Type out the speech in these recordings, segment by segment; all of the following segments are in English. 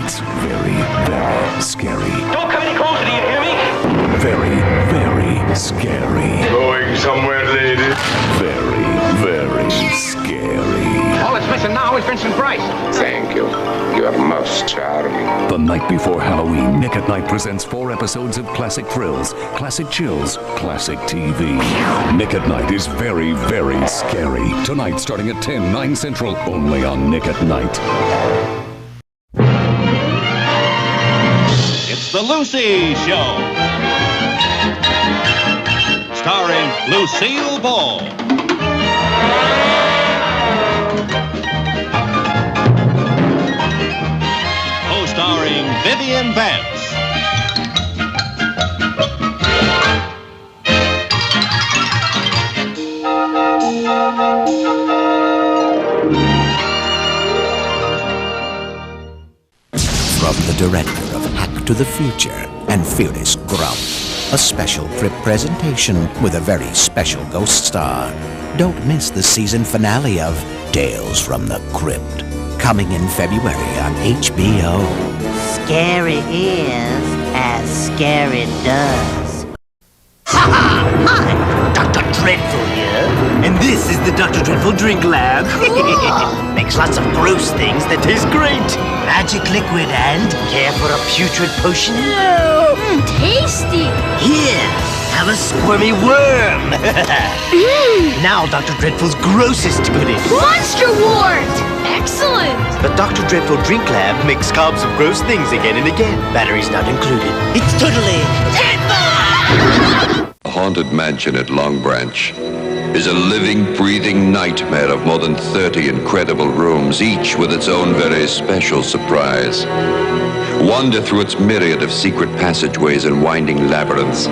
It's very, very scary. Don't come any closer, do you hear me? Very, very scary. Going somewhere, lady? Very, very scary. All that's missing now is Vincent Price. Thank you. You're most charming. The night before Halloween, Nick at Night presents 4 episodes of classic thrills, classic chills, classic TV. Nick at Night is very, very scary. Tonight, starting at 10, 9 Central, only on Nick at Night. It's the Lucy Show. Starring Lucille Ball. Co-starring Vivian Vance. From the director of Hack to the Future and Fearless Grump, a special trip presentation with a very special ghost star. Don't miss the season finale of Tales from the Crypt, coming in February on HBO. Scary is as scary does. Hi, Dr. Dreadful here, and this is the Dr. Dreadful Drink Lab. Makes lots of gross things that taste great. Magic liquid and care for a putrid potion? Tasty! Here, have a squirmy worm. Now Dr. Dreadful's grossest goodie. Monster Wart! Excellent! The Dr. Dreadful Drink Lab makes gobs of gross things again and again. Batteries not included. It's totally dreadful! The haunted mansion at Long Branch is a living, breathing nightmare of more than 30 incredible rooms, each with its own very special surprise. Wander through its myriad of secret passageways and winding labyrinths.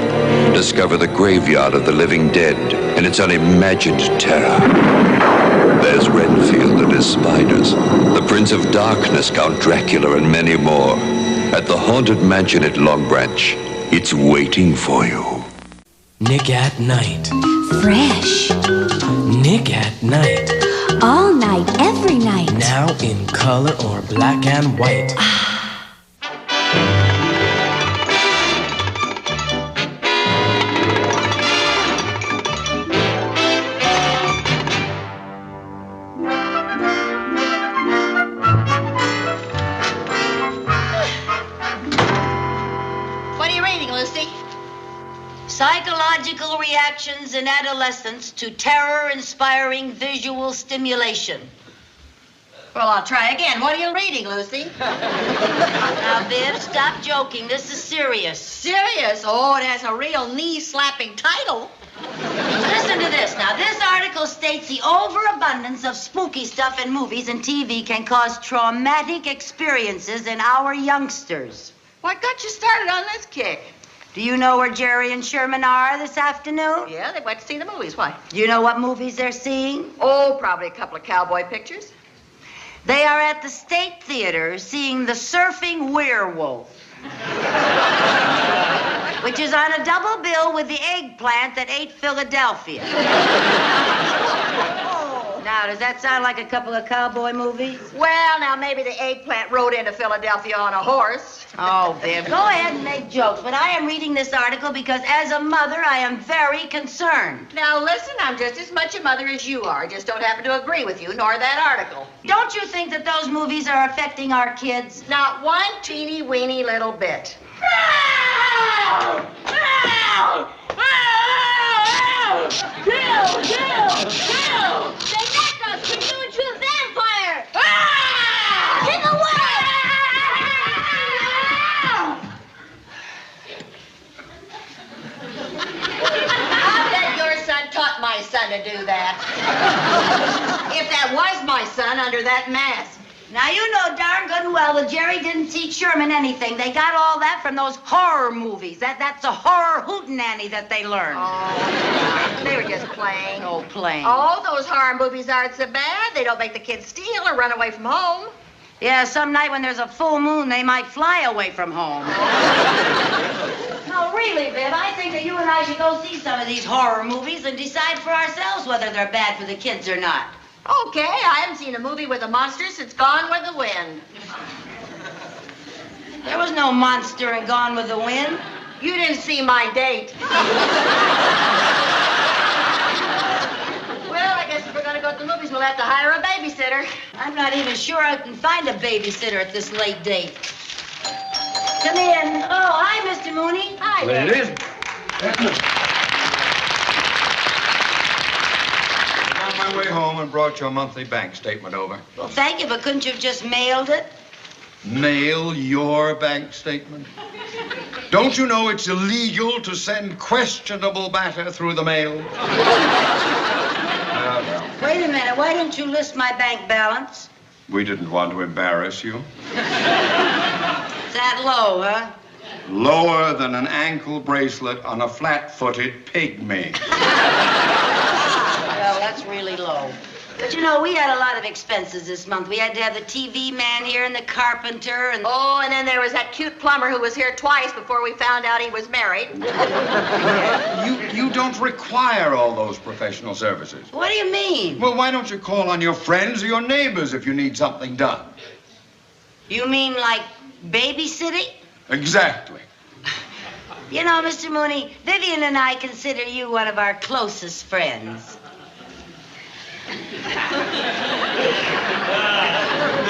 Discover the graveyard of the living dead and its unimagined terror. There's Renfield and his spiders, the Prince of Darkness, Count Dracula, and many more. At the haunted mansion at Long Branch, it's waiting for you. Nick at Night. Fresh. Nick at Night. All night, every night. Now in color or black and white. What are you reading, Lucy? Psychological reactions in adolescence to terror-inspiring visual stimulation. Well, I'll try again. What are you reading, Lucy? Now, Viv, stop joking. This is serious. Serious? Oh, it has a real knee-slapping title. Listen to this. Now, this article states the overabundance of spooky stuff in movies and TV can cause traumatic experiences in our youngsters. What got you started on this kick? Do you know where Jerry and Sherman are this afternoon? Yeah, they went to see the movies. Why? Do you know what movies they're seeing? Oh, probably a couple of cowboy pictures. They are at the State Theater seeing The Surfing Werewolf, which is on a double bill with The Eggplant That Ate Philadelphia. Now, does that sound like a couple of cowboy movies? Well, now, maybe the eggplant rode into Philadelphia on a horse. Oh, Viv, go ahead and make jokes, but I am reading this article because as a mother, I am very concerned. Now, listen, I'm just as much a mother as you are. I just don't happen to agree with you, nor that article. Don't you think that those movies are affecting our kids? Not one teeny-weeny little bit. Kill! They left us! We're going to a vampire! Get away! I'll bet your son taught my son to do that. If that was my son under that mask. Now, you know darn good and well that Jerry didn't teach Sherman anything. They got all that from those horror movies. That's a horror hootenanny that they learned. Oh, they were just playing. Oh, playing. Oh, those horror movies aren't so bad. They don't make the kids steal or run away from home. Yeah, some night when there's a full moon, they might fly away from home. No, really, Viv, I think that you and I should go see some of these horror movies and decide for ourselves whether they're bad for the kids or not. Okay, I haven't seen a movie with a monster since Gone with the Wind. was no monster in Gone with the Wind. You didn't see my date. Well, I guess if we're gonna go to the movies, we'll have to hire a babysitter. I'm not even sure I can find a babysitter at this late date. Come in. Oh, hi, Mr. Mooney. Hi, Ladies. I'm on my way home and brought your monthly bank statement over. Well, thank you, but couldn't you have just mailed it? Mail your bank statement? Don't you know it's illegal to send questionable matter through the mail? Wait a minute. Why didn't you list my bank balance? We didn't want to embarrass you. It's that low, huh? Lower than an ankle bracelet on a flat-footed pygmy. Well, that's really low. But you know, we had a lot of expenses this month. We had to have the TV man here and the carpenter and... Oh, and then there was that cute plumber who was here twice before we found out he was married. You don't require all those professional services. What do you mean? Well, why don't you call on your friends or your neighbors if you need something done? You mean like babysitting? Exactly. You know, Mr. Mooney, Vivian and I consider you one of our closest friends.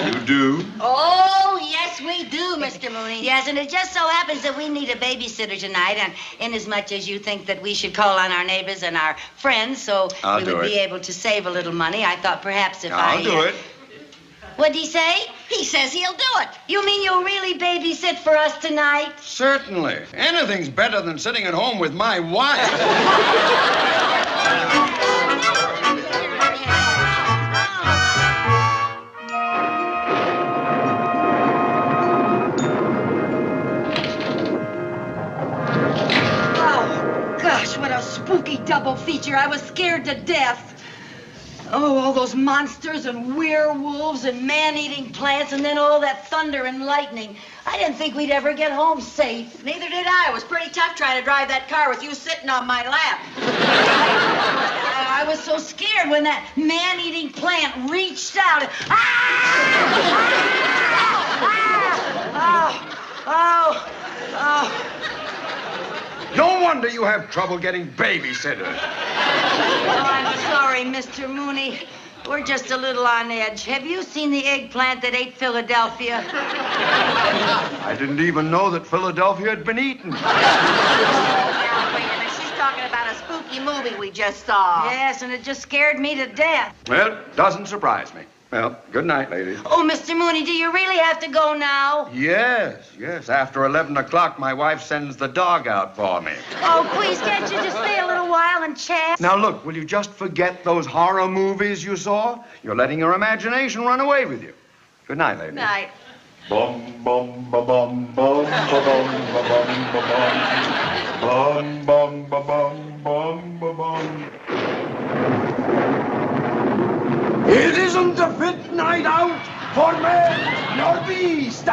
You do? Oh, yes, we do, Mr. Mooney. Yes, and it just so happens that we need a babysitter tonight, and inasmuch as you think that we should call on our neighbors and our friends so we would be able to save a little money, I thought perhaps if I'll do it. What'd he say? He says he'll do it. You mean you'll really babysit for us tonight? Certainly. Anything's better than sitting at home with my wife. Gosh, what a spooky double feature. I was scared to death. Oh, all those monsters and werewolves and man-eating plants and then all that thunder and lightning. I didn't think we'd ever get home safe. Neither did I. It was pretty tough trying to drive that car with you sitting on my lap. I was so scared when that man-eating plant reached out. No wonder you have trouble getting babysitters. Oh, I'm sorry, Mr. Mooney. We're just a little on edge. Have you seen the eggplant that ate Philadelphia? I didn't even know that Philadelphia had been eaten. Now, wait a minute. She's talking about a spooky movie we just saw. Yes, and it just scared me to death. Well, doesn't surprise me. Well, good night, ladies. Oh, Mr. Mooney, do you really have to go now? Yes. After 11 o'clock, my wife sends the dog out for me. Oh, please, can't you just stay a little while and chat? Now, look, will you just forget those horror movies you saw? You're letting your imagination run away with you. Good night, ladies. Night. Bum, bum, ba, bum, bum, ba, bum, ba, bum, ba, bum. Bum, bum, ba, bum, bum, ba, bum. It isn't a fit night out for man nor beast.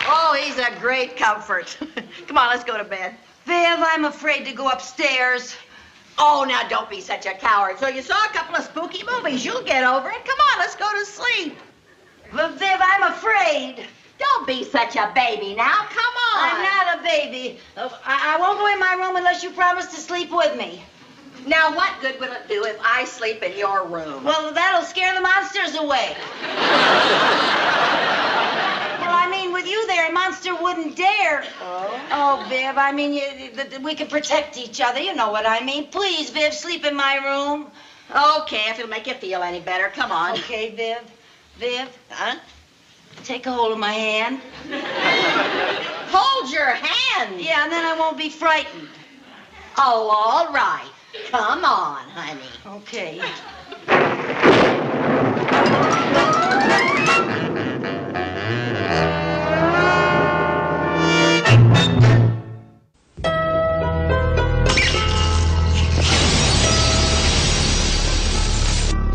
Oh, he's a great comfort. Come on, let's go to bed. Viv, I'm afraid to go upstairs. Oh, now don't be such a coward. So you saw a couple of spooky movies. You'll get over it. Come on, let's go to sleep. But Viv, I'm afraid. Don't be such a baby now. Come on. I'm not a baby. I won't go in my room unless you promise to sleep with me. Now, what good will it do if I sleep in your room? Well, that'll scare the monsters away. Well, I mean, with you there, a monster wouldn't dare. Oh, Viv, I mean, we can protect each other. You know what I mean. Please, Viv, sleep in my room. Okay, if it'll make you feel any better. Come on. Okay, Viv. Viv? Huh? Take a hold of my hand. Hold your hand? Yeah, and then I won't be frightened. Oh, all right. Come on, honey. Okay.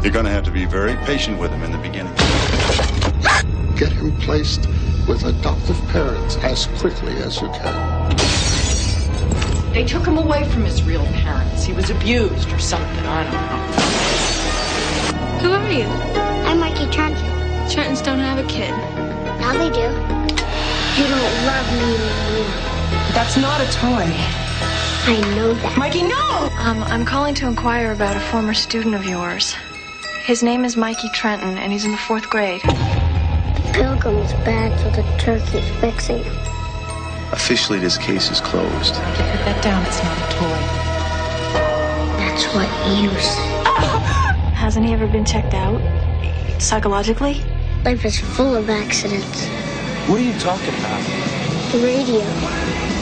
You're going to have to be very patient with him in the beginning. Get him placed with adoptive parents as quickly as you can. They took him away from his real parents. He was was abused or something, I don't know. Who are you? I'm Mikey Trenton. Trentons don't have a kid. Now they do. You don't love me anymore. That's not a toy. I know that. Mikey, no! I'm calling to inquire about a former student of yours. His name is Mikey Trenton, and he's in the 4th grade. The pilgrim's bad, so the turkey's fixing him. Officially, this case is closed. Put that down. It's not a toy. That's what you said. Hasn't he ever been checked out? Psychologically? Life is full of accidents. What are you talking about? The radio.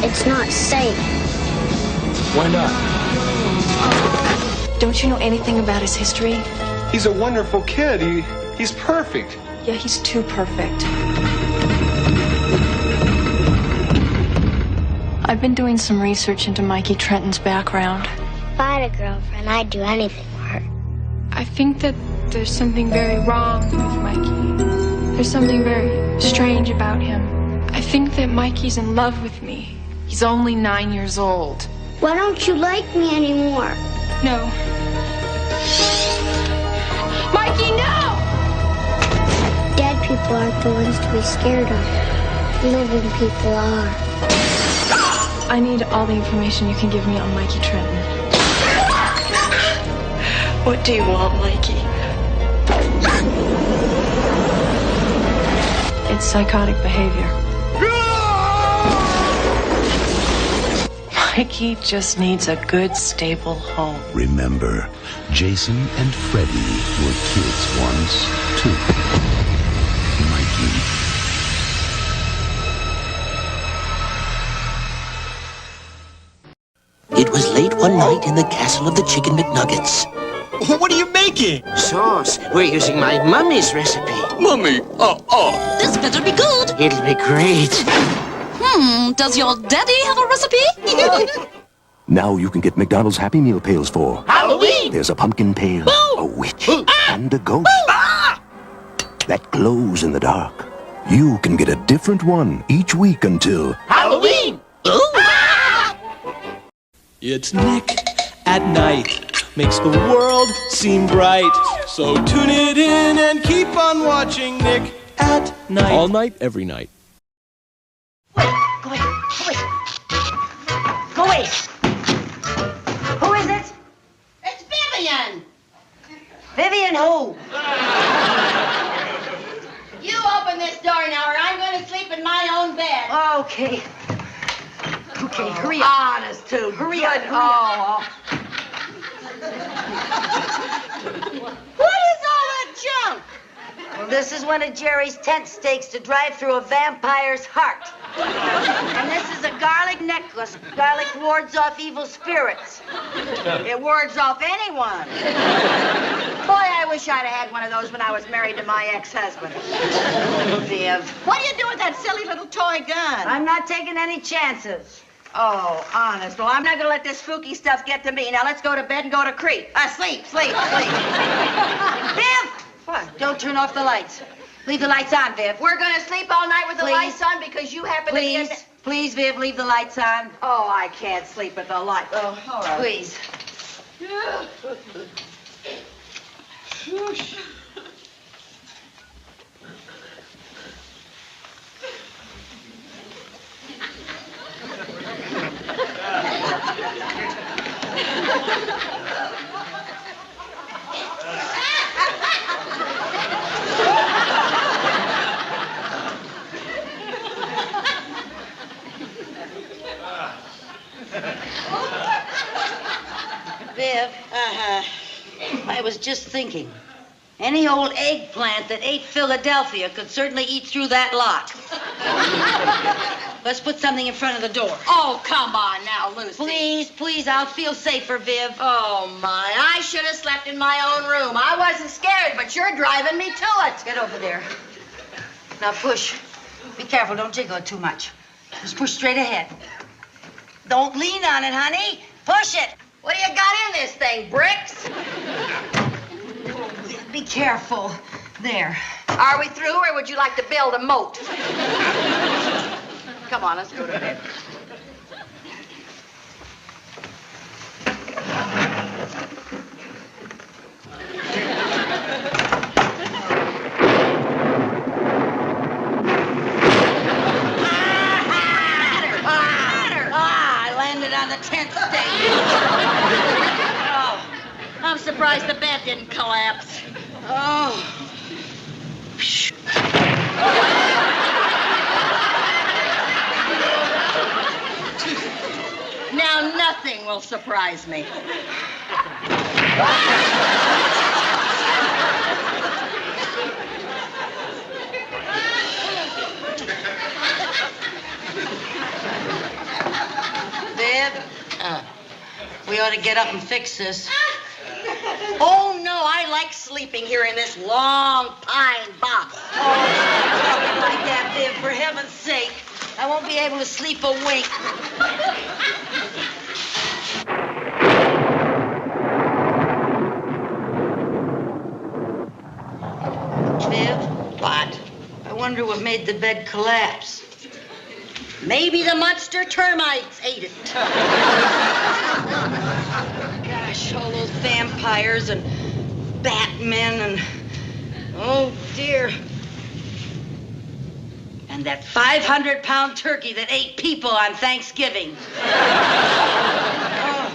It's not safe. Why not? Don't you know anything about his history? He's a wonderful kid. He's perfect. Yeah, he's too perfect. I've been doing some research into Mikey Trenton's background. If I had a girlfriend, I'd do anything for her. I think that there's something very wrong with Mikey. There's something very strange about him. I think that Mikey's in love with me. He's only 9 years old. Why don't you like me anymore? No. Mikey, no! Dead people aren't the ones to be scared of. Living people are. I need all the information you can give me on Mikey Trenton. What do you want, Mikey? It's psychotic behavior. Mikey just needs a good, stable home. Remember, Jason and Freddie were kids once, too. Mikey. It was late one night in the castle of the Chicken McNuggets. What are you making? Sauce. We're using my mummy's recipe. Mummy, This better be good. It'll be great. Does your daddy have a recipe? Now you can get McDonald's Happy Meal pails for Halloween! There's a pumpkin pail, a witch, and a ghost that glows in the dark. You can get a different one each week until Halloween! It's Nick at Night. Makes the world seem bright. So tune it in and keep on watching Nick at Night. All night, every night. Go away. Go away. Who is it? It's Vivian. Vivian who? You open this door now, or I'm going to sleep in my own bed. Okay. Okay, hurry up. Honest, too. Hurry up. What is all that junk? Well, this is one of Jerry's tent stakes to drive through a vampire's heart. And this is a garlic necklace. Garlic wards off evil spirits. It wards off anyone. Boy, I wish I'd have had one of those when I was married to my ex-husband. Viv. What do you do with that silly little toy gun? I'm not taking any chances. Oh, honest. Well, I'm not going to let this spooky stuff get to me. Now, let's go to bed and go to sleep. Viv! What? Don't turn off the lights. Leave the lights on, Viv. We're going to sleep all night with the lights on because you happen to be in... Please, Viv, leave the lights on. Oh, I can't sleep with the lights. Oh, all right. Please. Viv, I was just thinking. Any old eggplant that ate Philadelphia could certainly eat through that lock. Let's put something in front of the door. Oh, come on now, Lucy. Please, I'll feel safer, Viv. Oh, my. I should have slept in my own room. I wasn't scared, but you're driving me to it. Get over there. Now push. Be careful, don't jiggle it too much. Just push straight ahead. Don't lean on it, honey. Push it. What do you got in this thing, bricks? Be careful. There. Are we through, or would you like to build a moat? Come on, let's go to bed. surprised the bed didn't collapse. Oh. Now nothing will surprise me. Viv, we ought to get up and fix this. Oh, no, I like sleeping here in this long pine box. Something like that, Viv, for heaven's sake. I won't be able to sleep a wink. Viv? What? I wonder what made the bed collapse. Maybe the monster termites ate it. Gosh, all those vampires and Batmen and... Oh, dear. And that 500-pound turkey that ate people on Thanksgiving. Oh.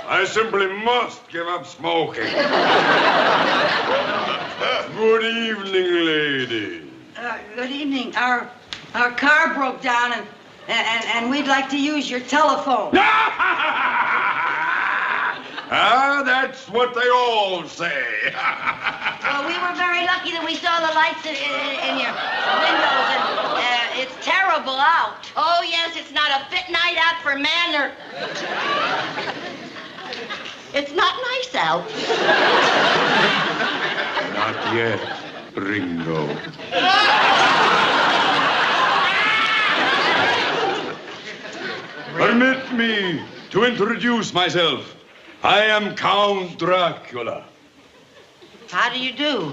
I simply must give up smoking. Good evening, ladies. Good evening. Our car broke down and we'd like to use your telephone. Ah, that's what they all say. Well, we were very lucky that we saw the lights in your windows, and it's terrible out. Oh, yes, it's not a fit night out for men or... It's not nice out. Not yet, Ringo. Permit me to introduce myself. I am Count Dracula. How do you do?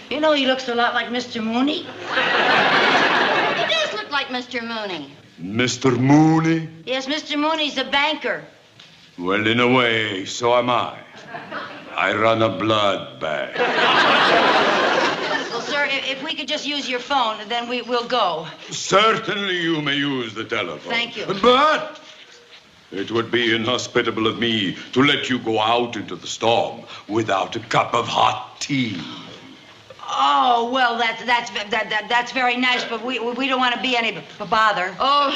You know he looks a lot like Mr. Mooney. He does look like Mr. Mooney. Mr. Mooney? Yes, Mr. Mooney's a banker. Well, in a way, so am I. I run a blood bank. Well, sir, if we could just use your phone, then we'll go. Certainly you may use the telephone. Thank you. But it would be inhospitable of me to let you go out into the storm without a cup of hot tea. Oh, well, that's very nice, but we don't want to be any bother. Oh,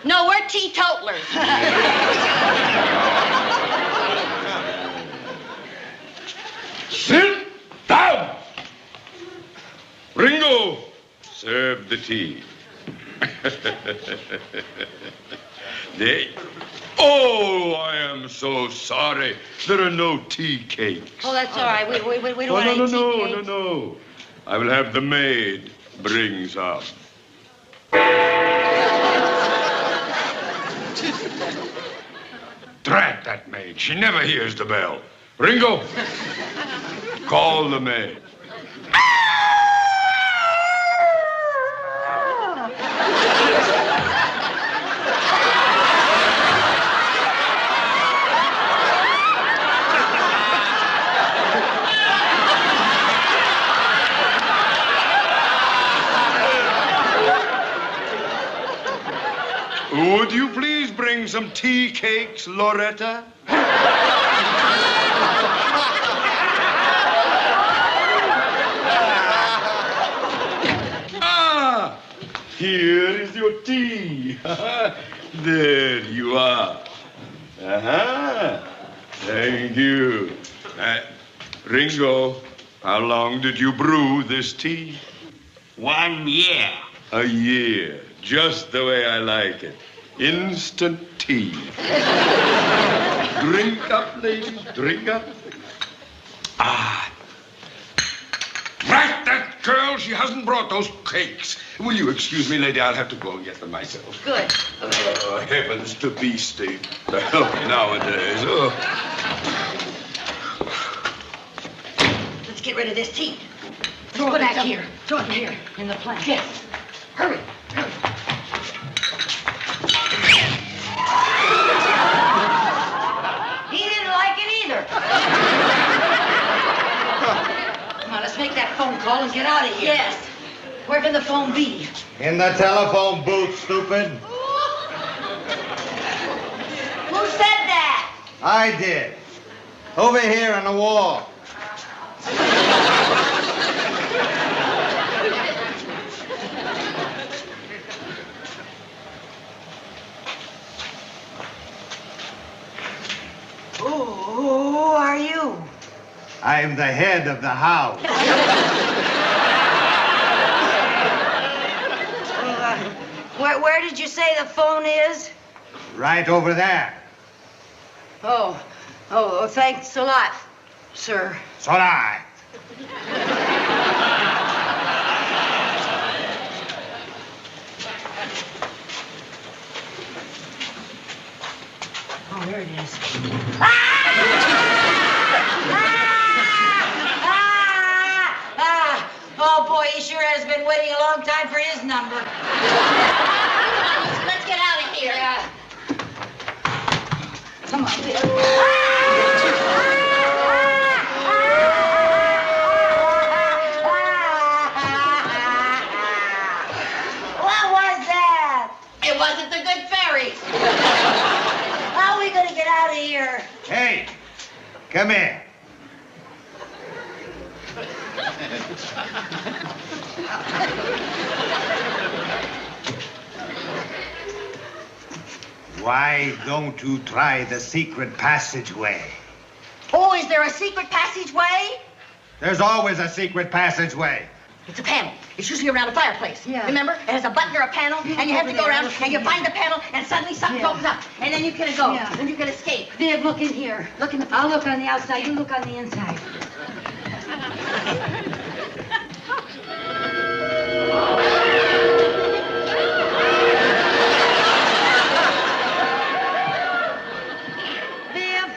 no, we're teetotalers. Sit down! Ringo, serve the tea. Oh, I am so sorry. There are no tea cakes. Oh, that's all right. We don't want any tea cakes. No. I will have the maid bring some. Drat that maid. She never hears the bell. Ringo, call the maid. Would you please bring some tea cakes, Loretta? Here is your tea. There you are. Thank you. Ringo, how long did you brew this tea? 1 year. A year. Just the way I like it. Instant tea. Drink up, ladies. Drink up. girl. She hasn't brought those cakes. Will you excuse me, lady? I'll have to go and get them myself. Good. Oh, heavens to beastie. Nowadays. Oh. Let's get rid of this tea. Throw it back here. Throw it here. In the plant. Yes. Hurry. He didn't like it either. Come on, let's make that phone call and get out of here. Yes. Where can the phone be? In the telephone booth, stupid. Who said that? I did. Over here on the wall. Who are you? I'm the head of the house. Where did you say the phone is? Right over there. Oh, thanks a lot, sir. So I. Oh, there it is. Oh, boy, he sure has been waiting a long time for his number. Let's get out of here. Come on, Bill. What was that? It wasn't the good fairy. How are we going to get out of here? Hey, come here. Why don't you try the secret passageway? Oh, is there a secret passageway? There's always a secret passageway. It's a panel. It's usually around a fireplace. Yeah. Remember? It has a button or a panel, and you have to go around, and you find the panel, and suddenly something opens up, and then you can go, and you can escape. Viv, look in here. Look in the... I'll look on the outside. You look on the inside. Viv,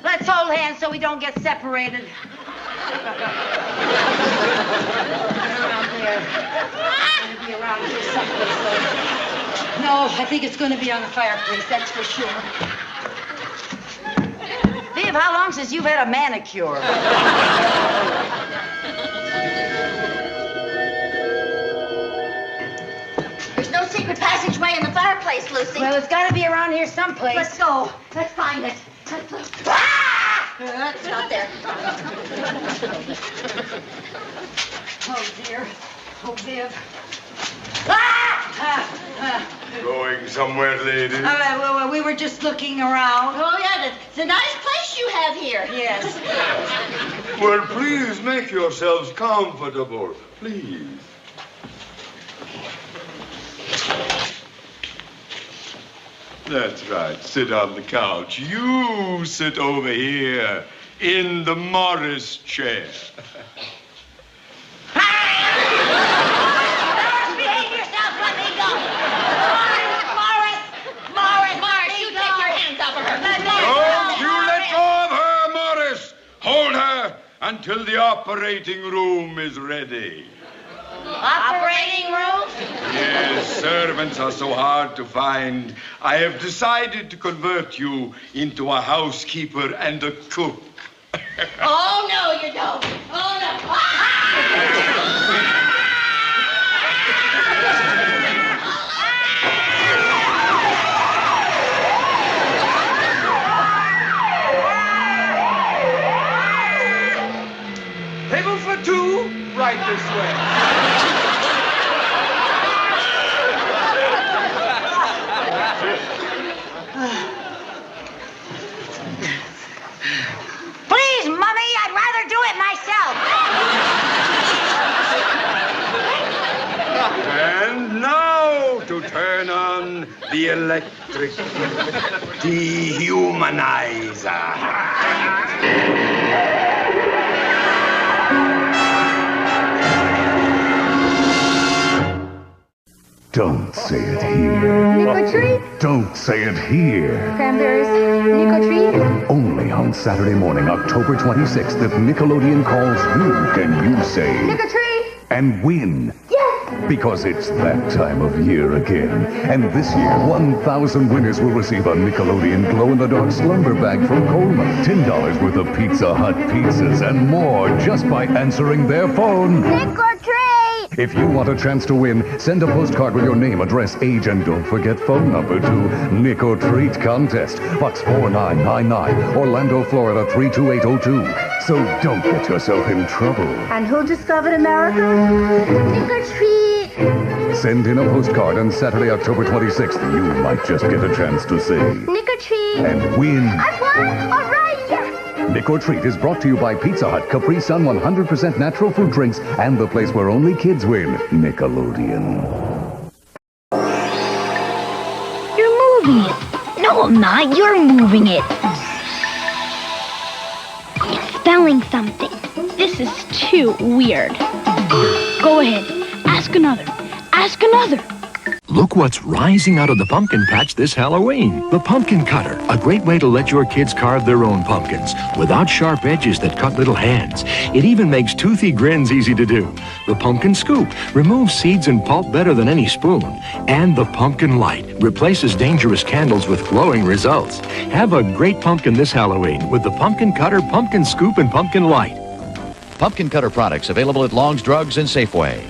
let's hold hands so we don't get separated. Around there. It'll be around here someplace. No, I think it's going to be on the fireplace, that's for sure. Viv, how long since you've had a manicure? There's no secret passageway in the fireplace, Lucy. Well, it's got to be around here someplace. Let's go. Let's find it. Let's look. It's not there. Oh, dear. Oh, Viv. Going somewhere, lady? Well, we were just looking around. Oh, yeah, it's a nice place you have here. Yes. Well, please make yourselves comfortable. Please. That's right. Sit on the couch. You sit over here in the Morris chair. Behave yourself. Let me go. Morris, you take your hands off of her. Don't you let go of her, Morris. Hold her until the operating room is ready. Operating room? Yes, servants are so hard to find. I have decided to convert you into a housekeeper and a cook. Oh, no, you don't. Oh, no. Table for two, right this way. Please, Mummy, I'd rather do it myself. And now to turn on the electric dehumanizer. Don't say it here. Nico-treat? Don't say it here. Cranberries. Nico-treat? Only on Saturday morning, October 26th, if Nickelodeon calls you, can you say... Nico-treat? And win. Yes! Because it's that time of year again. And this year, 1,000 winners will receive a Nickelodeon glow-in-the-dark slumber bag from Coleman. $10 worth of Pizza Hut pizzas and more just by answering their phone. Nico-treat! If you want a chance to win, send a postcard with your name, address, age, and don't forget phone number to Nico Treat Contest, Box 4999, Orlando, Florida 32802. So don't get yourself in trouble. And who discovered America? Nico-treat! Send in a postcard on Saturday, October 26th. You might just get a chance to say Nico-treat! and win. I won! All right, yes! Nick or Treat is brought to you by Pizza Hut, Capri Sun 100% natural fruit drinks, and the place where only kids win, Nickelodeon. You're moving it. No, I'm not. You're moving it. It's spelling something. This is too weird. Go ahead. Ask another. Ask another. Look what's rising out of the pumpkin patch this Halloween. The pumpkin cutter, a great way to let your kids carve their own pumpkins without sharp edges that cut little hands. It even makes toothy grins easy to do. The pumpkin scoop removes seeds and pulp better than any spoon. And the pumpkin light replaces dangerous candles with glowing results. Have a great pumpkin this Halloween with the pumpkin cutter, pumpkin scoop, and pumpkin light. Pumpkin cutter products available at Long's Drugs and Safeway.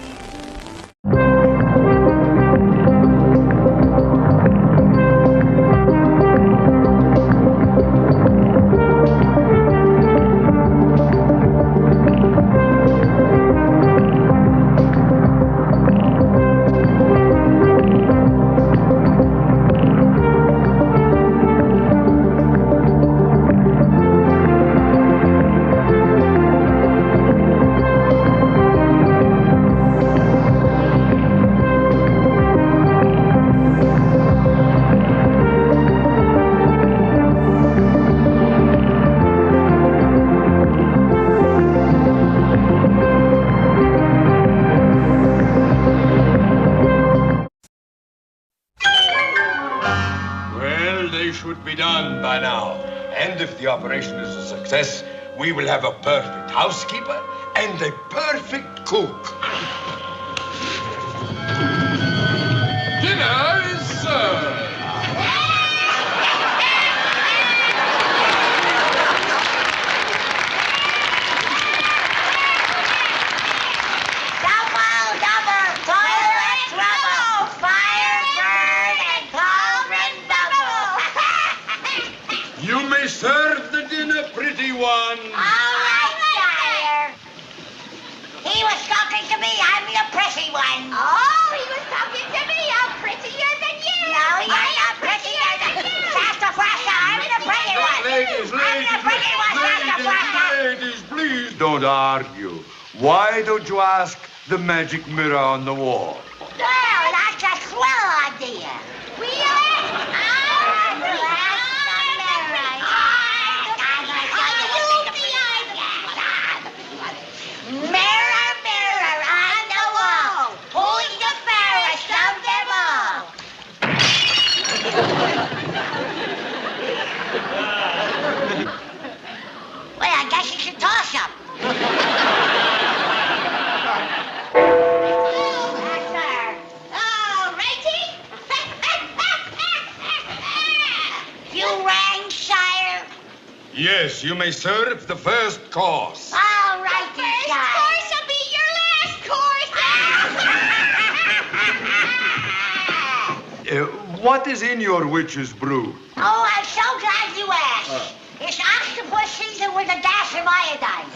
Success, we will have a perfect housekeeper and a perfect cook. Dinner is served. Double, toilet trouble, fire burn, and cauldron double. You may serve the dinner, pretty one. All right, sire. He was talking to me. I'm the pretty one. Oh, he was talking to me. I'm prettier than you. No, you're not prettier than you. Sassafrasa, I'm the pretty one. Ladies, I'm the pretty one, Sassafrasa. ladies, please don't argue. Why don't you ask the magic mirror on the wall? Well, that's a swell idea. Mirror, mirror on the wall, who's the fairest of them all? Well, I guess you should toss up. Oh, righty? You rang, sire? Yes, you may serve the first course. All righty, First sire. course will be your last course. What is in your witch's brew? Oh, I'm so glad you asked. It's octopus seasoned with a dash of iodine.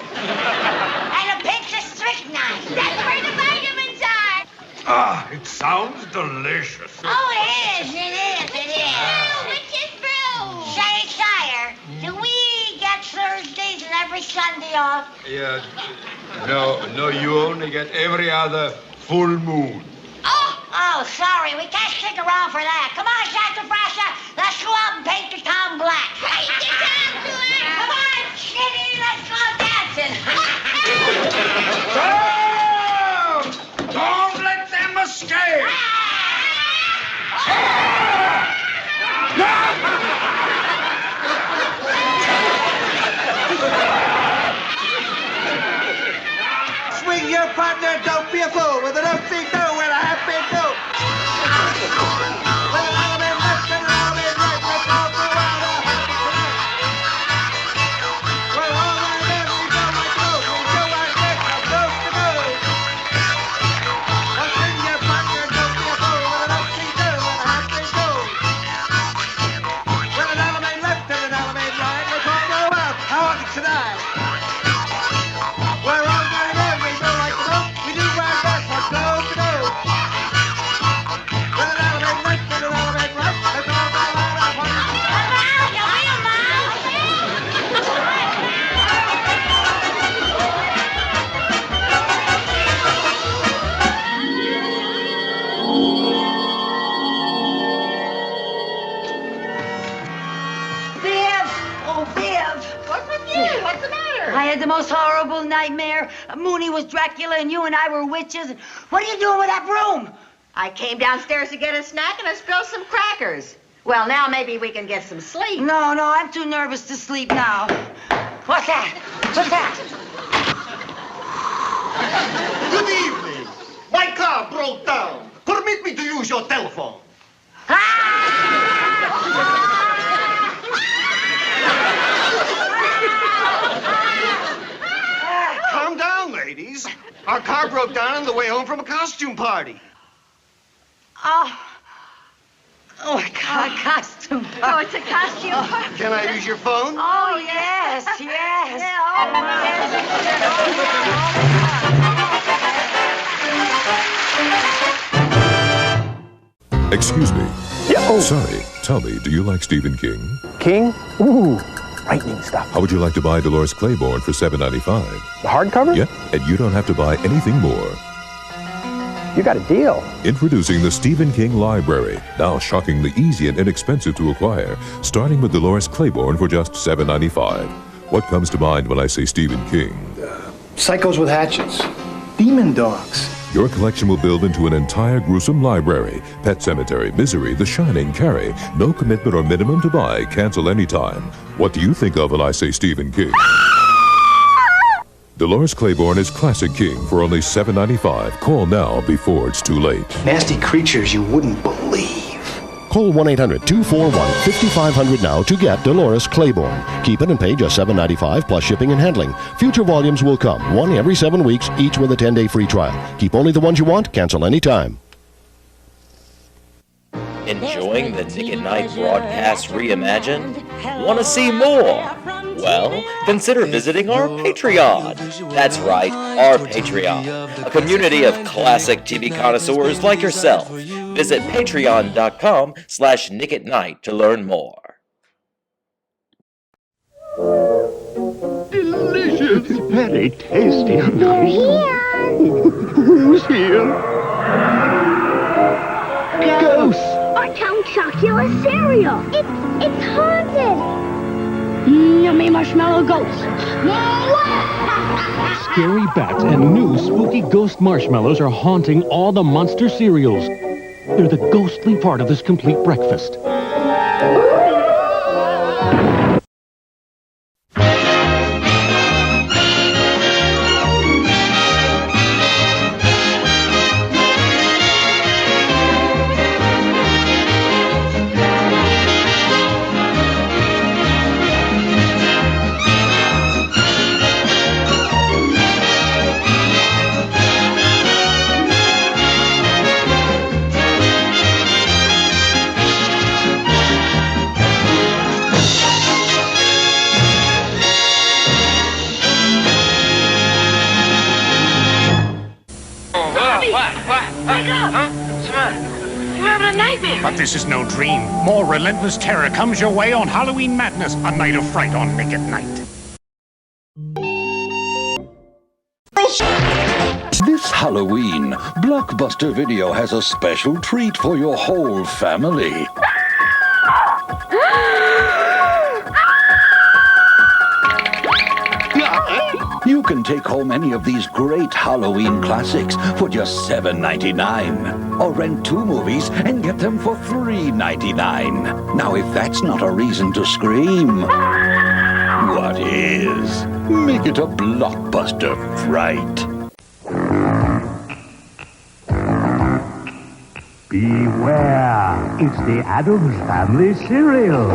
And a pinch of strychnine. That's where the vitamins are. Ah, it sounds delicious. Oh, it is. Witch's brew. Say, sire, do we get Thursdays and every Sunday off? Yeah, no, you only get every other full moon. Oh, sorry, we can't stick around for that. Come on, Sassafrasa, let's go out and paint the town black. Paint the town black. Come on, Skinny, let's go dancing. Don't let them escape. partner, don't be a fool. With an oopsie do and a happy do. With an element left and an element right. Let's all go out a happy tonight. We're all right in. We go like those. We do our best from coast to coast. Well, sing your partner, don't be a fool. With an oopsie do and a happy do. With an element left and an element right. Let's all go out a happy tonight. We're all right in. We go like those. We do our best from coast to coast. With an element left and an element right. Let's all go out a happy Viv! Oh, Viv! What's with you? What's the matter? I had the most horrible nightmare. Mooney was Dracula and you and I were witches. What are you doing with that broom? I came downstairs to get a snack and I spilled some crackers. Well, now maybe we can get some sleep. No, I'm too nervous to sleep now. What's that? What's that? Good evening. My car broke down. Permit me to use your telephone. Calm down, ladies. Our car broke down on the way home from a costume party. Oh, my God, costume. Oh, it's a costume party. Can I use your phone? Oh, yes. Excuse me. Yeah, oh. Sorry. Tell me, do you like Stephen King? King? Ooh, frightening stuff. How would you like to buy Dolores Claiborne for $7.95? The hardcover? Yeah, and you don't have to buy anything more. You got a deal. Introducing the Stephen King Library, now shockingly easy and inexpensive to acquire, starting with Dolores Claiborne for just $7.95. What comes to mind when I say Stephen King? Psychos with hatchets. Demon dogs. Your collection will build into an entire gruesome library. Pet Sematary, Misery, The Shining, Carrie. No commitment or minimum to buy. Cancel anytime. What do you think of when I say Stephen King? Dolores Claiborne is Classic King for only $7.95. Call now before it's too late. Nasty creatures you wouldn't believe. Call 1-800-241-5500 now to get Dolores Claiborne. Keep it and pay just $7.95 plus shipping and handling. Future volumes will come, one every 7 weeks, each with a 10-day free trial. Keep only the ones you want, cancel anytime. Enjoying the Nick at Night broadcast Reimagined? Want to see more? Well, consider visiting our Patreon. That's right, our Patreon. A community of classic TV connoisseurs like yourself. Visit patreon.com/Nick at Night to learn more. Delicious. Very tasty. Who's here? Ghosts. Our town chocolate cereal. It's haunted. Yummy marshmallow ghost. Scary bats and new spooky ghost marshmallows are haunting all the monster cereals. They're the ghostly part of this complete breakfast. But this is no dream. More relentless terror comes your way on Halloween Madness, a night of fright on Nick at Night. This Halloween, Blockbuster Video has a special treat for your whole family. You can take home any of these great Halloween classics for just $7.99. Or rent 2 movies and get them for $3.99. Now, if that's not a reason to scream, what is? Make it a blockbuster fright. Beware, it's the Addams Family cereal.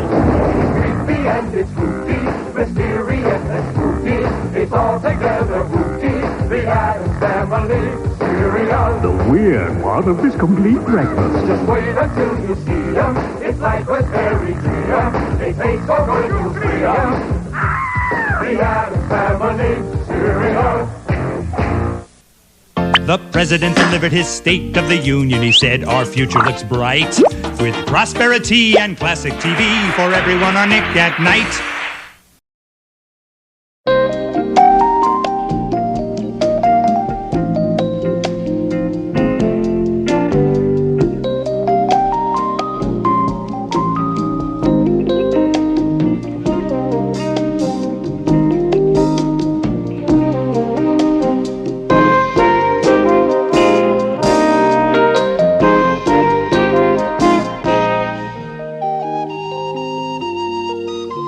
Creepy and it's spooky, mysterious and spooky. It's all together spooky. The Addams Family cereal. The weird part of this complete breakfast. Just wait until you see them. It's like with Harry Graham. They taste so good you'll free them. The Addams Family cereal. The president delivered his State of the Union. He said, our future looks bright with prosperity and classic TV for everyone on Nick at Night.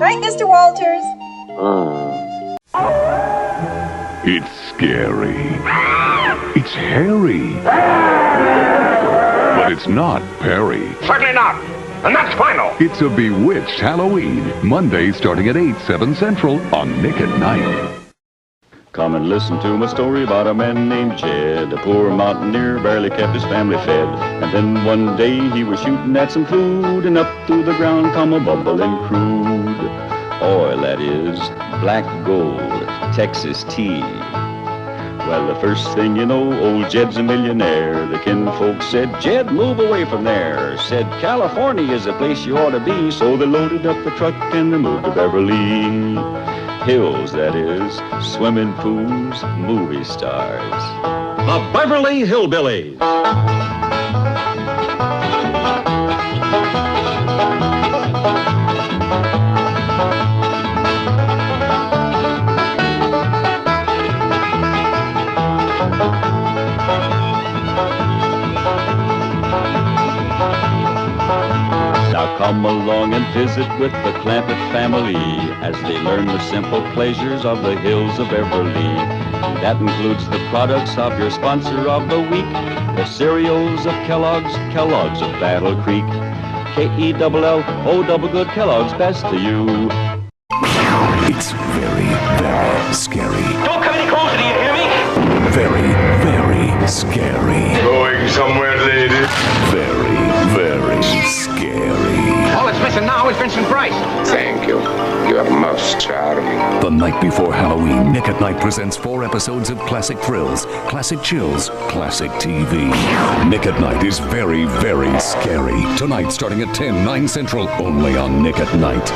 Right, Mr. Walters? It's scary. It's hairy. But it's not Perry. Certainly not. And that's final. It's a bewitched Halloween. Monday starting at 8, 7 Central on Nick at Night. Come and listen to my story about a man named Jed. A poor mountaineer barely kept his family fed. And then one day he was shooting at some food, and up through the ground come a bubbling crude oil, that is, black gold, Texas tea. Well, the first thing you know, old Jed's a millionaire. The kinfolk said, Jed, move away from there. Said, California is the place you ought to be. So they loaded up the truck and they moved to Beverly Hills, that is, swimming pools, movie stars. The Beverly Hillbillies. Come along and visit with the Clampett family as they learn the simple pleasures of the hills of Beverly. That includes the products of your sponsor of the week, the cereals of Kellogg's, Kellogg's of Battle Creek. K-E-double-L-O double good Kellogg's, best to you. It's very, very scary. Don't come any closer, do you hear me? Very, very scary. Going somewhere, lady? Very, very scary. All that's missing now is Vincent Price. Thank you. You are most charming. The night before Halloween, Nick at Night presents 4 episodes of classic thrills, classic chills, classic TV. Nick at Night is very, very scary. Tonight, starting at 10, 9 Central, only on Nick at Night.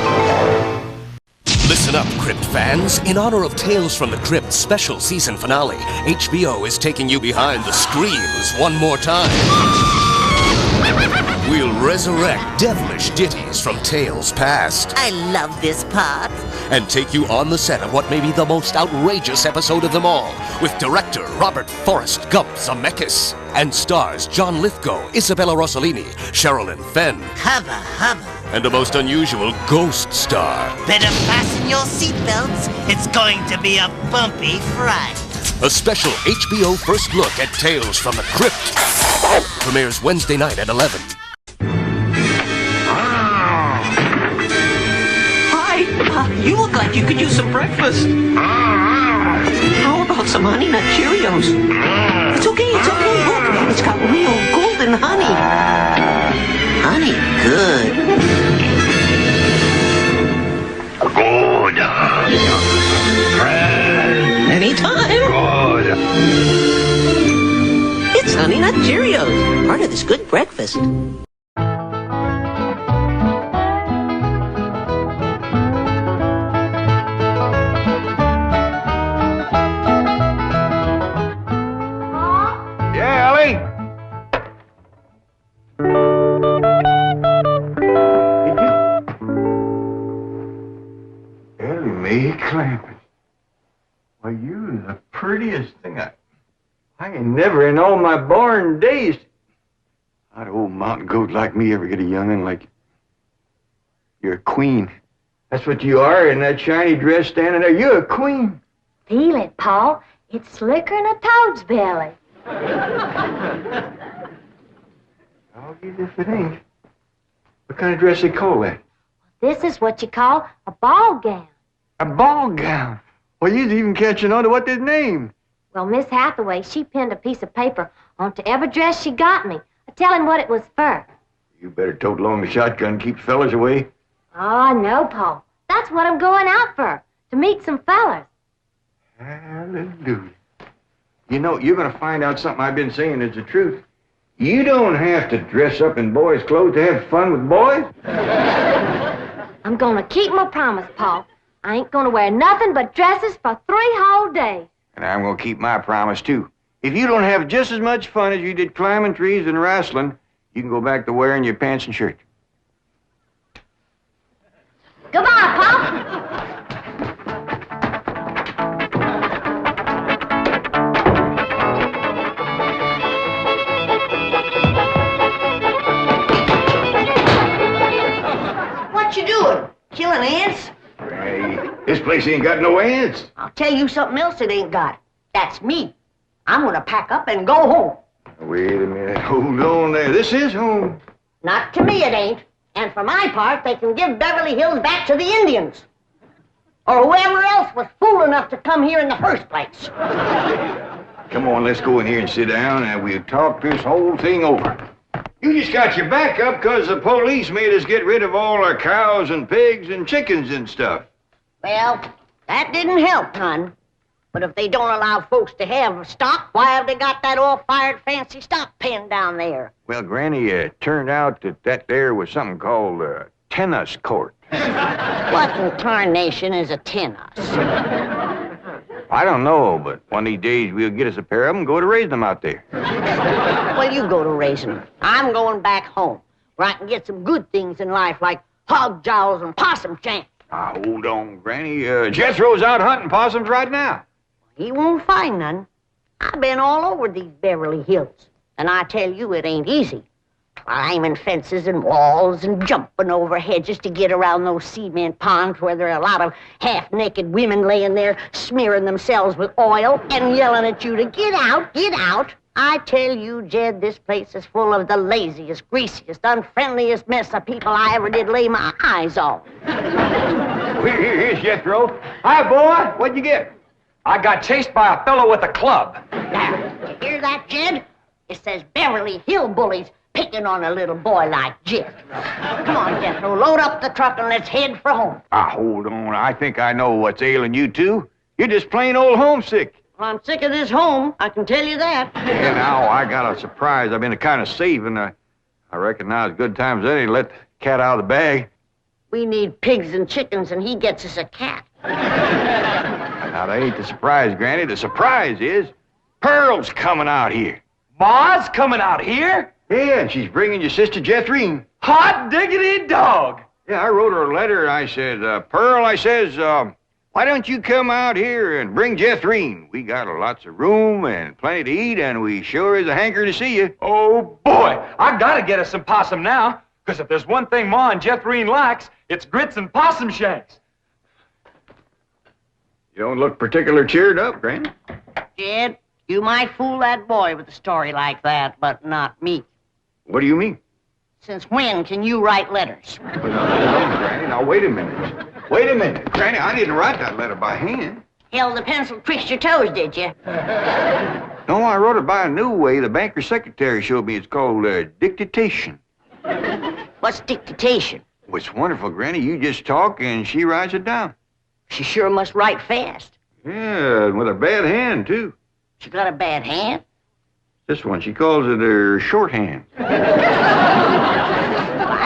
Listen up, Crypt fans. In honor of Tales from the Crypt special season finale, HBO is taking you behind the screams one more time. We'll resurrect devilish ditties from tales past. I love this part. And take you on the set of what may be the most outrageous episode of them all, with director Robert Forrest Gump Zemeckis, and stars John Lithgow, Isabella Rossellini, Sherilyn Fenn, Hubba, hubba. and a most unusual ghost star. Better fasten your seatbelts. It's going to be a bumpy fright. A special HBO first look at Tales from the Crypt. Premieres Wednesday night at 11. Hi, you look like you could use some breakfast. How about some Honey Nut Cheerios? It's okay, look. It's got real golden honey. Honey, good. Good. Anytime. Good. It's Honey Nut Cheerios, part of this good breakfast. Yeah, Ellie? Ellie Mae Clampett. Why, you the prettiest thing I ain't never in all my born days. How'd an old mountain goat like me ever get a young'un like you? You're a queen. That's what you are in that shiny dress standing there. You're a queen. Feel it, Paul. It's slicker than a toad's belly. I'll get if it ain't. What kind of dress they call that? This is what you call a ball gown. A ball gown? Well, you's even catching on to what they named. Well, Miss Hathaway, she pinned a piece of paper onto every dress she got me, telling what it was for. You better tote along the shotgun, keep fellas away. Oh, no, Paul. That's what I'm going out for, to meet some fellas. Hallelujah. You know, you're going to find out something I've been saying is the truth. You don't have to dress up in boys' clothes to have fun with boys. I'm going to keep my promise, Paul. I ain't going to wear nothing but dresses for 3 whole days. And I'm going to keep my promise, too. If you don't have just as much fun as you did climbing trees and wrestling, you can go back to wearing your pants and shirt. Goodbye, Paul. What you doing? Killing ants? Hey, this place ain't got no ants. I'll tell you something else it ain't got. That's me. I'm gonna pack up and go home. Wait a minute. Hold on there. This is home. Not to me it ain't. And for my part, they can give Beverly Hills back to the Indians. Or whoever else was fool enough to come here in the first place. Come on, let's go in here and sit down and we'll talk this whole thing over. You just got your back up because the police made us get rid of all our cows and pigs and chickens and stuff. Well, that didn't help none. But if they don't allow folks to have stock, why have they got that all-fired fancy stock pen down there? Well, Granny, it turned out that there was something called a tennis court. What in tarnation is a tennis? I don't know, but one of these days we'll get us a pair of them and go to raise them out there. Well, you go to raising them. I'm going back home, where I can get some good things in life, like hog jowls and possum shanks. Now, hold on, Granny. Jethro's out hunting possums right now. He won't find none. I've been all over these Beverly Hills, and I tell you it ain't easy. Climbing fences and walls and jumping over hedges to get around those cement ponds where there are a lot of half-naked women laying there smearing themselves with oil and yelling at you to get out, get out. I tell you, Jed, this place is full of the laziest, greasiest, unfriendliest mess of people I ever did lay my eyes on. Here's Jethro. Hi, boy. What'd you get? I got chased by a fellow with a club. Now, you hear that, Jed? It says Beverly Hillbillies picking on a little boy like Jed. Come on, Jethro, load up the truck and let's head for home. Hold on. I think I know what's ailing you two. You're just plain old homesick. Well, I'm sick of this home, I can tell you that. Yeah, now I got a surprise I've been kind of saving. I reckon now's good times any to let the cat out of the bag. We need pigs and chickens, and he gets us a cat. Now, that ain't the surprise, Granny. The surprise is Pearl's coming out here. Ma's coming out here? Yeah, and she's bringing your sister Jethrine. Hot diggity dog. Yeah, I wrote her a letter. I said, Pearl, I says, why don't you come out here and bring Jethrine? We got lots of room and plenty to eat, and we sure is a hanker to see you. Oh, boy. I gotta get us some possum now, because if there's one thing Ma and Jethrine likes, it's grits and possum shanks. You don't look particular cheered up, Granny. Jed, you might fool that boy with a story like that, but not me. What do you mean? Since when can you write letters? No, Granny, now wait a minute. Wait a minute. Granny, I didn't write that letter by hand. Held the pencil betwixt your toes, did you? No, I wrote it by a new way. The banker's secretary showed me. It's called dictation. What's dictation? Well, it's wonderful, Granny. You just talk and she writes it down. She sure must write fast. Yeah, with a bad hand, too. She got a bad hand? This one, she calls it her shorthand. I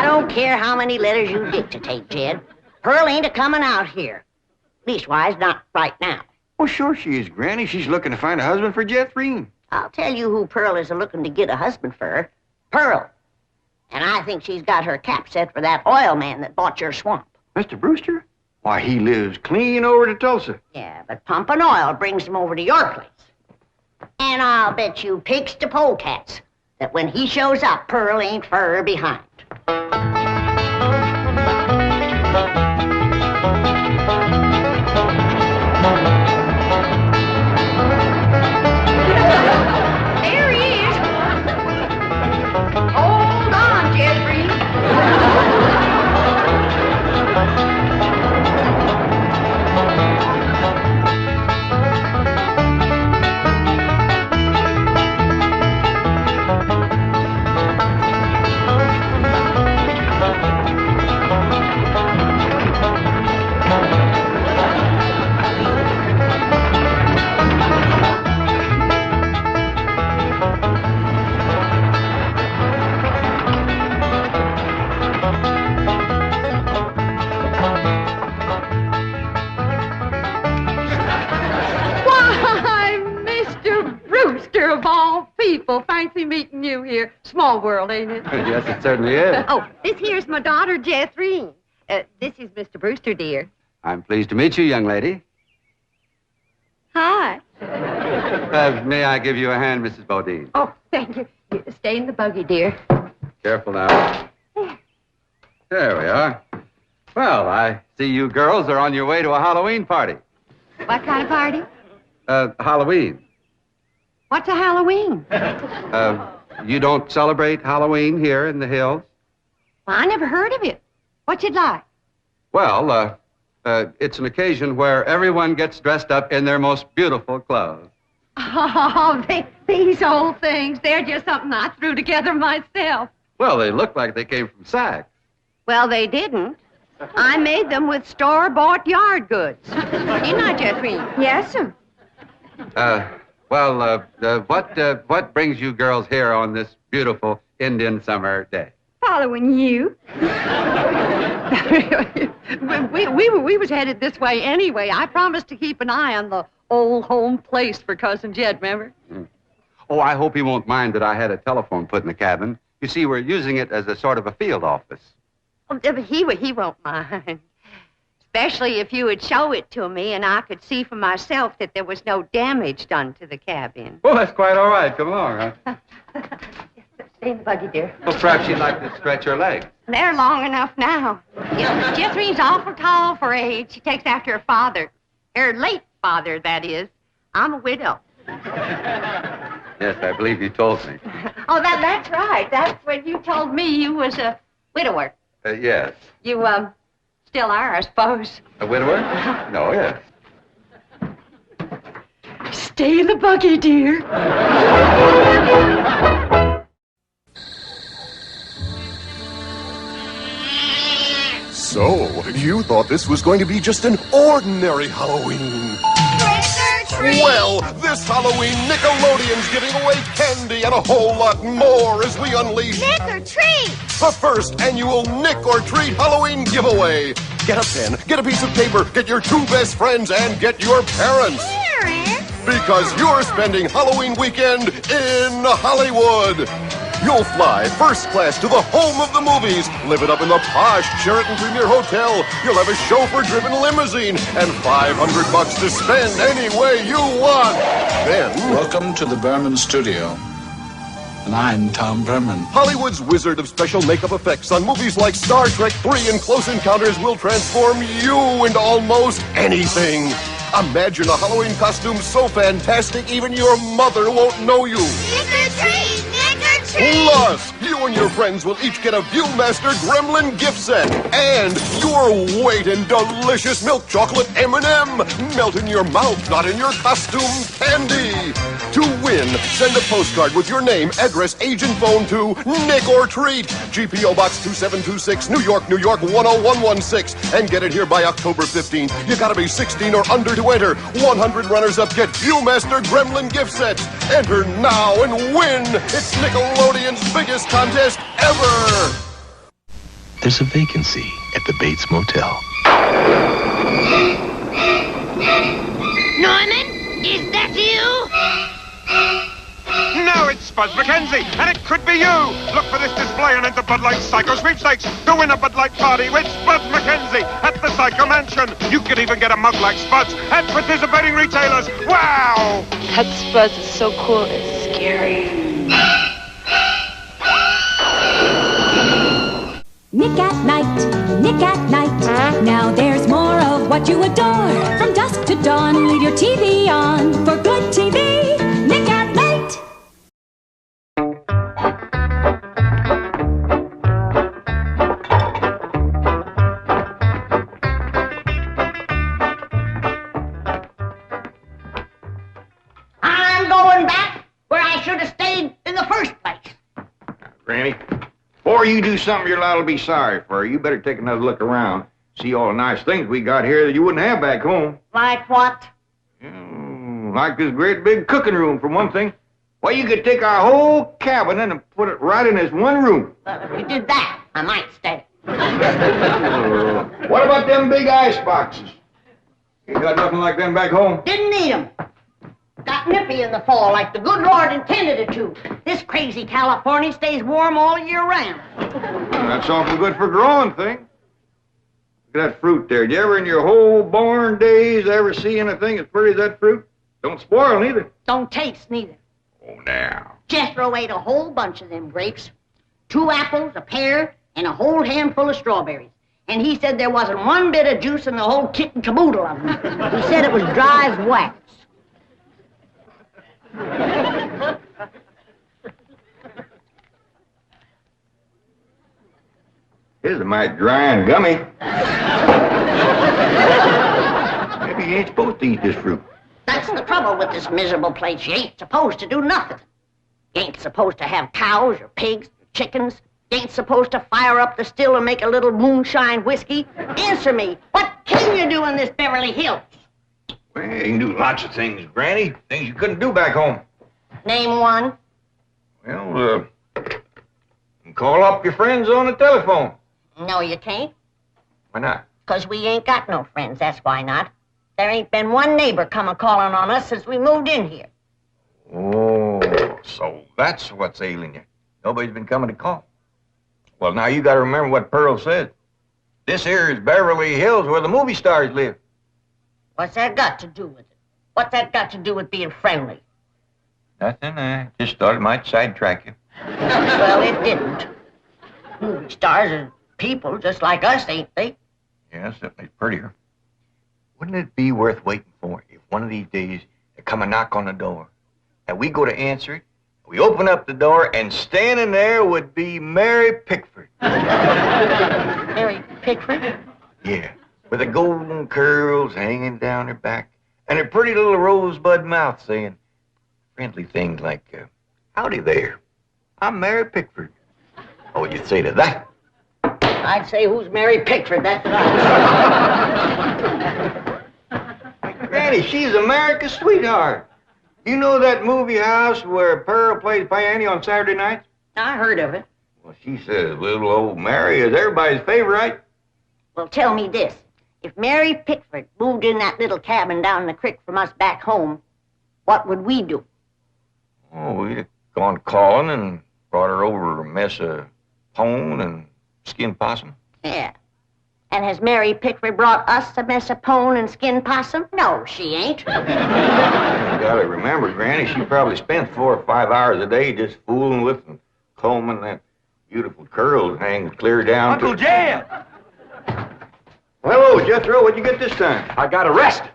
don't care how many letters you dictate, Jed. Pearl ain't a-coming out here. Leastwise, not right now. Well, sure she is, Granny. She's looking to find a husband for Jethrine. I'll tell you who Pearl is a-looking to get a husband for. Pearl. And I think she's got her cap set for that oil man that bought your swamp. Mr. Brewster? Why, he lives clean over to Tulsa. Yeah, but pumping oil brings him over to your place. And I'll bet you pigs to polecats that when he shows up, Pearl ain't fur behind. There he is. Oh, people. Fancy meeting you here. Small world, ain't it? Yes, it certainly is. Oh, this here's my daughter, Jethreen. This is Mr. Brewster, dear. I'm pleased to meet you, young lady. Hi. May I give you a hand, Mrs. Bodine? Oh, thank you. Stay in the buggy, dear. Careful now. There we are. Well, I see you girls are on your way to a Halloween party. What kind of party? Halloween. What's a Halloween? You don't celebrate Halloween here in the hills? Well, I never heard of it. What's it like? Well, it's an occasion where everyone gets dressed up in their most beautiful clothes. Oh, these old things. They're just something I threw together myself. Well, they look like they came from Saks. Well, they didn't. I made them with store-bought yard goods. Didn't I, Jethreen? Yes, sir. What brings you girls here on this beautiful Indian summer day? Following you. we was headed this way anyway. I promised to keep an eye on the old home place for Cousin Jed, remember? Oh, I hope he won't mind that I had a telephone put in the cabin. You see, we're using it as a sort of a field office. Oh, he won't mind. Especially if you would show it to me and I could see for myself that there was no damage done to the cabin. Well, that's quite all right. Come along, huh? Stay in the buggy, dear. Well, perhaps you'd like to stretch your legs. They're long enough now. Jethreen's awful tall for age. She takes after her father. Her late father, that is. I'm a widow. Yes, I believe you told me. Oh, that's right. That's when you told me you was a widower. Yes. You, still are, I suppose. A widower? No, yes. Stay in the buggy, dear. So, you thought this was going to be just an ordinary Halloween. Well, this Halloween, Nickelodeon's giving away candy and a whole lot more as we unleash Nick or Treat! the first annual Nick or Treat Halloween giveaway. Get a pen, get a piece of paper, get your two best friends, and get your parents. Parents? Because you're spending Halloween weekend in Hollywood. You'll fly first class to the home of the movies, live it up in the posh Sheraton Premier Hotel. You'll have a chauffeur-driven limousine and $500 to spend any way you want. Then, welcome to the Berman Studio. And I'm Tom Berman. Hollywood's wizard of special makeup effects on movies like Star Trek 3 and Close Encounters will transform you into almost anything. Imagine a Halloween costume so fantastic even your mother won't know you. Nick or Treat! Nick or Treat! Plus, you and your friends will each get a Viewmaster Gremlin gift set and your weight in delicious milk chocolate M&M. Melt in your mouth, not in your costume candy. To win, send a postcard with your name, address, age, and phone to Nick or Treat, GPO Box 2726, New York, New York 10116, and get it here by October 15th. You gotta be 16 or under to enter. 100 runners-up get Viewmaster Gremlin gift sets. Enter now and win. It's Nickelodeon's biggest contest ever. There's a vacancy at the Bates Motel. Norman, is that you? No, it's Buzz McKenzie, and it could be you. Look for this display and enter Bud Light Psycho Sweepstakes to win a Bud Light party with Buzz McKenzie at the Psycho Mansion. You could even get a mug like Spud's at participating retailers. Wow! That Spud is so cool, it's scary. Nick at Night, Nick at Night. Now there's more of what you adore. From dusk to dawn, leave your TV on for good TV. Nick at Night. I'm going back where I should have stayed in the first place. Granny, before you do something you're liable to be sorry for, you better take another look around. See all the nice things we got here that you wouldn't have back home. Like what? Like this great big cooking room, for one thing. Why, you could take our whole cabinet and put it right in this one room. Well, if you did that, I might stay. What about them big ice boxes? You got nothing like them back home? Didn't need them. got nippy in the fall like the good Lord intended it to. This crazy California stays warm all year round. That's awful good for growing things. Look at that fruit there. Did you ever in your whole born days ever see anything as pretty as that fruit? Don't spoil neither. Don't taste neither. Oh, now. Jethro ate a whole bunch of them grapes. 2 apples, a pear, and a whole handful of strawberries. And he said there wasn't one bit of juice in the whole kit and caboodle of them. He said it was dry as wax. His a mite dry and gummy. Maybe you ain't supposed to eat this fruit. That's the trouble with this miserable place. You ain't supposed to do nothing. You ain't supposed to have cows or pigs or chickens. You ain't supposed to fire up the still and make a little moonshine whiskey. Answer me, what can you do in this Beverly Hills? Well, you can do lots of things, Granny. Things you couldn't do back home. Name one. Well, you can call up your friends on the telephone. No, you can't. Why not? 'Cause we ain't got no friends, that's why not. There ain't been one neighbor come a-calling on us since we moved in here. Oh, so that's what's ailing you. Nobody's been coming to call. Well, now you gotta remember what Pearl said. This here is Beverly Hills where the movie stars live. What's that got to do with it? What's that got to do with being friendly? Nothing, I just thought it might sidetrack you. Well, it didn't. Movie stars are people just like us, ain't they? Yeah, certainly prettier. Wouldn't it be worth waiting for if one of these days they come a knock on the door and we go to answer it, we open up the door and standing there would be Mary Pickford. Mary Pickford? Yeah, with the golden curls hanging down her back and her pretty little rosebud mouth saying friendly things like, howdy there, I'm Mary Pickford. What would you say to that? I'd say, who's Mary Pickford? That's what I'd Granny, she's America's sweetheart. You know that movie house where Pearl plays piano on Saturday nights? I heard of it. Well, she says little old Mary is everybody's favorite. Well, tell me this. If Mary Pickford moved in that little cabin down the creek from us back home, what would we do? Oh, we'd have gone calling and brought her over a mess of pone and skinned possum. Yeah. And has Mary Pickford brought us a mess of pone and skinned possum? No, she ain't. You gotta remember, Granny, she probably spent 4 or 5 hours a day just fooling with and combing that beautiful curls hanging clear down Uncle Jam! Hello, Jethro. What'd you get this time? I got arrested.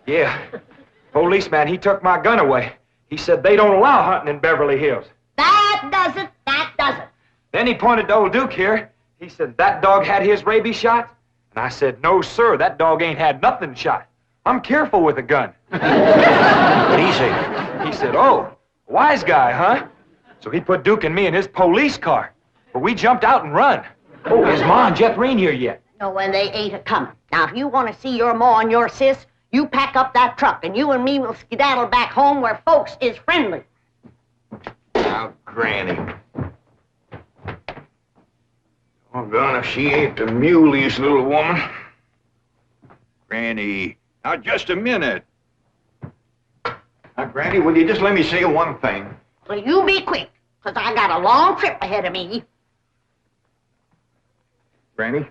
Yeah. Policeman, he took my gun away. He said they don't allow hunting in Beverly Hills. That does it. That does it. Then he pointed to old Duke here. He said that dog had his rabies shot. And I said, no, sir, that dog ain't had nothing shot. I'm careful with a gun. What'd he say? He said, oh, wise guy, huh? So he put Duke and me in his police car. But we jumped out and run. Oh, is Ma and Jeff Reen here yet? No, when they ain't a-coming. Now, if you want to see your ma and your sis, you pack up that truck, and you and me will skedaddle back home where folks is friendly. Now, Granny. Oh, God, if she ain't the muleyest little woman. Granny, now, just a minute. Now, Granny, will you just let me say one thing? Well, you be quick, 'cause I got a long trip ahead of me. Granny,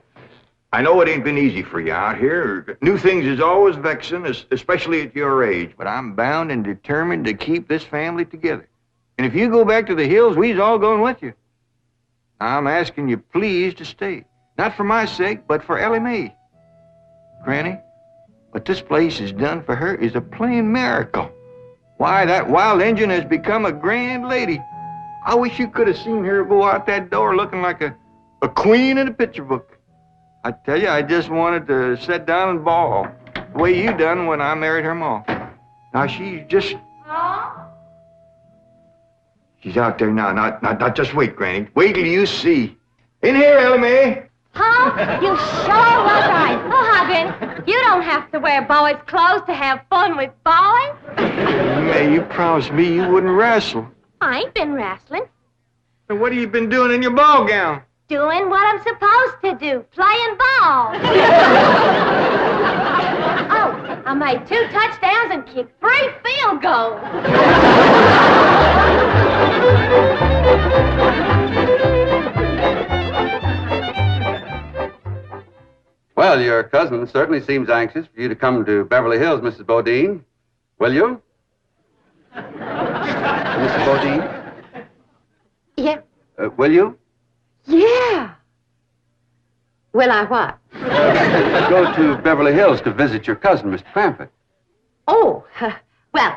I know it ain't been easy for you out here. New things is always vexing, especially at your age, but I'm bound and determined to keep this family together. And if you go back to the hills, we's all going with you. I'm asking you please to stay. Not for my sake, but for Ellie Mae. Granny, what this place has done for her is a plain miracle. Why, that wild Injun has become a grand lady. I wish you could have seen her go out that door looking like a queen in a picture book. I tell you, I just wanted to sit down and bawl, the way you done when I married her ma. Now, she's just... She's out there now. Not just wait, Granny. Wait till you see. In here, Ellie Mae. Huh? You sure was right. Oh, Huggin, you don't have to wear boys' clothes to have fun with boys. May, you promised me you wouldn't wrestle. I ain't been wrestling. And what have you been doing in your ball gown? Doing what I'm supposed to do, playing ball. Oh, I made 2 touchdowns and kicked 3 field goals. Well, your cousin certainly seems anxious for you to come to Beverly Hills, Mrs. Bodine. Will you? Mrs. Bodine? Yeah. Will you? Yeah. Will I what? Go to Beverly Hills to visit your cousin, Mr. Crampett. Oh, well,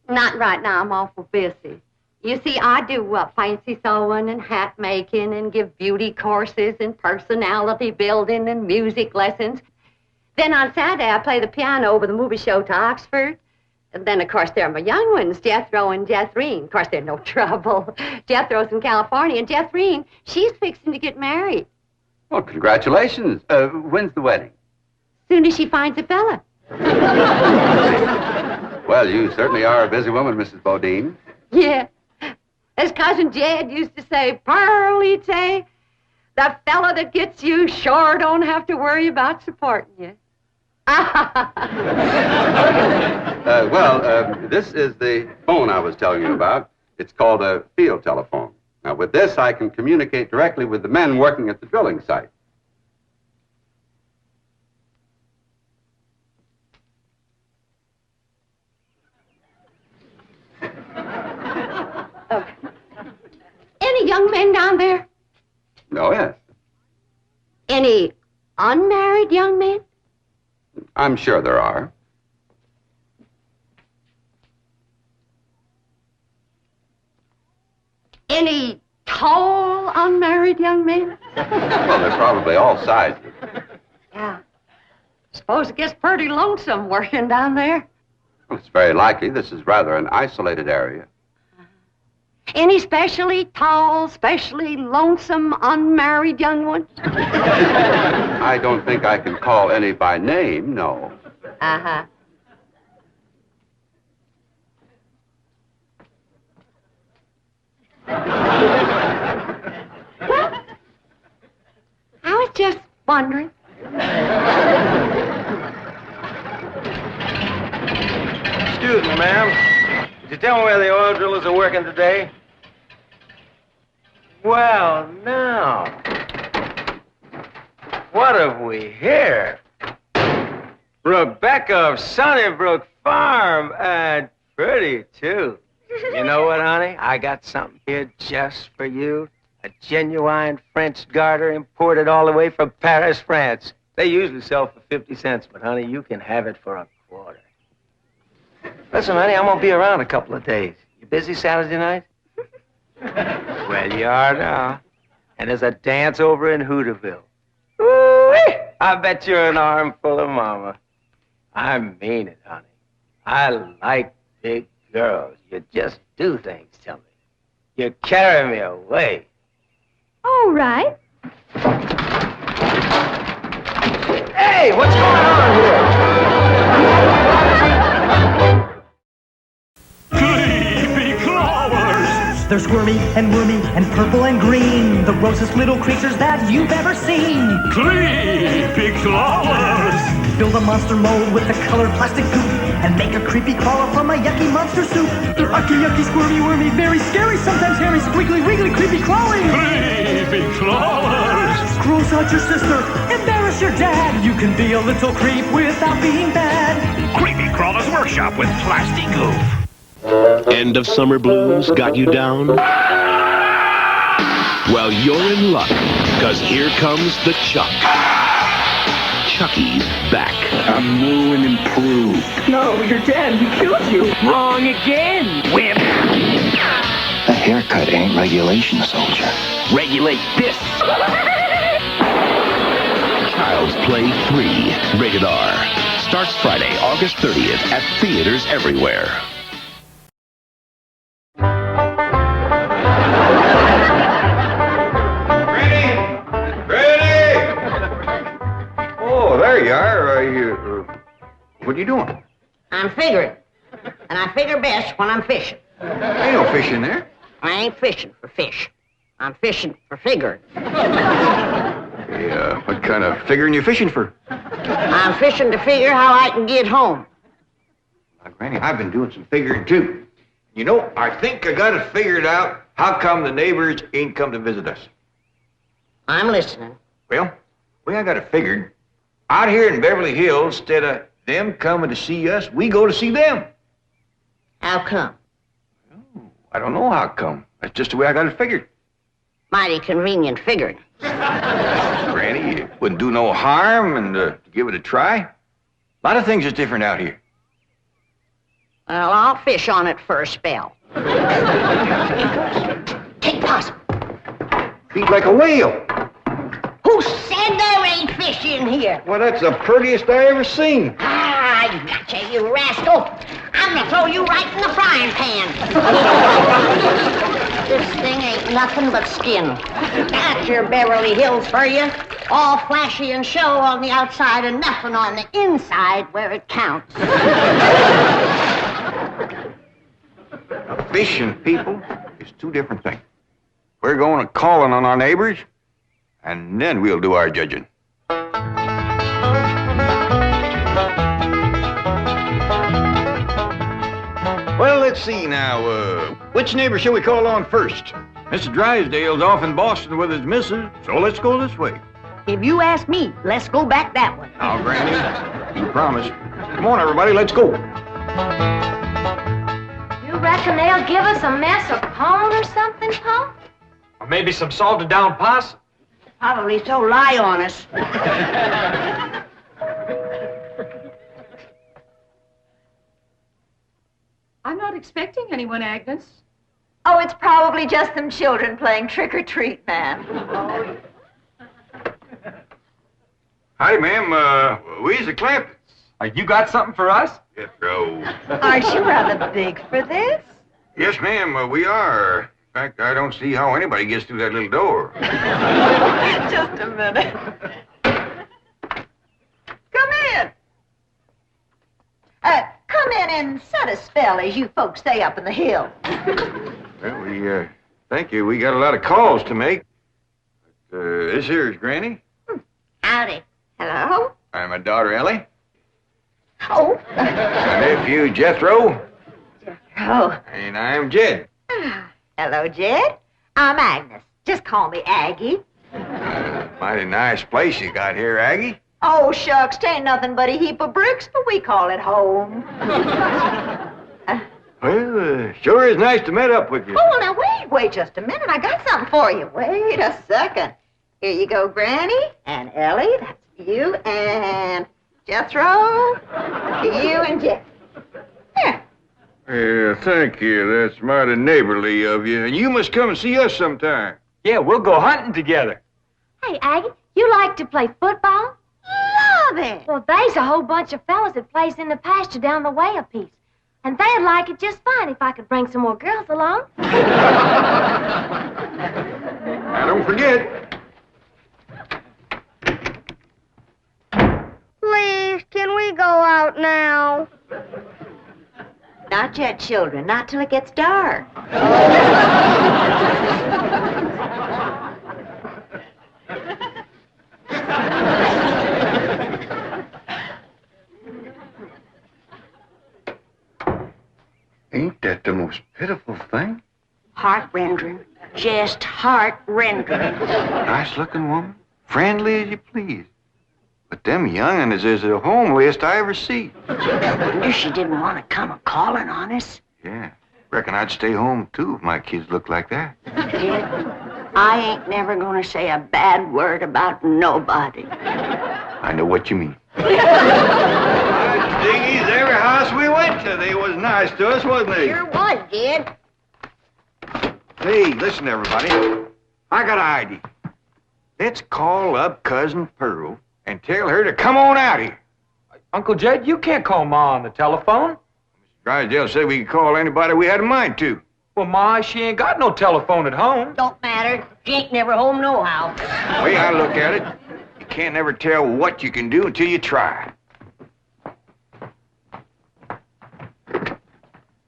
not right now. I'm awful busy. You see, I do fancy sewing and hat making and give beauty courses and personality building and music lessons. Then on Saturday, I play the piano over the movie show to Oxford. And then, of course, there are my young ones, Jethro and Jethreen. Of course, they're no trouble. Jethro's in California, and Jethreen, she's fixing to get married. Well, congratulations. When's the wedding? Soon as she finds a fella. Well, you certainly are a busy woman, Mrs. Bodine. Yeah. As Cousin Jed used to say, Pearlie, the fella that gets you sure don't have to worry about supporting you. This is the phone I was telling you about. It's called a field telephone. Now, with this, I can communicate directly with the men working at the drilling site. Okay. Any young men down there? Oh, yes. Any unmarried young men? I'm sure there are. Any tall, unmarried young men? Well, they're probably all sizes. Yeah. Suppose it gets pretty lonesome working down there. Well, it's very likely. This is rather an isolated area. Any specially tall, specially lonesome, unmarried young ones? I don't think I can call any by name, no. Uh-huh. Well, I was just wondering. Excuse me, ma'am. Could you tell me where the oil drillers are working today? Well, now. What have we here? Rebecca of Sunnybrook Farm, and pretty, too. You know what, honey? I got something here just for you. A genuine French garter imported all the way from Paris, France. They usually sell for 50 cents, but, honey, you can have it for a quarter. Listen, honey, I'm going to be around a couple of days. You busy Saturday night? Well, you are now. And there's a dance over in Hooterville. Ooh-wee! I bet you're an armful of mama. I mean it, honey. I like big girls. You just do things to me. You carry me away. All right. Hey, what's going on here? Creepy flowers! They're squirmy and wormy and purple and green. The grossest little creatures that you've ever seen. Creepy flowers! Build a monster mold with the colored plastic goop and make a creepy crawler from a yucky monster soup. They're ucky, yucky, squirmy, wormy, very scary, sometimes hairy, squiggly, wiggly, creepy crawling. Creepy crawlers! Gross out your sister, embarrass your dad. You can be a little creep without being bad. Creepy Crawler's Workshop with Plastic Goof. End of summer blues got you down? Well, you're in luck, because here comes the Chuck. Chucky's back. I'm new and improved. No, you're dead. He killed you. Wrong again, wimp. A haircut ain't regulation, soldier. Regulate this. Child's Play 3, rated R. Starts Friday, August 30th at theaters everywhere. Oh, there you are. What are you doing? I'm figuring. And I figure best when I'm fishing. Ain't no fish in there. I ain't fishing for fish. I'm fishing for figuring. What kind of figuring you fishing for? I'm fishing to figure how I can get home. Now, Granny, I've been doing some figuring, too. You know, I think I got it figured out how come the neighbors ain't come to visit us. I'm listening. Well, I got it figured. Out here in Beverly Hills, instead of them coming to see us, we go to see them. How come? I don't know how come. That's just the way I got it figured. Mighty convenient figuring. Granny, it wouldn't do no harm and to give it a try. A lot of things is different out here. Well, I'll fish on it for a spell. Take possum. Feet like a whale. Who said there ain't fish in here? Well, that's the prettiest I ever seen. Ah, I gotcha, you rascal. I'm gonna throw you right in the frying pan. This thing ain't nothing but skin. That's your Beverly Hills for you. All flashy and show on the outside and nothing on the inside where it counts. Fish and people is two different things. We're going to calling on our neighbors, and then we'll do our judging. Well, let's see now. Which neighbor shall we call on first? Mr. Drysdale's off in Boston with his missus, so let's go this way. If you ask me, let's go back that way. Now, Granny, you promised. Come on, everybody, let's go. You reckon they'll give us a mess of pone or something, Pa? Or maybe some salted down possum. Probably so lie on us. I'm not expecting anyone, Agnes. Oh, it's probably just them children playing trick-or-treat, ma'am. Howdy, ma'am. We's the Clamptons. You got something for us? Yes, bro. Aren't you rather big for this? Yes, ma'am, we are. In fact, I don't see how anybody gets through that little door. Just a minute. Come in. Come in and set a spell, as you folks say up in the hill. Well, thank you. We got a lot of calls to make. But, this here is Granny. Howdy. Hello? I'm my daughter, Ellie. Oh. My nephew, Jethro. Oh. And I'm Jed. Hello, Jed. I'm Agnes. Just call me Aggie. Mighty nice place you got here, Aggie. Oh, shucks, 'tain't nothing but a heap of bricks, but we call it home. Well, sure is nice to meet up with you. Oh, now wait just a minute. I got something for you. Wait a second. Here you go, Granny, and Ellie, that's you, and Jethro, you and Jed. Here. Yeah, thank you. That's mighty neighborly of you. And you must come and see us sometime. Yeah, we'll go hunting together. Hey, Aggie, you like to play football? Love it. Well, there's a whole bunch of fellas that plays in the pasture down the way a piece. And they'd like it just fine if I could bring some more girls along. Now, don't forget. Please, can we go out now? Not yet, children. Not till it gets dark. Ain't that the most pitiful thing? Heart-rendering. Just heart-rendering. Nice-looking woman. Friendly as you please. But them young'uns is the homeliest I ever see. Wonder she didn't want to come a-calling on us. Yeah. Reckon I'd stay home, too, if my kids looked like that. Kid, I ain't never gonna say a bad word about nobody. I know what you mean. Diggies, every house we went to, they was nice to us, wasn't they? Sure was, kid. Hey, listen, everybody. I got an idea. Let's call up Cousin Pearl and tell her to come on out here. Uncle Jed, you can't call Ma on the telephone. Mr. Drysdale said we could call anybody we had a mind to. Well, Ma, she ain't got no telephone at home. Don't matter. She ain't never home nohow. The way I look at it, you can't never tell what you can do until you try.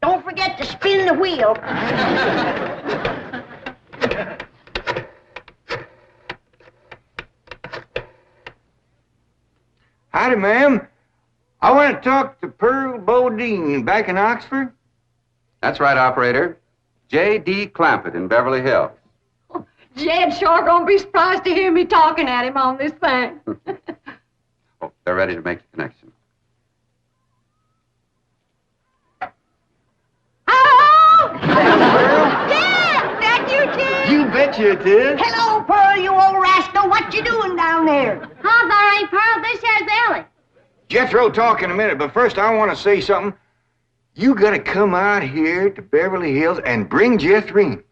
Don't forget to spin the wheel. Howdy, ma'am. I want to talk to Pearl Bodine back in Oxford. That's right, operator. J.D. Clampett in Beverly Hills. Jed's sure gonna be surprised to hear me talking at him on this thing. Oh, they're ready to make the connection. Oh! Dad! That you, Ted? You betcha it is. Hello, Pearl, you old rascal. What you doing down there? Huh, there ain't Pearl. This here's Ellie. Jethro talk in a minute, but first I want to say something. You gotta come out here to Beverly Hills and bring Jethro.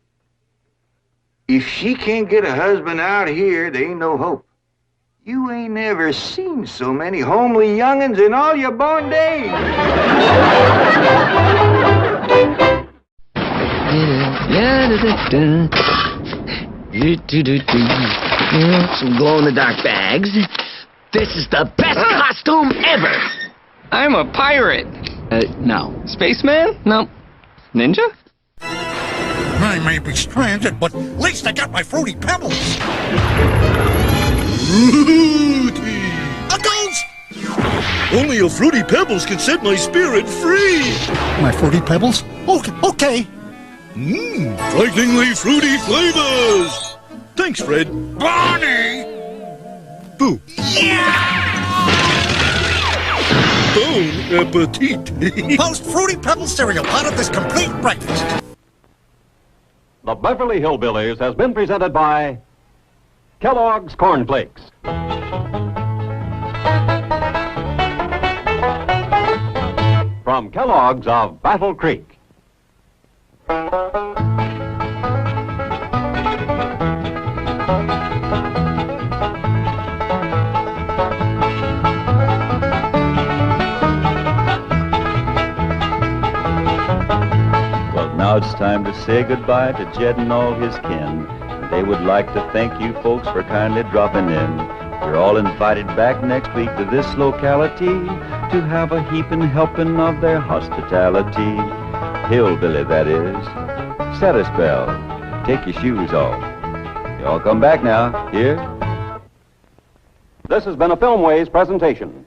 If she can't get a husband out here, there ain't no hope. You ain't never seen so many homely young'uns in all your born days. Some glow-in-the-dark bags. This is the best costume ever. I'm a pirate. No. Spaceman? No. Ninja? I may be stranded, but at least I got my Fruity Pebbles. Fruity! A ghost! Only a Fruity Pebbles can set my spirit free. My Fruity Pebbles? Okay. Frighteningly fruity flavors. Thanks, Fred. Barney! Boo. Yeah! Bon appetit. Post Fruity Pebbles cereal, part of this complete breakfast. The Beverly Hillbillies has been presented by Kellogg's Corn Flakes. From Kellogg's of Battle Creek. Now it's time to say goodbye to Jed and all his kin. They would like to thank you folks for kindly dropping in. You're all invited back next week to this locality to have a heaping helping of their hospitality. Hillbilly, that is. Set a spell. Take your shoes off. You all come back now. Here. This has been a Filmways presentation.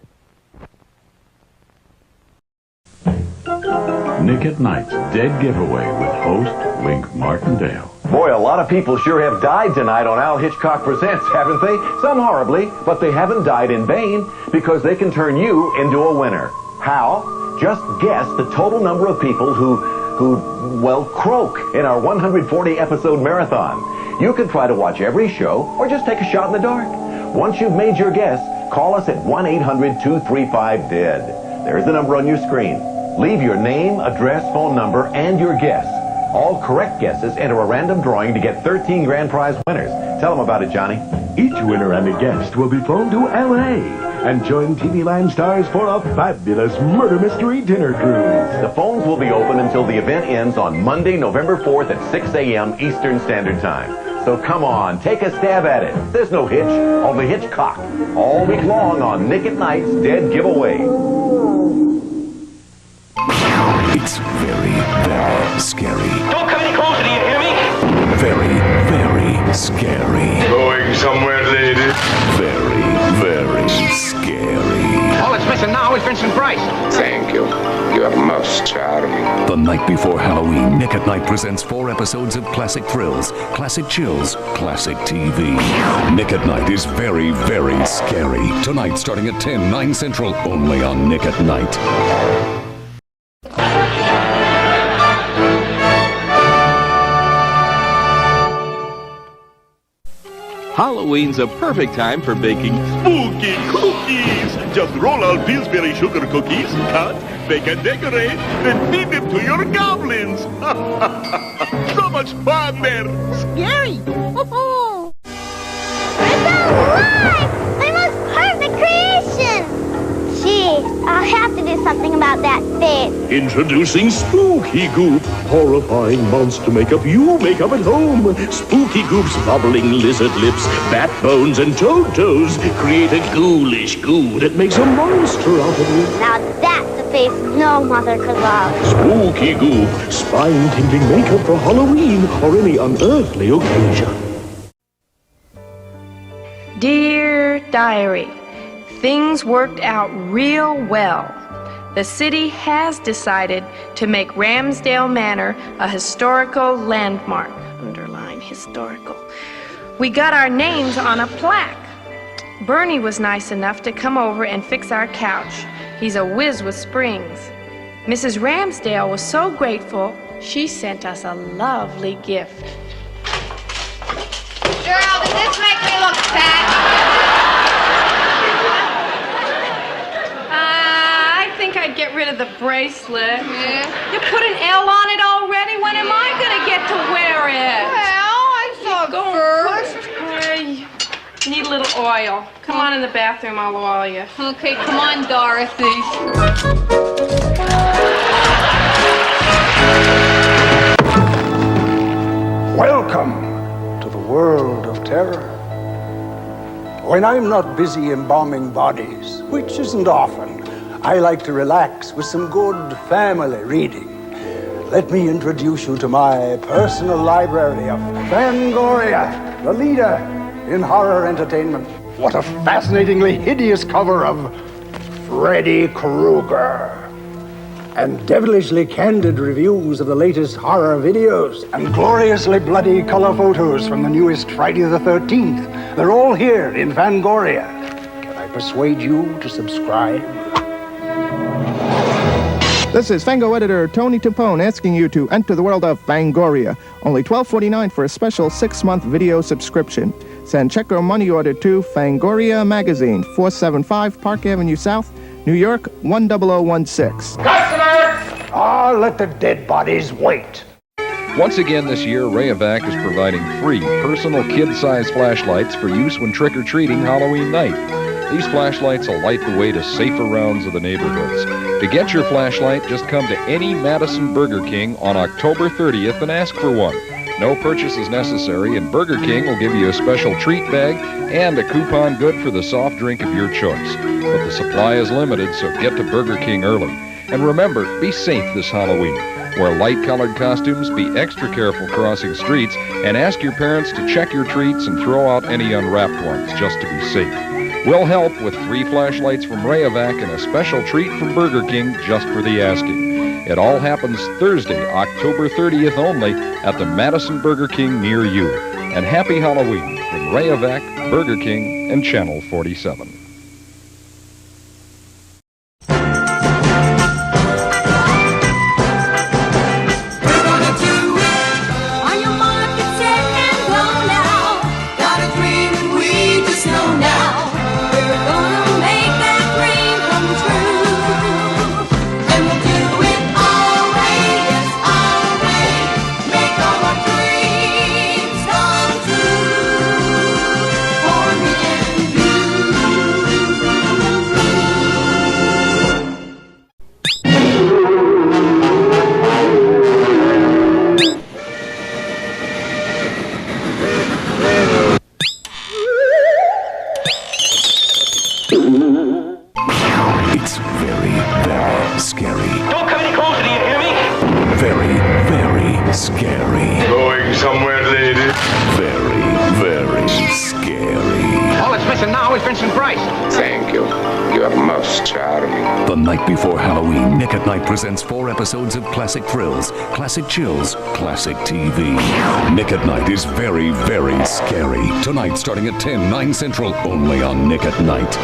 Nick at Night's Dead Giveaway with host Wink Martindale. Boy, a lot of people sure have died tonight on Al Hitchcock Presents, haven't they? Some horribly, but they haven't died in vain because they can turn you into a winner. How? Just guess the total number of people who croak in our 140-episode marathon. You can try to watch every show or just take a shot in the dark. Once you've made your guess, call us at 1-800-235-DEAD. There's the number on your screen. Leave your name, address, phone number, and your guess. All correct guesses enter a random drawing to get 13 grand prize winners. Tell them about it, Johnny. Each winner and a guest will be flown to L.A. and join TV Land stars for a fabulous murder mystery dinner cruise. The phones will be open until the event ends on Monday, November 4th at 6 a.m. Eastern Standard Time. So come on, take a stab at it. There's no hitch, only Hitchcock. All week long on Nick at Night's Dead Giveaway. It's very, very scary. Don't come any closer, do you hear me? Very, very scary. Going somewhere, lady. Very, very scary. All that's missing now is Vincent Price. Thank you. You are most charming. The night before Halloween, Nick at Night presents 4 episodes of classic thrills, classic chills, classic TV. Nick at Night is very, very scary. Tonight, starting at 10, 9 Central, only on Nick at Night. Halloween's a perfect time for baking spooky cookies. Just roll out Pillsbury sugar cookies, cut, bake and decorate, then feed them to your goblins. So much fun there. Scary. Oh. It's alive! My most perfect creation! Gee, I'll have to do something about that face. Introducing Spooky Goop, horrifying monster makeup you make up at home. Spooky Goop's bubbling lizard lips, bat bones, and toad toes create a ghoulish goo that makes a monster out of you. Now that's a face no mother could love. Spooky Goop, spine-tingling makeup for Halloween or any unearthly occasion. Dear Diary, things worked out real well. The city has decided to make Ramsdale Manor a historical landmark. Underline historical. We got our names on a plaque. Bernie was nice enough to come over and fix our couch. He's a whiz with springs. Mrs. Ramsdale was so grateful, she sent us a lovely gift. Girl, does this make me look fat? I think I'd get rid of the bracelet. Yeah. You put an L on it already? When am I going to get to wear it? Well, I saw first. Need a little oil. Come on in the bathroom, I'll oil you. Okay, come on, Dorothy. Welcome to the world of terror. When I'm not busy embalming bodies, which isn't often, I like to relax with some good family reading. Let me introduce you to my personal library of Fangoria, the leader in horror entertainment. What a fascinatingly hideous cover of Freddy Krueger. And devilishly candid reviews of the latest horror videos. And gloriously bloody color photos from the newest Friday the 13th. They're all here in Fangoria. Can I persuade you to subscribe? This is Fango editor Tony Tupone asking you to enter the world of Fangoria. Only $12.49 for a special 6-month video subscription. Send check or money order to Fangoria Magazine, 475 Park Avenue South, New York, 10016. Customers! Let the dead bodies wait. Once again this year, Rayovac is providing free personal kid-size flashlights for use when trick-or-treating Halloween night. These flashlights will light the way to safer rounds of the neighborhoods. To get your flashlight, just come to any Madison Burger King on October 30th and ask for one. No purchase is necessary, and Burger King will give you a special treat bag and a coupon good for the soft drink of your choice. But the supply is limited, so get to Burger King early. And remember, be safe this Halloween. Wear light-colored costumes, be extra careful crossing streets, and ask your parents to check your treats and throw out any unwrapped ones just to be safe. We'll help with 3 flashlights from Rayovac and a special treat from Burger King just for the asking. It all happens Thursday, October 30th only at the Madison Burger King near you. And happy Halloween from Rayovac, Burger King, and Channel 47. It's very, very scary. Don't come any closer, do you hear me? Very, very scary. Going somewhere, lady. Very, very scary. All that's missing now is Vincent Price. Thank you. You are most charming. The night before Halloween, Nick at Night presents 4 episodes of classic thrills, classic chills, classic TV. Nick at Night is very, very scary. Tonight, starting at 10, 9 Central, only on Nick at Night.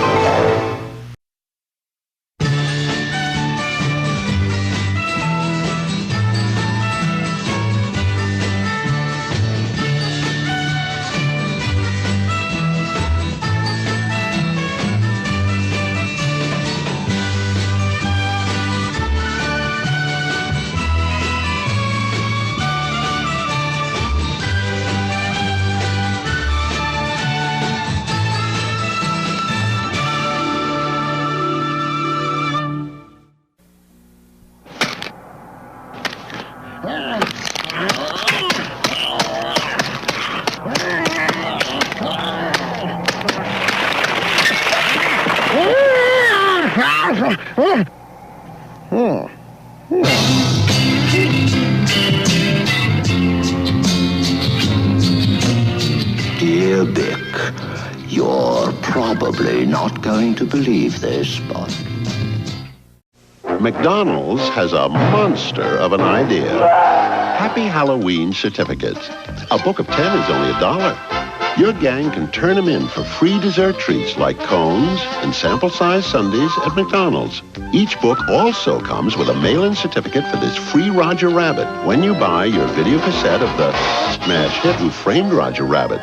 Dear Dick, you're probably probably not going to believe this, but... McDonald's has a monster of an idea. Happy Halloween certificates. A book of 10 is only $1. Your gang can turn them in for free dessert treats like cones and sample-sized sundaes at McDonald's. Each book also comes with a mail-in certificate for this free Roger Rabbit when you buy your video cassette of the smash hit Who Framed Roger Rabbit.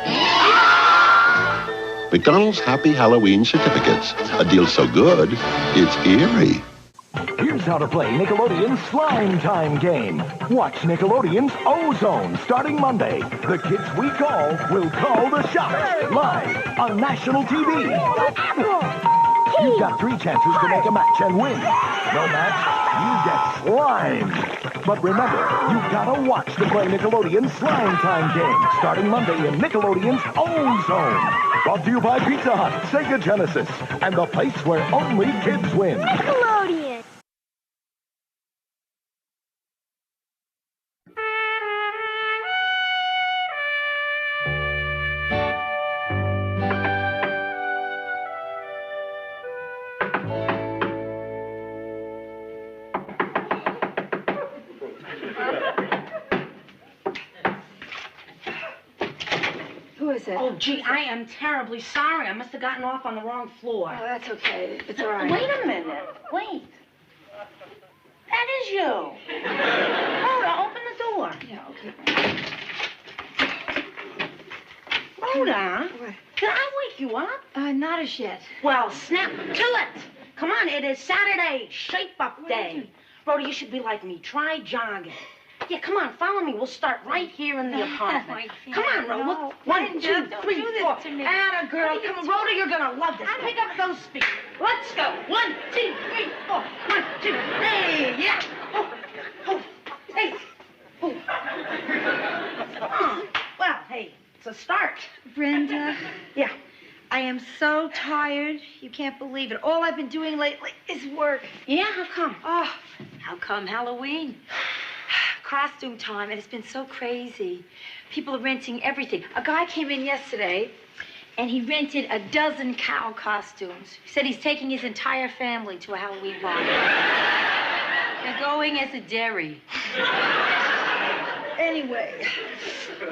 McDonald's Happy Halloween certificates. A deal so good, it's eerie. Here's how to play Nickelodeon's Slime Time game. Watch Nickelodeon's Ozone starting Monday. The kids we call will call the shots live on national TV. You've got 3 chances to make a match and win. No match, you get slimed. But remember, you've got to watch the Play Nickelodeon Slime Time game starting Monday in Nickelodeon's Ozone. Brought to you by Pizza Hut, Sega Genesis, and the place where only kids win. Nickelodeon. Who is it? Oh, gee, I am terribly sorry. I must have gotten off on the wrong floor. Oh, that's okay. It's all right. Wait a minute. Wait. That is you. Rhoda, open the door. Yeah, okay. Rhoda, did I wake you up? Not as yet. Well, snap to it. Come on, it is Saturday, shape-up day. Rhoda, you should be like me. Try jogging. Yeah, come on, follow me. We'll start right here in the apartment. Come on, Rhoda. No, 1, 2, 3, 4. To me. Atta girl. Come on, Rhoda, you're gonna love this. Pick up those speakers. Let's go. 1, 2, 3, 4. 1, 2. Hey, yeah. Oh, oh, hey. Oh. Oh. Well, hey, it's a start. Brenda. Yeah. I am so tired. You can't believe it. All I've been doing lately is work. Yeah, how come? Oh, how come Halloween? Costume time, and it's been so crazy. People are renting everything. A guy came in yesterday, and he rented a dozen cow costumes. He said he's taking his entire family to a Halloween party. They're going as a dairy. Anyway,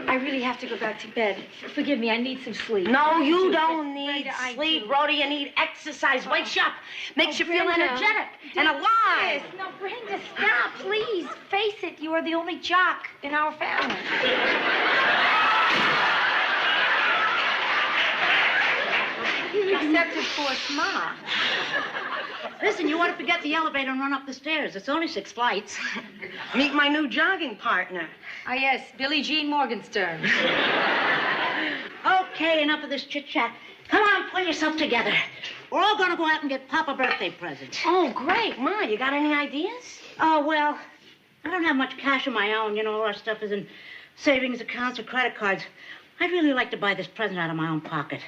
I really have to go back to bed. Forgive me, I need some sleep. No, you don't need sleep, Rhoda. You need exercise. Wakes you up. Makes you feel energetic and alive. No, Brenda, stop, please. Face it, you are the only jock in our family. Except, of course, Ma. Listen, you ought to forget the elevator and run up the stairs. It's only 6 flights. Meet my new jogging partner. Ah, yes, Billie Jean Morgenstern. Okay, enough of this chit-chat. Come on, pull yourself together. We're all going to go out and get Papa birthday presents. Oh, great. Ma, you got any ideas? Oh, well, I don't have much cash of my own. You know, all our stuff is in savings accounts or credit cards. I'd really like to buy this present out of my own pocket.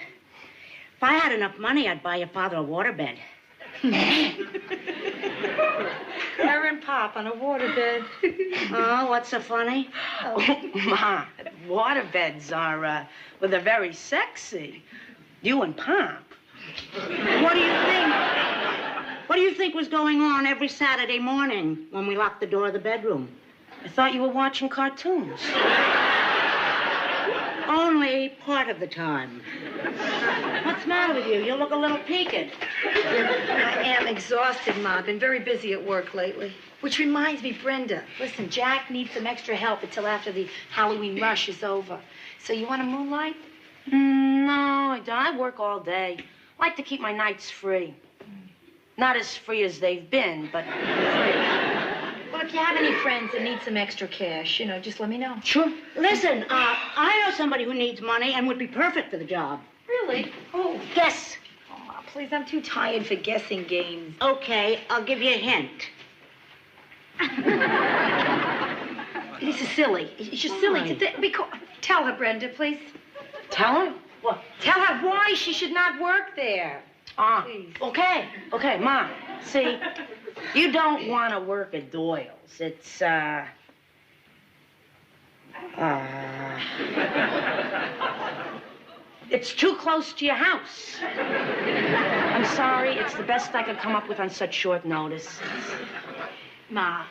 If I had enough money, I'd buy your father a waterbed. Her and Pop on a waterbed. Oh, what's so funny? Oh, Ma, waterbeds are, well, they're very sexy. You and Pop. What do you think? What do you think was going on every Saturday morning when we locked the door of the bedroom? I thought you were watching cartoons. Only part of the time. What's the matter with you? You look a little peaked. I am exhausted, Ma. I've been very busy at work lately. Which reminds me, Brenda, listen, Jack needs some extra help until after the Halloween rush is over. So you want a moonlight? No, I don't. I work all day. I like to keep my nights free. Not as free as they've been, but free. Well, if you have any friends that need some extra cash, you know, just let me know. Sure. Listen, I know somebody who needs money and would be perfect for the job. Really? Oh, guess. Oh, please, I'm too tired for guessing games. Okay, I'll give you a hint. This is silly. It's just silly. Tell her, Brenda, please. Tell her? What? Tell her why she should not work there. Please. Okay. Okay, Ma. See, you don't want to work at Doyle's. It's, It's too close to your house. I'm sorry. It's the best I could come up with on such short notice. Ma,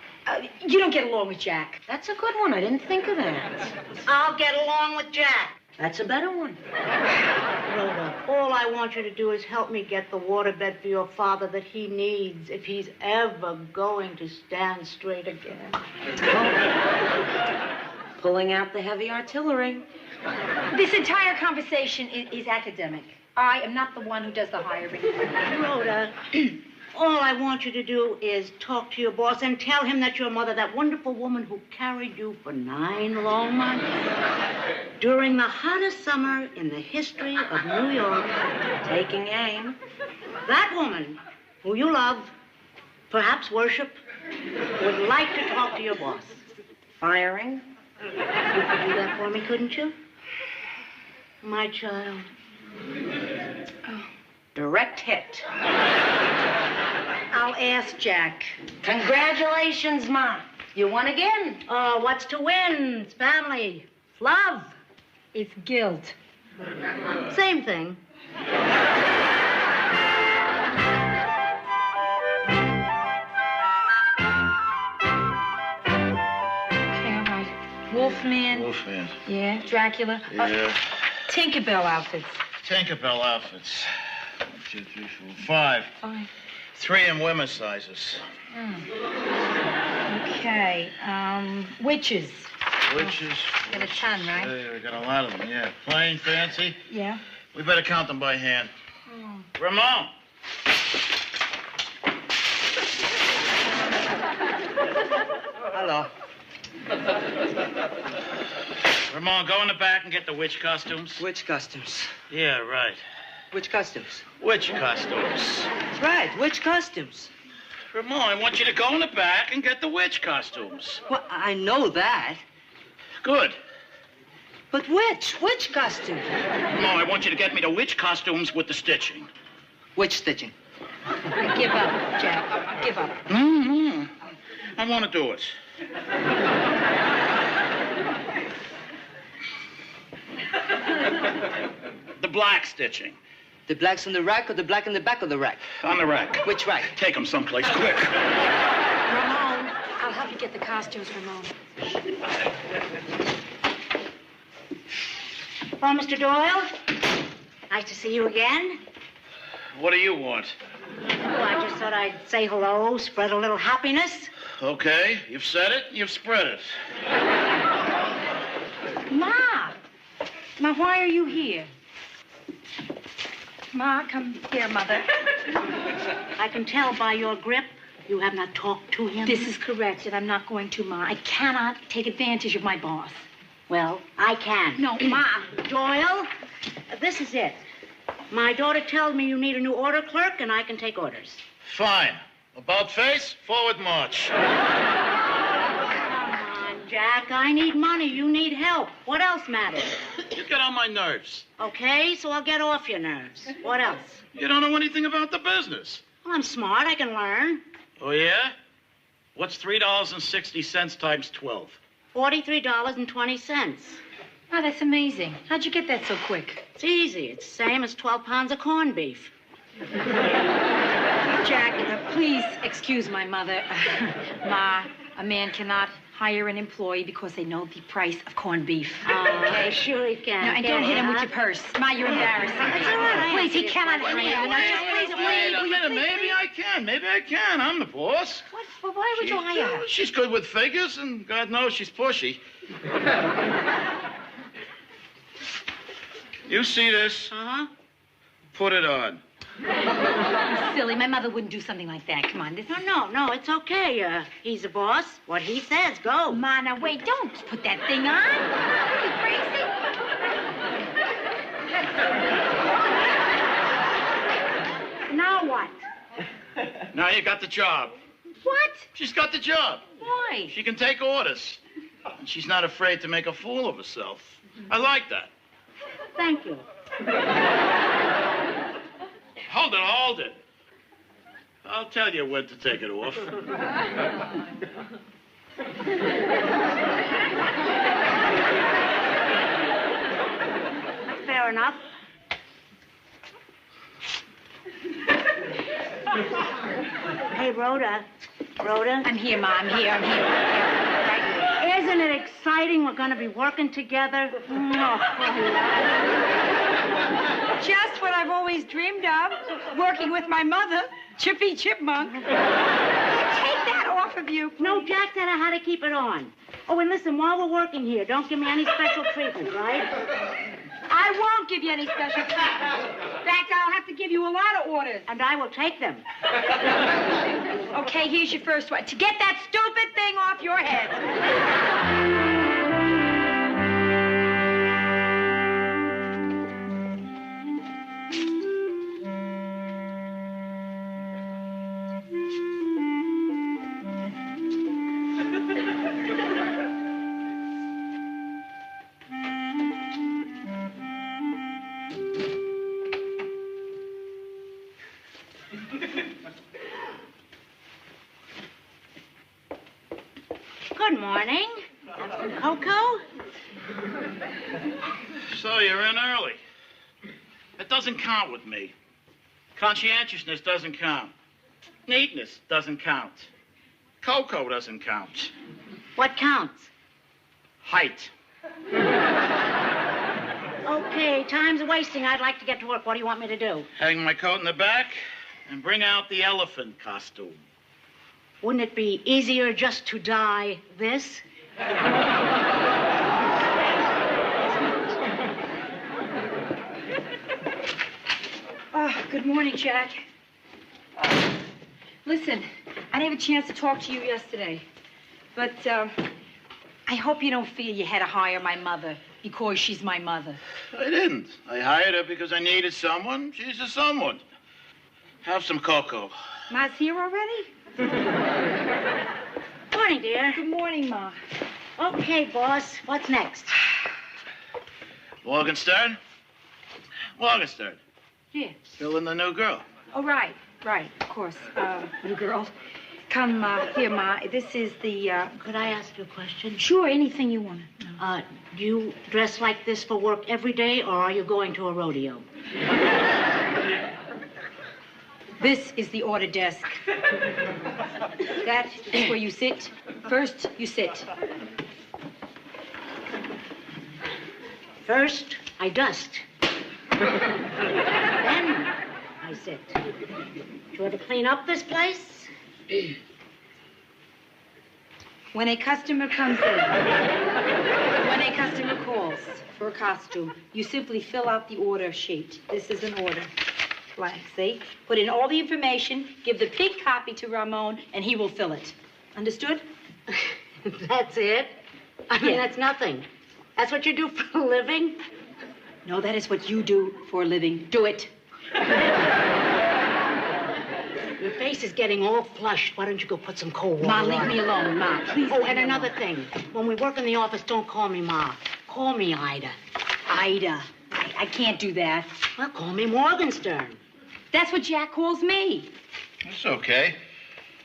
you don't get along with Jack. That's a good one. I didn't think of that. I'll get along with Jack. That's a better one. Rhoda, all I want you to do is help me get the waterbed for your father that he needs if he's ever going to stand straight again. Pulling out the heavy artillery. This entire conversation is academic. I am not the one who does the hiring. Rhoda, all I want you to do is talk to your boss and tell him that your mother, that wonderful woman who carried you for 9 long months, during the hottest summer in the history of New York, taking aim, that woman who you love, perhaps worship, would like to talk to your boss. Firing? You could do that for me, couldn't you? My child. Oh. Direct hit. I'll ask Jack. Congratulations, Ma. You won again. Oh, what's to win? It's family. It's love. It's guilt. Same thing. Wolfman. Wolfman. Yeah, Dracula. Yeah. Tinkerbell outfits. Tinkerbell outfits. 1, 2, 3, 4, 5. 5. 3 in women's sizes. Okay. Witches. Witches. Got a ton, right? Yeah, we got a lot of them, yeah. Plain, fancy. Yeah. We better count them by hand. Ramon! Hello. Ramon, go in the back and get the witch costumes. Witch costumes. Yeah, right. Which costumes? Witch costumes. That's right, witch costumes. Ramon, I want you to go in the back and get the witch costumes. Well, I know that. Good. But which costume? Ramon, I want you to get me the witch costumes with the stitching. Which stitching? I give up, Jack. I give up. Mm-hmm. I want to do it. The black stitching. The black's on the rack or the black in the back of the rack? On the rack. Which rack? Take them someplace quick. Ramon, I'll help you get the costumes, Ramon. Oh, Mr. Doyle? Nice to see you again. What do you want? Oh, I just thought I'd say hello, spread a little happiness. Okay, you've said it, you've spread it. Ma! Ma, why are you here? Ma, come here, Mother. I can tell by your grip you have not talked to him. This is correct, and I'm not going to, Ma. I cannot take advantage of my boss. Well, I can. No, Ma. Doyle, this is it. My daughter tells me you need a new order clerk, and I can take orders. Fine. About face, forward march. Come on, Jack. I need money. You need help. What else matters? You get on my nerves. Okay, so I'll get off your nerves. What else? You don't know anything about the business. Well, I'm smart. I can learn. Oh, yeah? What's $3.60 times 12? $43.20. Oh, that's amazing. How'd you get that so quick? It's easy. It's the same as 12 pounds of corned beef. Jack, please excuse my mother. Ma, a man cannot hire an employee because they know the price of corned beef. Okay, sure he can. No, and don't hit him with your purse. Ma, you're embarrassing. That's all right. Please, he cannot hire you. Now, just please, Wait a minute. Maybe I can. Maybe I can. I'm the boss. What? Well, why would you hire her? She's good with figures, and God knows she's pushy. You see this? Uh-huh. Put it on. Silly. My mother wouldn't do something like that. Come on. This No, it's okay. He's the boss. What he says, go. Ma, now wait. Don't put that thing on. Are you crazy? Now what? Now you got the job. What? She's got the job. Why? She can take orders. And she's not afraid to make a fool of herself. I like that. Thank you. Hold it. I'll tell you when to take it off. Fair enough. Hey, Rhoda. Rhoda? I'm here, Ma. I'm here. Isn't it exciting? We're going to be working together. Just what I've always dreamed of, working with my mother, Chippy Chipmunk. Take that off of you. No, Jack said I had to keep it on. Oh, and listen, while we're working here, don't give me any special treatment, right? I won't give you any special treatment. In fact, I'll have to give you a lot of orders. And I will take them. Okay, here's your first one. To get that stupid thing off your head. Good morning. Coco? So you're in early. It doesn't count with me. Conscientiousness doesn't count. Neatness doesn't count. Coco doesn't count. What counts? Height. Okay, time's wasting. I'd like to get to work. What do you want me to do? Hang my coat in the back and bring out the elephant costume. Wouldn't it be easier just to dye this? Oh, good morning, Jack. Listen, I didn't have a chance to talk to you yesterday, but I hope you don't feel you had to hire my mother because she's my mother. I didn't. I hired her because I needed someone. She's a someone. Have some cocoa. Ma's here already? Morning, dear. Good morning, Ma. Okay, boss. What's next? Morgenstern? Morgenstern. Yeah. Still in the new girl. Oh, right, of course. New girl. Come, here, Ma. This is the, Could I ask you a question? Sure, anything you want to know. Do you dress like this for work every day, or are you going to a rodeo? This is the order desk. That is where you sit. First, you sit. First, I dust. Then, I sit. Do you ever clean up this place? When a customer comes in, when a customer calls for a costume, you simply fill out the order sheet. This is an order. Blank, see? Put in all the information, give the pink copy to Ramon, and he will fill it. Understood? That's it? I mean, that's nothing. That's what you do for a living? No, that is what you do for a living. Do it. Your face is getting all flushed. Why don't you go put some cold water Ma, on? leave me alone, Ma. Please. Oh, and another thing. When we work in the office, don't call me Ma. Call me Ida. Ida. I can't do that. Well, call me Morgenstern. That's what Jack calls me. It's okay.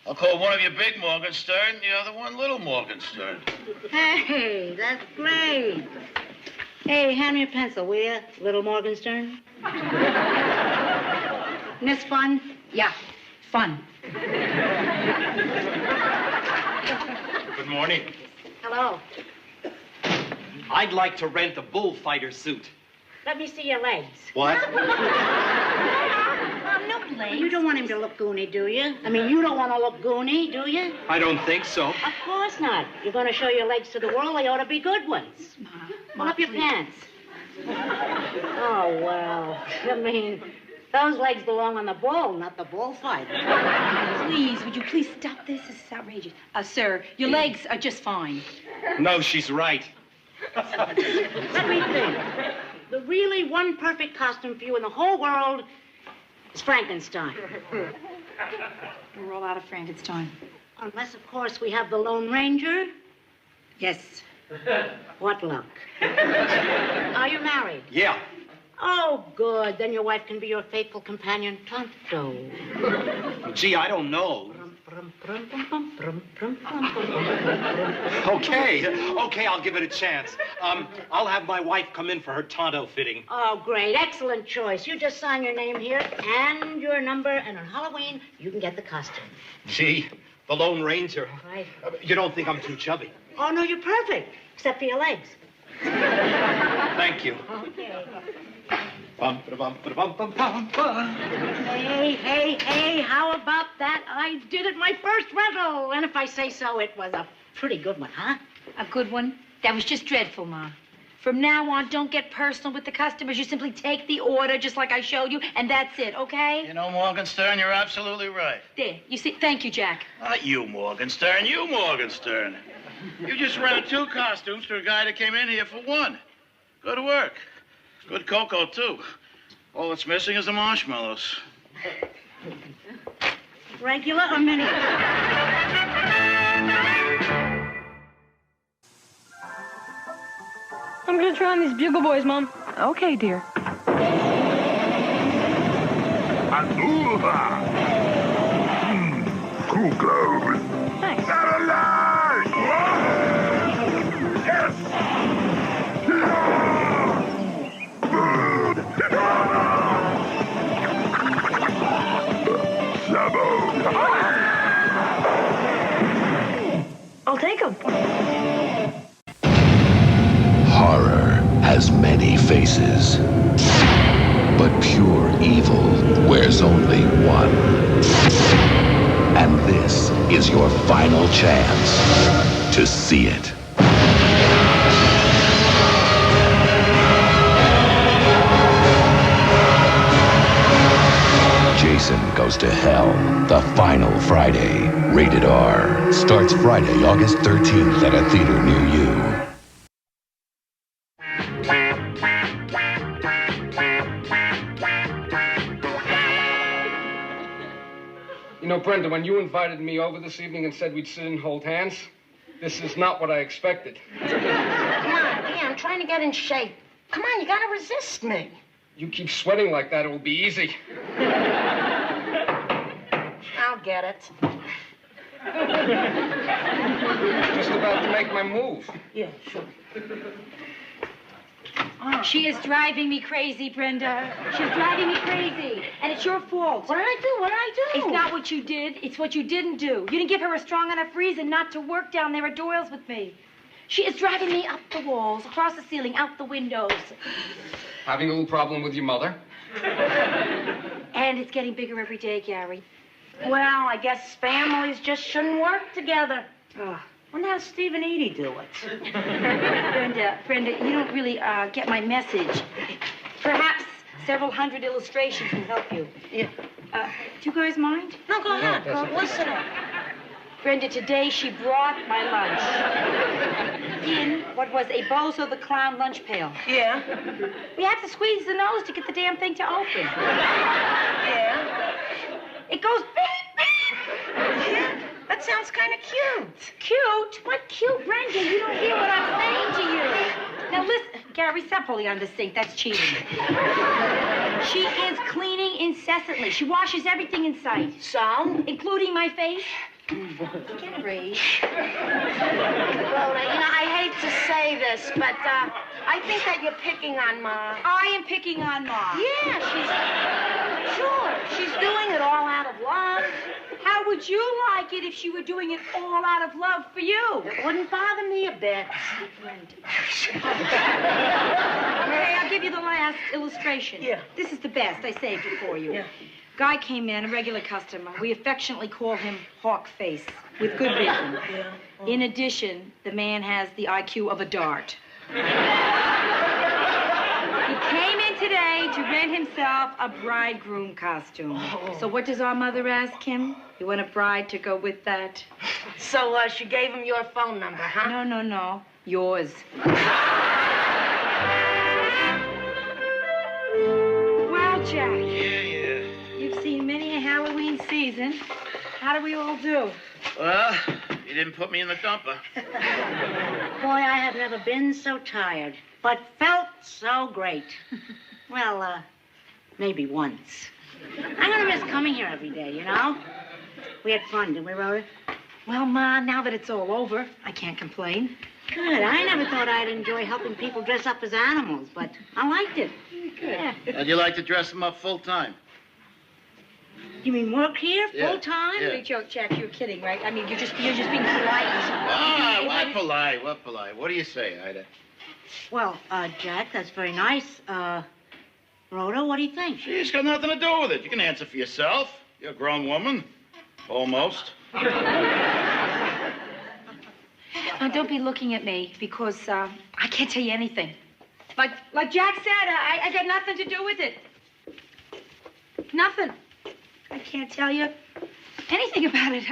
I'll call one of you Big Morgenstern, the other one Little Morgenstern. Hey, that's great. Hey, hand me a pencil, will you, Little Morgenstern? Isn't this fun? Yeah, fun. Good morning. Hello. I'd like to rent a bullfighter suit. Let me see your legs. What? No legs. You don't want him to look goony, do you? I mean, you don't want to look goony, do you? I don't think so. Of course not. You're going to show your legs to the world. They ought to be good ones. Pull up your pants. Oh, well. I mean, those legs belong on the bull, not the bullfighter. Please, would you please stop this? This is outrageous. Sir, your legs are just fine. No, she's right. Let me think. The really one perfect costume for you in the whole world is Frankenstein. We're all out of Frankenstein. Unless, of course, we have the Lone Ranger. Yes. What luck. Are you married? Yeah. Oh, good. Then your wife can be your faithful companion, Tonto. Gee, I don't know. Okay, I'll give it a chance. I'll have my wife come in for her Tonto fitting. Oh, great. Excellent choice. You just sign your name here and your number, and on Halloween, you can get the costume. Gee, the Lone Ranger. Right. You don't think I'm too chubby? Oh, no, you're perfect, except for your legs. Thank you. Okay. Bum-ba-da-bum-ba-da-bum-bum-bum. Hey, how about that? I did it my first rental, and if I say so, it was a pretty good one, huh? A good one? That was just dreadful, Ma. From now on, don't get personal with the customers. You simply take the order, just like I showed you, and that's it, okay? You know, Morgenstern, you're absolutely right. There, you see, thank you, Jack. Not you, Morgenstern, you, Morgenstern. You just rented 2 costumes for a guy that came in here for 1. Good work. Good cocoa, too. All that's missing is the marshmallows. Regular or mini? I'm gonna try on these Bugle Boys, Mom. Okay, dear. Cool clothes. Thanks. Not alive! Yes! Food! I'll take them. Horror has many faces, but pure evil wears only one. And this is your final chance to see it. Jason Goes to Hell, the final Friday, rated R. Starts Friday, August 13th at a theater near you. You know, Brenda, when you invited me over this evening and said we'd sit and hold hands, this is not what I expected. Come on, yeah, I'm trying to get in shape. Come on, you gotta resist me. You keep sweating like that, it will be easy. I'll get it. Just about to make my move. Yeah, sure. She is driving me crazy, Brenda. She's driving me crazy. And it's your fault. What did I do? What did I do? It's not what you did. It's what you didn't do. You didn't give her a strong enough reason not to work down there at Doyle's with me. She is driving me up the walls, across the ceiling, out the windows. Having a little problem with your mother? And it's getting bigger every day, Gary. Well, I guess families just shouldn't work together. Wonder how Steve and Edie do it. Brenda, you don't really get my message. Perhaps several hundred illustrations will help you. Yeah. Do you guys mind? No, go ahead. Go listen. Brenda, today she brought my lunch in what was a Bozo the Clown lunch pail. Yeah. We have to squeeze the nose to get the damn thing to open. Yeah. It goes beep, beep. Yeah. That sounds kind of cute. Cute? What cute, Brenda? You don't hear what I'm saying to you. Now listen, Gary, stop pulling on the sink. That's cheating. She is cleaning incessantly. She washes everything in sight. So? Including my face. Gary. Rhoda, you know, I hate to say this, but I think that you're picking on Ma. I am picking on Ma. Yeah, she's doing it all out of love. How would you like it if she were doing it all out of love for you? It wouldn't bother me a bit. Okay, I'll give you the last illustration. Yeah. This is the best. I saved it for you. Yeah. Guy came in, a regular customer. We affectionately call him Hawk Face, with good reason. Yeah. In addition, the man has the IQ of a dart. He came in today to rent himself a bridegroom costume. So what does our mother ask him? You want a bride to go with that? So she gave him your phone number, huh? No. Yours. Well, Jack. Yeah. You've seen many a Halloween season. How do we all do? Well, you didn't put me in the dumper. Boy, I have never been so tired, but felt so great. Well, maybe once. I'm gonna miss coming here every day, you know? We had fun, didn't we, Rhoda? Well, Ma, now that it's all over, I can't complain. Good. I never thought I'd enjoy helping people dress up as animals, but I liked it. Yeah. How'd you like to dress them up full time? You mean work here Yeah. full time? Yeah. Hey, joke, Jack, you're kidding, right? I mean, you're just being polite. Ah, what polite, what polite. What do you say, Ida? Well, Jack, that's very nice. Rhoda, what do you think? She's got nothing to do with it. You can answer for yourself. You're a grown woman. Almost. Now, don't be looking at me because I can't tell you anything. Like Jack said, I got nothing to do with it. Nothing. I can't tell you anything about it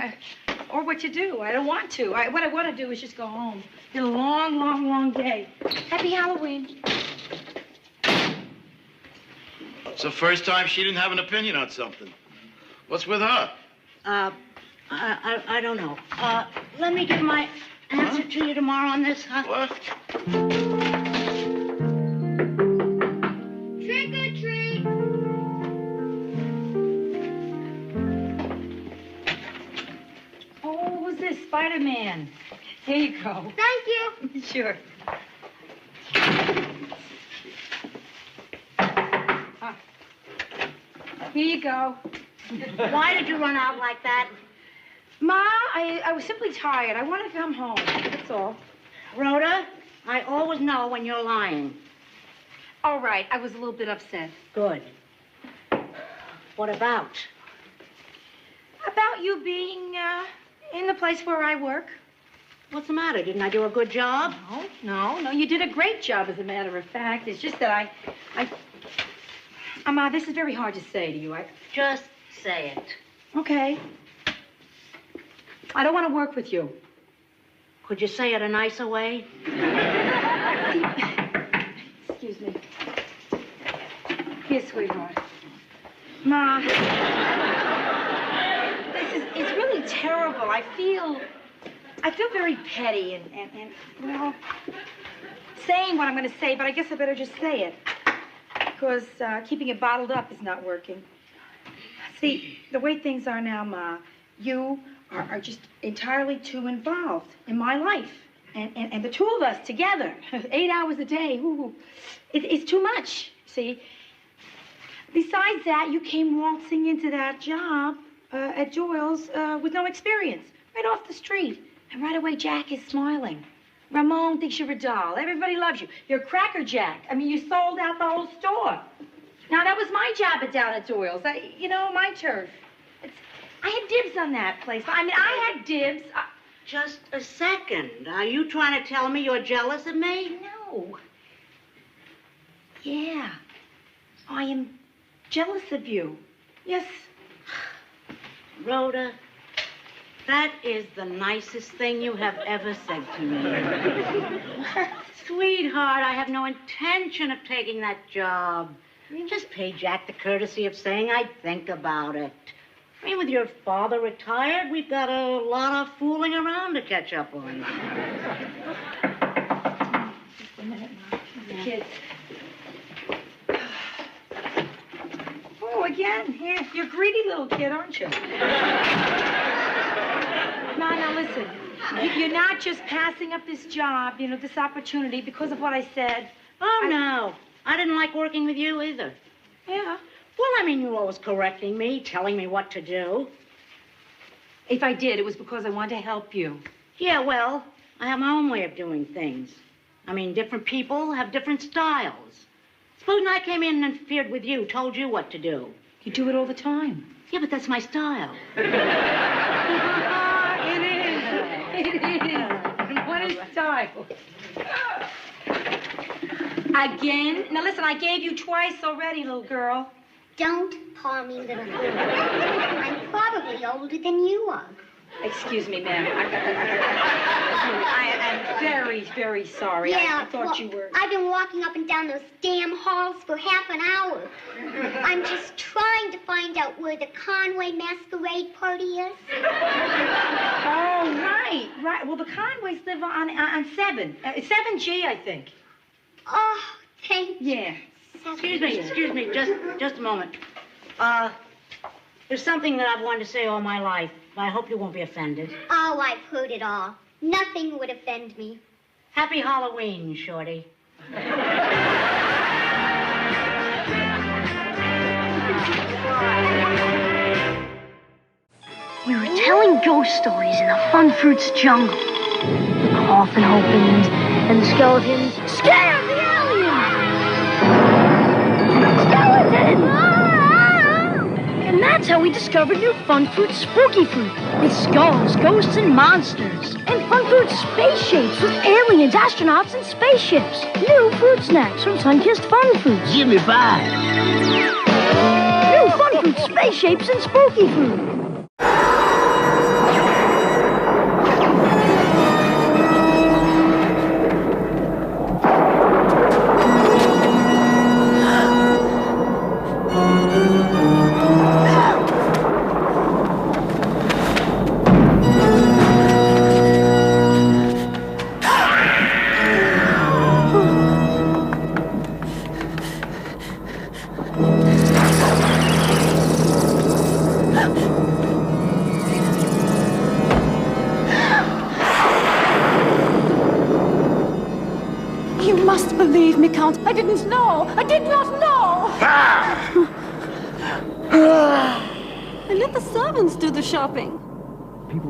or what to do. I don't want to. What I want to do is just go home. It's been a long, long, long day. Happy Halloween. It's the first time she didn't have an opinion on something. What's with her? I don't know. Let me give my answer to you tomorrow on this, huh? What? Trick or treat. Oh, who's this? Spider-Man. Here you go. Thank you. Sure. Here you go. Why did you run out like that? Ma, I was simply tired. I wanted to come home. That's all. Rhoda, I always know when you're lying. All right, I was a little bit upset. Good. What about? About you being in the place where I work. What's the matter? Didn't I do a good job? No, you did a great job, as a matter of fact. It's just that Ma, this is very hard to say to you. Just say it. Okay. I don't want to work with you. Could you say it a nicer way? Excuse me. Here, sweetheart. Ma, it's really terrible. I feel very petty and well, saying what I'm going to say, but I guess I better just say it. Because keeping it bottled up is not working. See, the way things are now, Ma, you are just entirely too involved in my life. And the two of us together, 8 hours a day, it's too much, see? Besides that, you came waltzing into that job at Doyle's with no experience, right off the street. And right away, Jack is smiling. Ramon thinks you're a doll. Everybody loves you. You're Cracker Jack. I mean, you sold out the whole store. Now, that was my job down at Doyle's. My turf. I had dibs on that place. I mean, I had dibs. Just a second. Are you trying to tell me you're jealous of me? No. Yeah. I am jealous of you. Yes. Rhoda, that is the nicest thing you have ever said to me. Sweetheart, I have no intention of taking that job. Just pay Jack the courtesy of saying I'd think about it. I mean, with your father retired, we've got a lot of fooling around to catch up on. Just a minute, Ma. The kids. Oh, again? Here, you're a greedy little kid, aren't you? Now listen. You're not just passing up this job, this opportunity because of what I said. Oh, no. I didn't like working with you either. Yeah. Well, I mean, you were always correcting me, telling me what to do. If I did, it was because I wanted to help you. Yeah, well, I have my own way of doing things. I mean, different people have different styles. Supposing I came in and interfered with you, told you what to do. You do it all the time. Yeah, but that's my style. It is. What is style? Again? Now listen, I gave you twice already, little girl. Don't call me little girl. I'm probably older than you are. Excuse me, ma'am. I am very, very sorry. Yeah, I thought you were. I've been walking up and down those damn halls for half an hour. I'm just trying to find out where the Conway masquerade party is. Oh, right. Well, the Conways live on 7. 7G, I think. Oh, thank you. Yeah. Excuse me, just a moment. There's something that I've wanted to say all my life. I hope you won't be offended. Oh, I've heard it all. Nothing would offend me. Happy Halloween, Shorty. We were telling ghost stories in the Fun Fruits jungle. The coffin opens, and the skeletons scare the alien! Skeleton! And that's how we discovered new Fun Fruits Spooky Fruit, with skulls, ghosts, and monsters. And Fun Fruits Space Shapes with aliens, astronauts, and spaceships. New fruit snacks from Sun-Kissed Fun Fruits. Give me 5. New Fun Fruits Space Shapes and Spooky Fruit. I didn't know. I did not know. And let the servants do the shopping.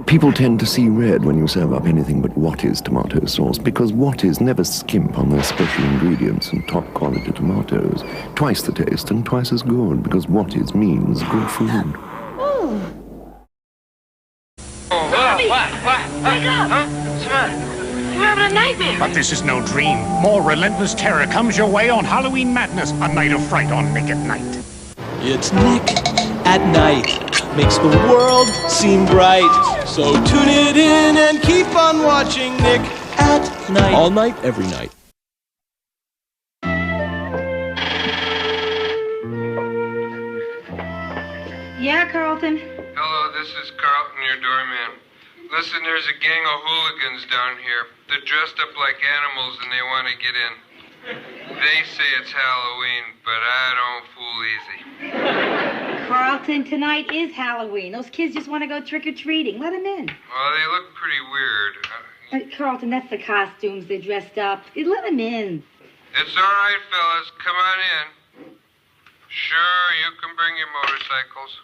People tend to see red when you serve up anything but What-is tomato sauce, because What-is never skimp on their special ingredients and top-quality tomatoes. Twice the taste and twice as good, because What-is means good food. Bobby! What? Wake up! Huh? What's the matter? You're having a nightmare. But this is no dream. More relentless terror comes your way on Halloween Madness, a night of fright on Nick at Night. It's Nick at Night. Makes the world seem bright. So tune it in and keep on watching Nick at Night. All night, every night. Yeah, Carlton? Hello, this is Carlton, your doorman. Listen, there's a gang of hooligans down here. They're dressed up like animals and they want to get in. They say it's Halloween, but I don't fool easy. Carlton, tonight is Halloween. Those kids just want to go trick-or-treating. Let them in. Well, they look pretty weird. Carlton, that's the costumes. They're dressed up. Let them in. It's all right, fellas. Come on in. Sure, you can bring your motorcycles.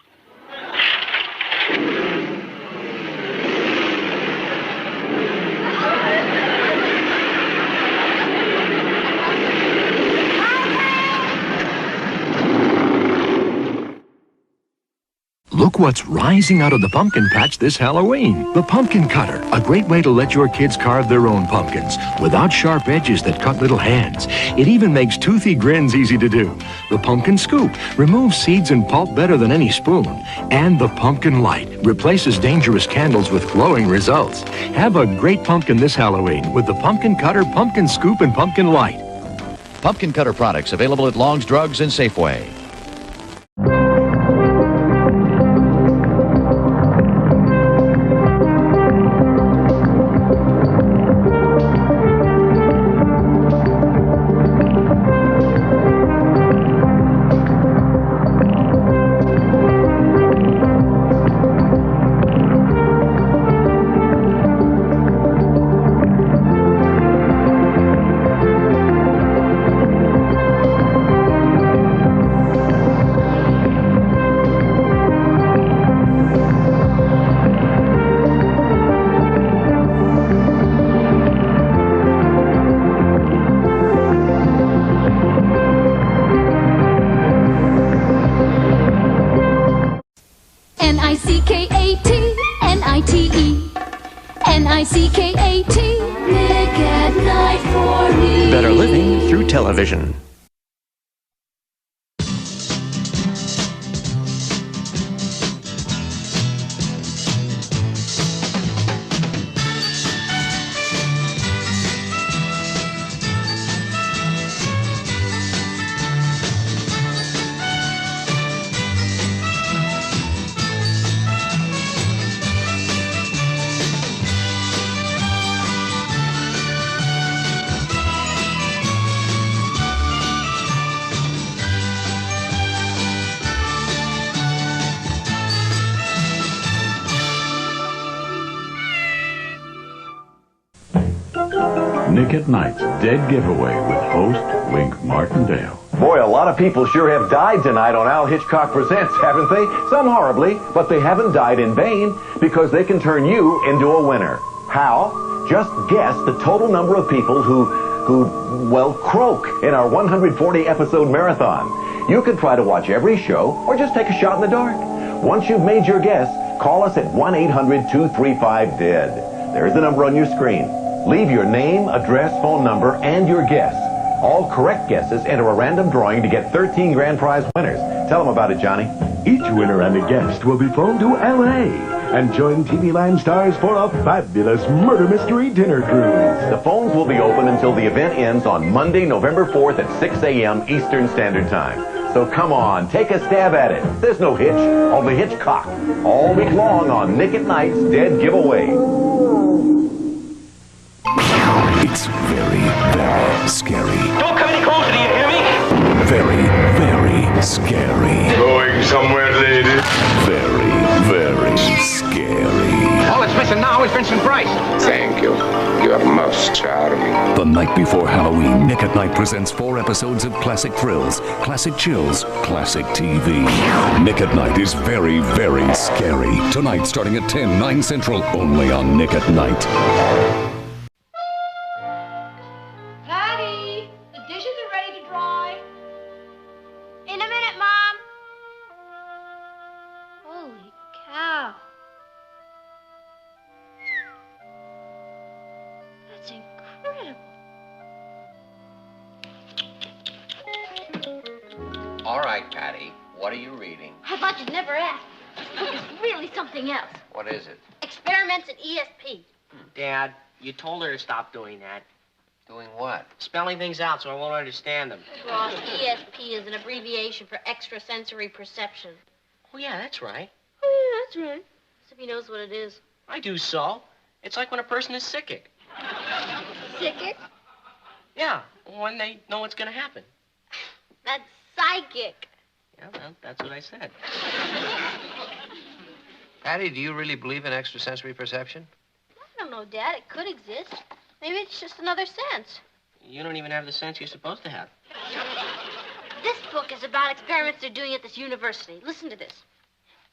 Look what's rising out of the pumpkin patch this Halloween. The Pumpkin Cutter, a great way to let your kids carve their own pumpkins without sharp edges that cut little hands. It even makes toothy grins easy to do. The Pumpkin Scoop removes seeds and pulp better than any spoon. And the Pumpkin Light replaces dangerous candles with glowing results. Have a great pumpkin this Halloween with the Pumpkin Cutter, Pumpkin Scoop, and Pumpkin Light. Pumpkin Cutter products available at Long's Drugs and Safeway. N-I-C-K-A-T, N-I-T-E, N-I-C-K-A-T, Nick at Night for me. Better living through television. Nick at Night's Dead Giveaway with host Wink Martindale. Boy, a lot of people sure have died tonight on Al Hitchcock Presents, haven't they? Some horribly, but they haven't died in vain because they can turn you into a winner. How? Just guess the total number of people who croak in our 140-episode marathon. You could try to watch every show or just take a shot in the dark. Once you've made your guess, call us at 1-800-235-DEAD. There's the number on your screen. Leave your name, address, phone number, and your guess. All correct guesses enter a random drawing to get 13 grand prize winners. Tell them about it, Johnny. Each winner and a guest will be flown to L.A. and join TV Land stars for a fabulous murder mystery dinner cruise. The phones will be open until the event ends on Monday, November 4th at 6 a.m. Eastern Standard Time. So come on, take a stab at it. There's no hitch, only Hitchcock. All week long on Nick at Night's Dead Giveaway. It's very, very scary. Don't come any closer, do you hear me? Very, very scary. Going somewhere, lady? Very, very scary. All that's missing now is Vincent Price. Thank you. You are most charming. The night before Halloween, Nick at Night presents 4 episodes of classic thrills, classic chills, classic TV. Nick at Night is very, very scary. Tonight, starting at 10, 9 Central, only on Nick at Night. Patty, the dishes are ready to dry. In a minute, Mom. Holy cow. That's incredible. All right, Patty. What are you reading? I thought you'd never ask. This book is really something else. What is it? Experiments in ESP. Dad, you told her to stop doing that. Doing what? Spelling things out so I won't understand them. Ross, ESP is an abbreviation for extrasensory perception. Oh, yeah, that's right. Oh, yeah, that's right. As if he knows what it is. I do so. It's like when a person is psychic. Psychic? Yeah, when they know what's going to happen. That's psychic. Yeah, well, that's what I said. Patty, do you really believe in extrasensory perception? I don't know, Dad. It could exist. Maybe it's just another sense. You don't even have the sense you're supposed to have. This book is about experiments they're doing at this university. Listen to this.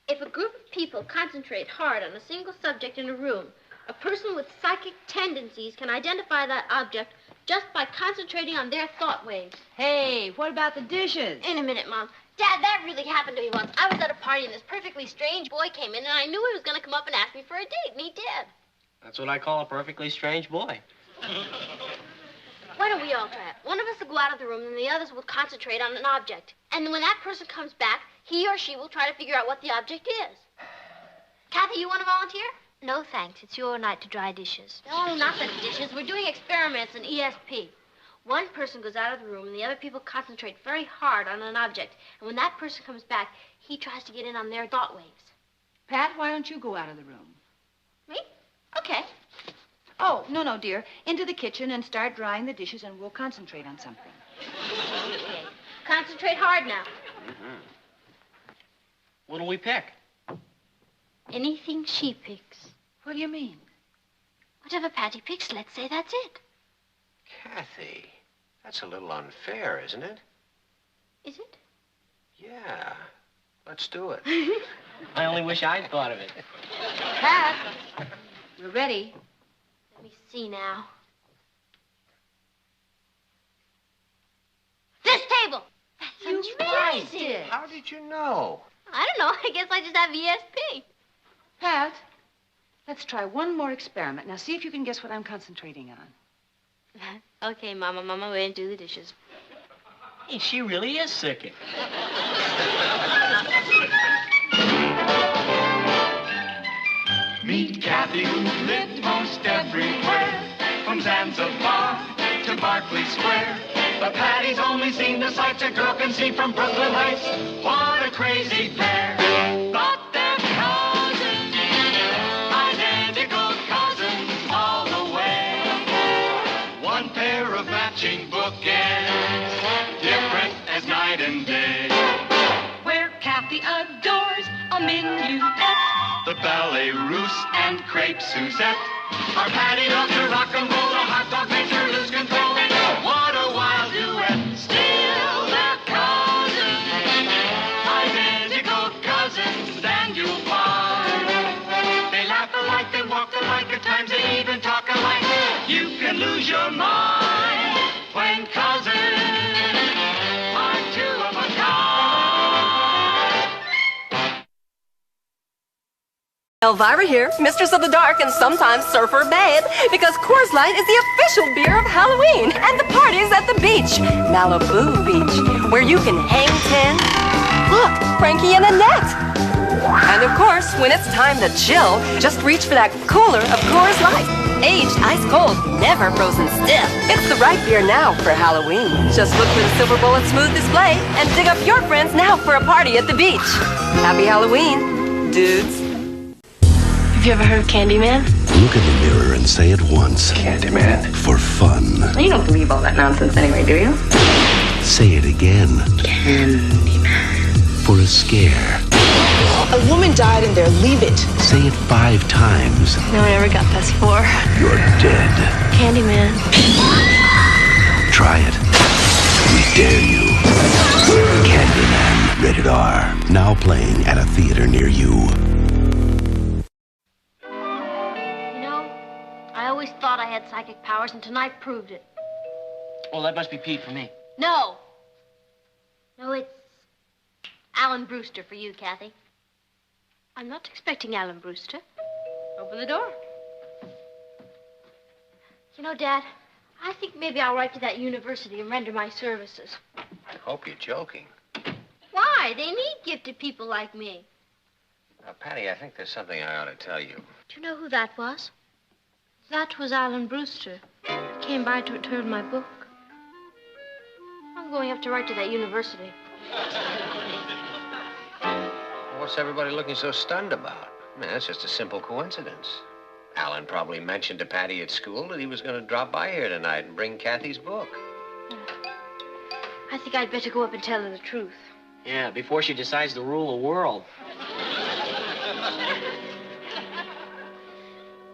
If a group of people concentrate hard on a single subject in a room, a person with psychic tendencies can identify that object just by concentrating on their thought waves. Hey, what about the dishes? In a minute, Mom. Dad, that really happened to me once. I was at a party and this perfectly strange boy came in and I knew he was going to come up and ask me for a date, and he did. That's what I call a perfectly strange boy. Why don't we all try it? One of us will go out of the room and the others will concentrate on an object. And when that person comes back, he or she will try to figure out what the object is. Kathy, you want to volunteer? No, thanks. It's your night to dry dishes. No, not the dishes. We're doing experiments in ESP. One person goes out of the room and the other people concentrate very hard on an object. And when that person comes back, he tries to get in on their thought waves. Pat, why don't you go out of the room? Me? Okay. Oh, no, dear. Into the kitchen and start drying the dishes and we'll concentrate on something. Okay. Concentrate hard now. Mm-hmm. What'll we pick? Anything she picks. What do you mean? Whatever Patty picks, let's say that's it. Kathy, that's a little unfair, isn't it? Is it? Yeah. Let's do it. I only wish I'd thought of it. Pat, we're ready. Let me see now. This table! That's amazing! How did you know? I don't know. I guess I just have ESP. Pat, let's try one more experiment. Now, see if you can guess what I'm concentrating on. Okay, Mama, we're going to do the dishes. Hey, she really is psychic. Meet Kathy, who lived most everywhere, from Zanzibar to Berkeley Square. But Patty's only seen the sights a girl can see from Brooklyn Heights. What a crazy pair. But they're cousins, identical cousins all the way. One pair of matching bookends, different as night and day. Where Kathy adores a minuet, the ballet russe and crepe Suzette. Our Patty loves to rock and roll, a hot dog makes her lose lose your mind when cousins are two of a kind. Elvira here, Mistress of the Dark and sometimes Surfer Babe, because Coors Light is the official beer of Halloween and the party's at the beach, Malibu Beach, where you can hang 10. Look, Frankie and Annette. And of course, when it's time to chill, just reach for that cooler of Coors Light. Aged ice cold, never frozen stiff. It's the right beer now for Halloween. Just look for the Silver Bullet Smooth display and dig up your friends now for a party at the beach. Happy Halloween, dudes. Have you ever heard of Candyman? Look in the mirror and say it once. Candyman. For fun. You don't believe all that nonsense anyway, do you? Say it again. Candyman. For a scare. A woman died in there. Leave it. Say it 5 times. No one ever got past 4. You're dead. Candyman. Try it. We dare you. Candyman. Rated R. Now playing at a theater near you. I always thought I had psychic powers, and tonight proved it. Well, that must be Pete for me. No, it's Alan Brewster for you, Kathy. I'm not expecting Alan Brewster. Open the door. You know, Dad, I think maybe I'll write to that university and render my services. I hope you're joking. Why? They need gifted people like me. Now, Patty, I think there's something I ought to tell you. Do you know who that was? That was Alan Brewster. He came by to return my book. I'm going up to write to that university. What's everybody looking so stunned about? I mean, that's just a simple coincidence. Alan probably mentioned to Patty at school that he was going to drop by here tonight and bring Kathy's book. I think I'd better go up and tell her the truth. Yeah, before she decides to rule the world.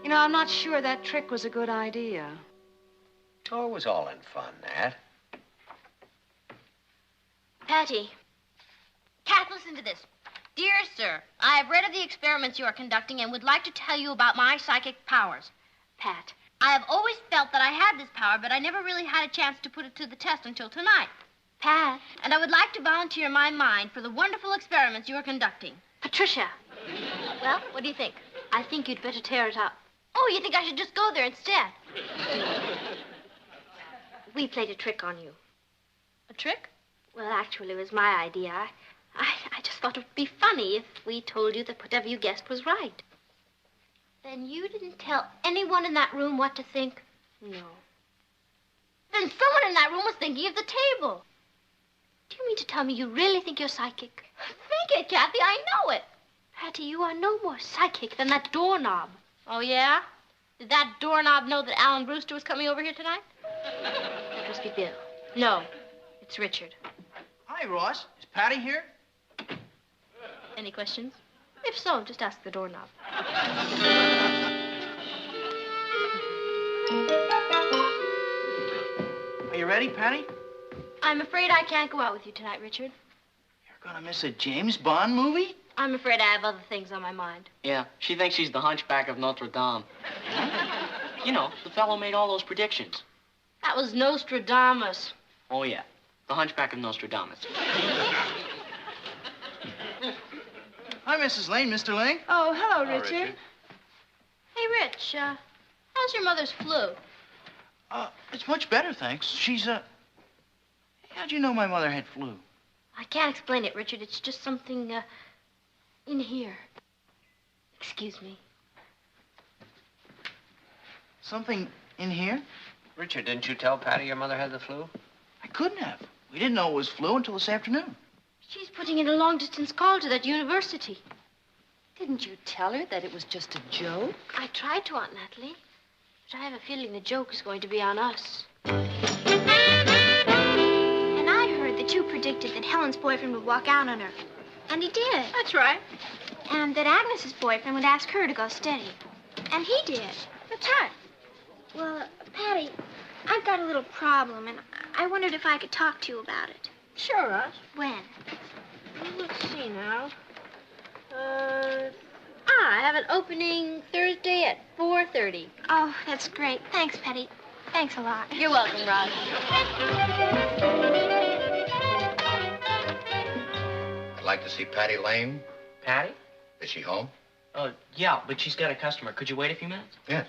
You know, I'm not sure that trick was a good idea. Oh, it was all in fun, Nat. Patty. Kath, listen to this. Dear sir, I have read of the experiments you are conducting and would like to tell you about my psychic powers. Pat, I have always felt that I had this power, but I never really had a chance to put it to the test until tonight. Pat. And I would like to volunteer my mind for the wonderful experiments you are conducting. Patricia. Well, what do you think? I think you'd better tear it up. Oh, you think I should just go there instead? We played a trick on you. A trick? Well, actually, it was my idea. I just thought it would be funny if we told you that whatever you guessed was right. Then you didn't tell anyone in that room what to think? No. Then someone in that room was thinking of the table. Do you mean to tell me you really think you're psychic? Think it, Kathy. I know it. Patty, you are no more psychic than that doorknob. Oh, yeah? Did that doorknob know that Alan Brewster was coming over here tonight? That must be Bill. No, it's Richard. Hi, Ross. Is Patty here? Any questions? If so, just ask the doorknob. Are you ready, Patty? I'm afraid I can't go out with you tonight, Richard. You're gonna miss a James Bond movie? I'm afraid I have other things on my mind. Yeah, she thinks she's the hunchback of Notre Dame. You know, the fellow made all those predictions. That was Nostradamus. Oh, yeah, the hunchback of Nostradamus. Hi, Mrs. Lane. Mr. Lane? Oh, hello, Richard. Hey, Rich, how's your mother's flu? It's much better, thanks. She's, how'd you know my mother had flu? I can't explain it, Richard. It's just something, in here. Excuse me. Something in here? Richard, didn't you tell Patty your mother had the flu? I couldn't have. We didn't know it was flu until this afternoon. She's putting in a long-distance call to that university. Didn't you tell her that it was just a joke? I tried to, Aunt Natalie. But I have a feeling the joke is going to be on us. And I heard that you predicted that Helen's boyfriend would walk out on her. And he did. That's right. And that Agnes's boyfriend would ask her to go steady. And he did. That's right. Well, Patty, I've got a little problem, and I wondered if I could talk to you about it. Sure, Russ. When? Let's see now. I have an opening Thursday at 4:30. Oh, that's great. Thanks, Patty. Thanks a lot. You're welcome, Rod. I'd like to see Patty Lane. Patty? Is she home? Yeah, but she's got a customer. Could you wait a few minutes? Yes.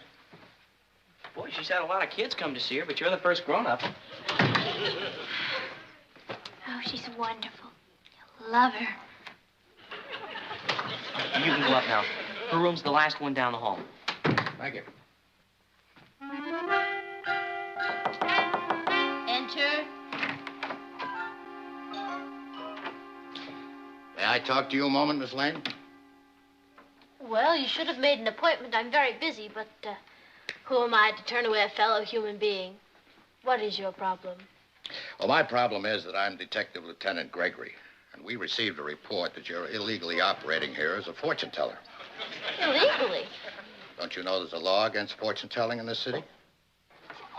Boy, she's had a lot of kids come to see her, but you're the first grown-up. Oh, she's wonderful. You'll love her. You can go up now. Her room's the last one down the hall. Thank you. Enter. May I talk to you a moment, Miss Lane? Well, you should have made an appointment. I'm very busy, but who am I to turn away a fellow human being? What is your problem? Well, my problem is that I'm Detective Lieutenant Gregory, and we received a report that you're illegally operating here as a fortune teller. Illegally? Don't you know there's a law against fortune telling in this city?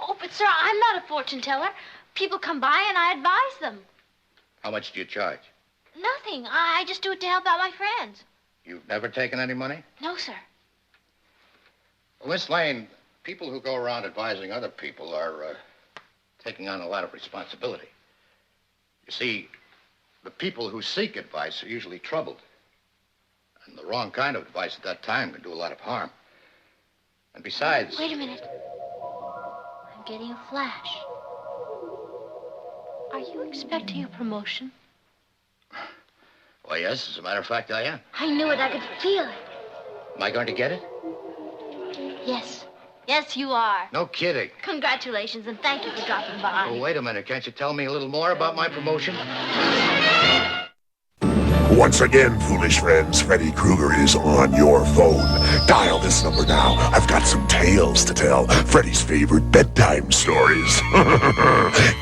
Oh, but sir, I'm not a fortune teller. People come by and I advise them. How much do you charge? Nothing. I just do it to help out my friends. You've never taken any money? No, sir. Well, Miss Lane, people who go around advising other people are taking on a lot of responsibility. You see, the people who seek advice are usually troubled. And the wrong kind of advice at that time can do a lot of harm. And besides... Wait a minute. I'm getting a flash. Are you expecting a promotion? Well, yes, as a matter of fact, I am. I knew it. I could feel it. Am I going to get it? Yes. Yes, you are. No kidding. Congratulations, and thank you for dropping by. Oh, wait a minute. Can't you tell me a little more about my promotion? Once again, foolish friends, Freddy Krueger is on your phone. Dial this number now. I've got some tales to tell. Freddy's favorite bedtime stories.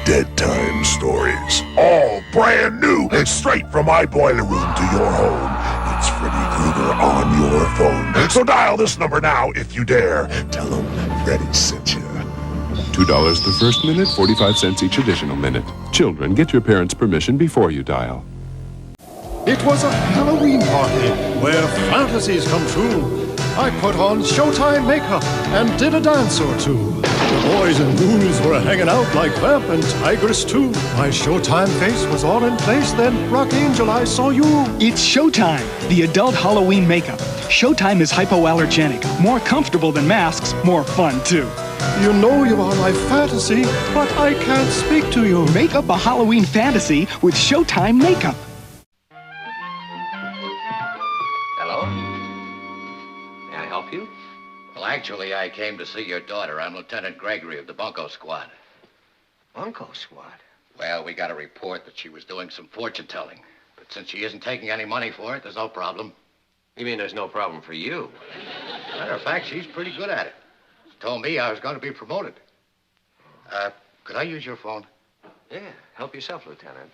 Dead time stories. All brand new, straight from my boiler room to your home. It's Freddy Krueger on your phone. So dial this number now if you dare. Tell him Freddy sent you. $2 the first minute, 45 cents each additional minute. Children, get your parents' permission before you dial. It was a Halloween party where fantasies come true. I put on Showtime makeup and did a dance or two. The boys and ghouls were hanging out like Vamp and Tigress too. My Showtime face was all in place, then Rock Angel, I saw you. It's Showtime, the adult Halloween makeup. Showtime is hypoallergenic, more comfortable than masks, more fun too. You know you are my fantasy, but I can't speak to you. Make up a Halloween fantasy with Showtime makeup. Hello? May I help you? Well, actually, I came to see your daughter. I'm Lieutenant Gregory of the Bunko Squad. Bunko Squad? Well, we got a report that she was doing some fortune telling. But since she isn't taking any money for it, there's no problem. You mean there's no problem for you? Matter of fact, she's pretty good at it. She told me I was going to be promoted. Could I use your phone? Yeah, help yourself, Lieutenant.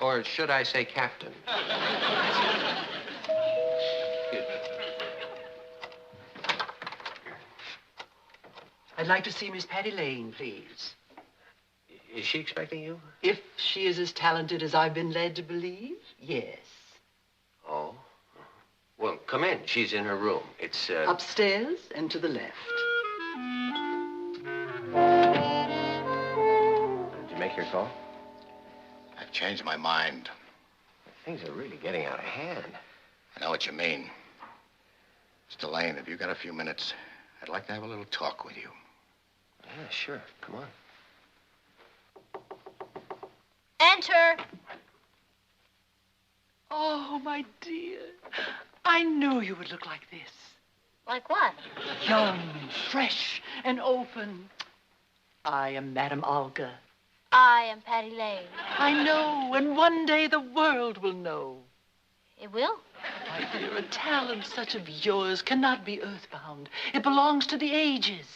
Or should I say Captain? I'd like to see Miss Patty Lane, please. Is she expecting you? If she is as talented as I've been led to believe, yes. Oh? Well, come in. She's in her room. It's, Upstairs and to the left. Did you make your call? I've changed my mind. Things are really getting out of hand. I know what you mean. Mr. Lane, have you got a few minutes? I'd like to have a little talk with you. Yeah, sure. Come on. Enter. Oh, my dear. I knew you would look like this. Like what? Young, fresh, and open. I am Madame Olga. I am Patty Lane. I know, and one day the world will know. It will? My dear, a talent such of yours cannot be earthbound. It belongs to the ages.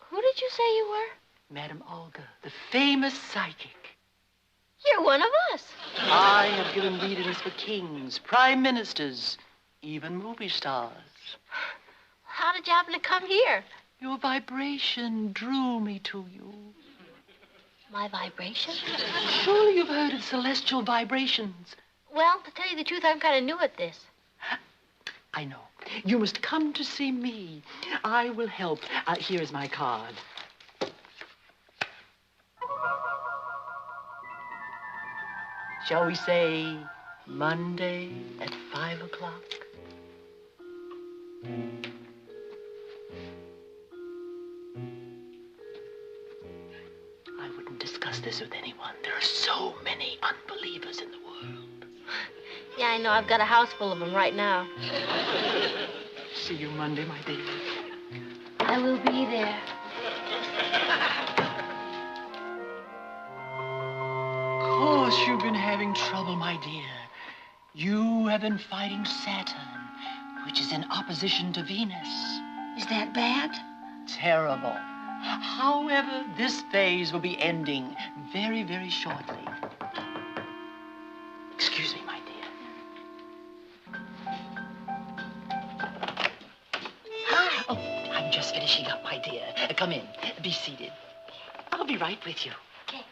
Who did you say you were? Madame Olga, the famous psychic. You're one of us. I have given readings for kings, prime ministers, even movie stars. How did you happen to come here? Your vibration drew me to you. My vibration? Surely you've heard of celestial vibrations. Well, to tell you the truth, I'm kind of new at this. I know. You must come to see me. I will help. Here is my card. Shall we say Monday at 5 o'clock? I wouldn't discuss this with anyone. There are so many unbelievers in the world. Yeah, I know. I've got a house full of them right now. See you Monday, my dear. I will be there. Of course you've been having trouble, my dear. You have been fighting Saturn, which is in opposition to Venus. Is that bad? Terrible. However, this phase will be ending very, very shortly. Excuse me, my dear. Hi. Oh, I'm just finishing up, my dear. Come in. Be seated. I'll be right with you. Okay.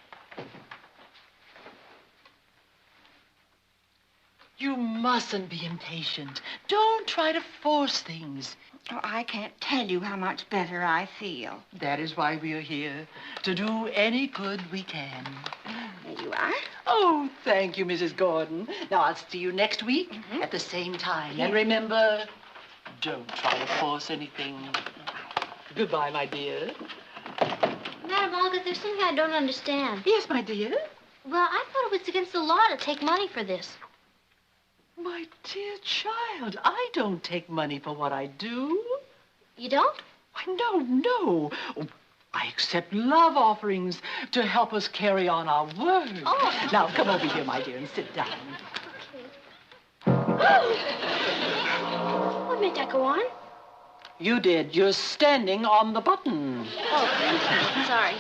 You mustn't be impatient. Don't try to force things. Oh, I can't tell you how much better I feel. That is why we are here, to do any good we can. There you are. Oh, thank you, Mrs. Gordon. Now, I'll see you next week at the same time. And remember, don't try to force anything. Goodbye, my dear. Madam Olga, there's something I don't understand. Yes, my dear? Well, I thought it was against the law to take money for this. My dear child, I don't take money for what I do. You don't? Why, no. Oh, I accept love offerings to help us carry on our work. Oh. Now, come over here, my dear, and sit down. What made that go on? You did. You're standing on the button. Oh, thank you. Sorry.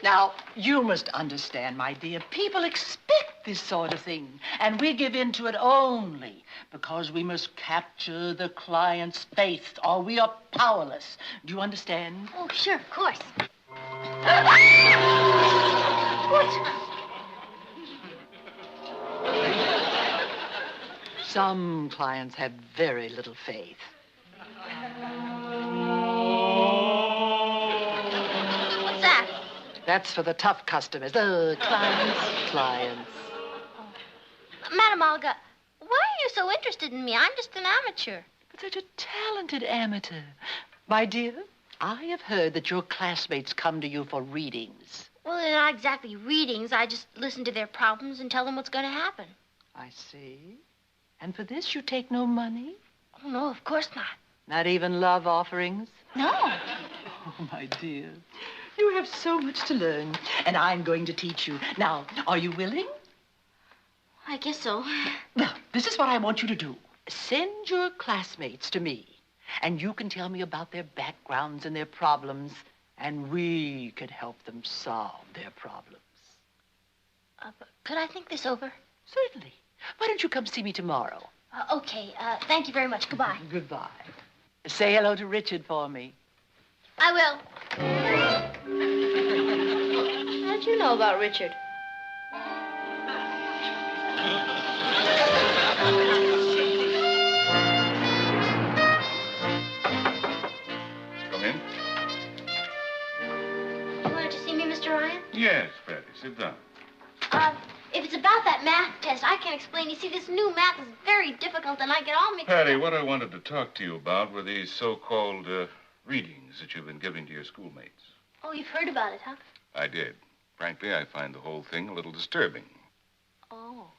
Now, you must understand, my dear, people expect this sort of thing, and we give in to it only because we must capture the client's faith, or we are powerless. Do you understand? Oh, sure, of course. What? Some clients have very little faith. What's that? That's for the tough customers. The clients. Madam Olga, why are you so interested in me? I'm just an amateur. But such a talented amateur. My dear, I have heard that your classmates come to you for readings. Well, they're not exactly readings. I just listen to their problems and tell them what's going to happen. I see. And for this you take no money? Oh, no, of course not. Not even love offerings? No. Oh, my dear. You have so much to learn, and I'm going to teach you. Now, are you willing? I guess so. Now, this is what I want you to do. Send your classmates to me, and you can tell me about their backgrounds and their problems, and we can help them solve their problems. Could I think this over? Certainly. Why don't you come see me tomorrow? Okay. Thank you very much. Goodbye. Goodbye. Say hello to Richard for me. I will. How did you know about Richard? Come in. You wanted to see me, Mr. Ryan? Yes, Freddie, sit down. If it's about that math test, I can't explain. You see, this new math is very difficult, and I get all mixed Patty, up. what I wanted to talk to you about were these so-called readings that you've been giving to your schoolmates. Oh, you've heard about it, huh? I did. Frankly, I find the whole thing a little disturbing. Oh.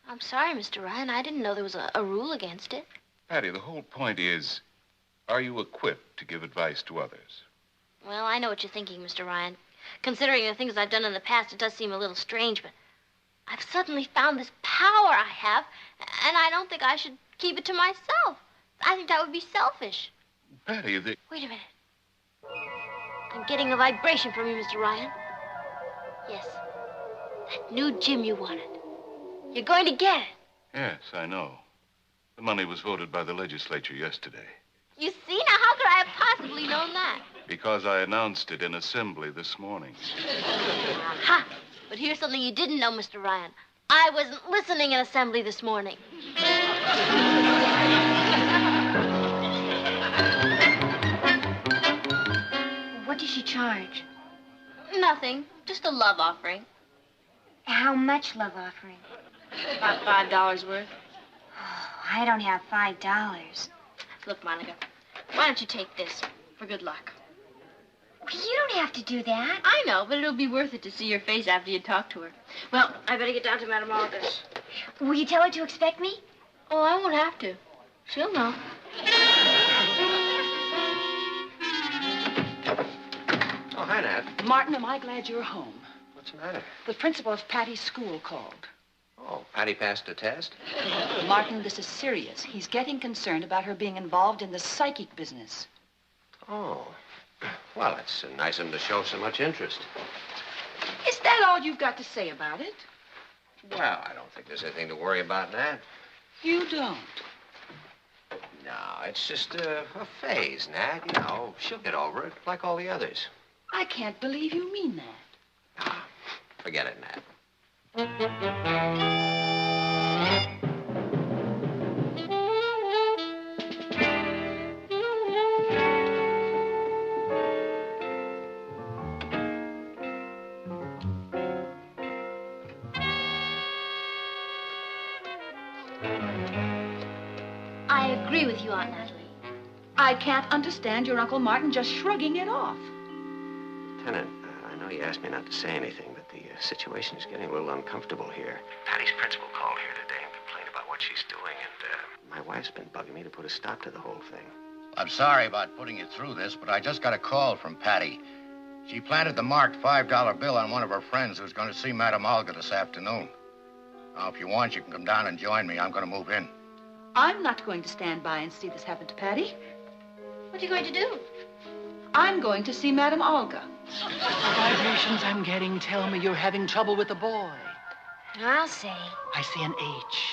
I'm sorry, Mr. Ryan. I didn't know there was a rule against it. Patty, the whole point is, are you equipped to give advice to others? Well, I know what you're thinking, Mr. Ryan. Considering the things I've done in the past, it does seem a little strange, but I've suddenly found this power I have, and I don't think I should keep it to myself. I think that would be selfish. Patty, Wait a minute. I'm getting a vibration from you, Mr. Ryan. Yes. That new gym you wanted. You're going to get it. Yes, I know. The money was voted by the legislature yesterday. You see? Now, how could I have possibly known that? Because I announced it in assembly this morning. Aha! But here's something you didn't know, Mr. Ryan. I wasn't listening in assembly this morning. What does she charge? Nothing. Just a love offering. How much love offering? About $5 worth. Oh, I don't have $5. Look, Monica, why don't you take this for good luck? Well, you don't have to do that. I know, but it'll be worth it to see your face after you talk to her. Well, I better get down to Madame Olga's. Will you tell her to expect me? Oh, I won't have to. She'll know. Oh, hi, Nat. Martin, am I glad you're home? What's the matter? The principal of Patty's school called. Oh, Patty passed the test? Martin, this is serious. He's getting concerned about her being involved in the psychic business. Oh. Well, it's nice of him to show so much interest. Is that all you've got to say about it? Well, I don't think there's anything to worry about, Nat. You don't? No, it's just a phase, Nat. You know, she'll get over it, like all the others. I can't believe you mean that. Forget it, Nat. I agree with you, Aunt Natalie. I can't understand your Uncle Martin just shrugging it off. Lieutenant, I know you asked me not to say anything, but the situation is getting a little uncomfortable here. Patty's principal called here today and complained about what she's doing, and my wife's been bugging me to put a stop to the whole thing. I'm sorry about putting you through this, but I just got a call from Patty. She planted the marked $5 bill on one of her friends who's going to see Madame Olga this afternoon. Now, if you want, you can come down and join me. I'm going to move in. I'm not going to stand by and see this happen to Patty. What are you going to do? I'm going to see Madame Olga. The vibrations I'm getting tell me you're having trouble with the boy. I'll say. I see an H.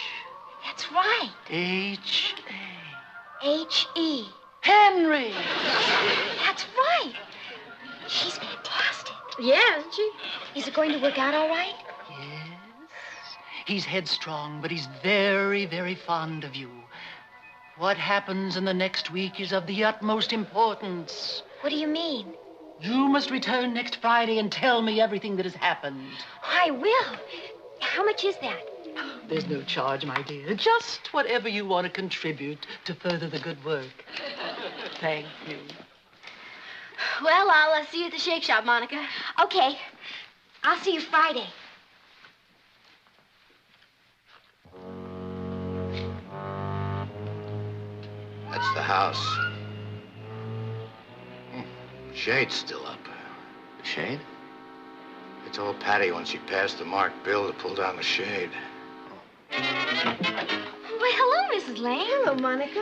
That's right. H-A. H-E. Henry! That's right. She's fantastic. Yeah, isn't she? Is it going to work out all right? Yes. He's headstrong, but he's very, very fond of you. What happens in the next week is of the utmost importance. What do you mean? You must return next Friday and tell me everything that has happened. I will. How much is that? There's no charge, my dear. Just whatever you want to contribute to further the good work. Thank you. Well, I'll see you at the Shake Shop, Monica. Okay. I'll see you Friday. That's the house. Shade's still up. The shade? I told Patty when she passed the marked bill to pull down the shade. Why, hello, Mrs. Lane. Hello, Monica.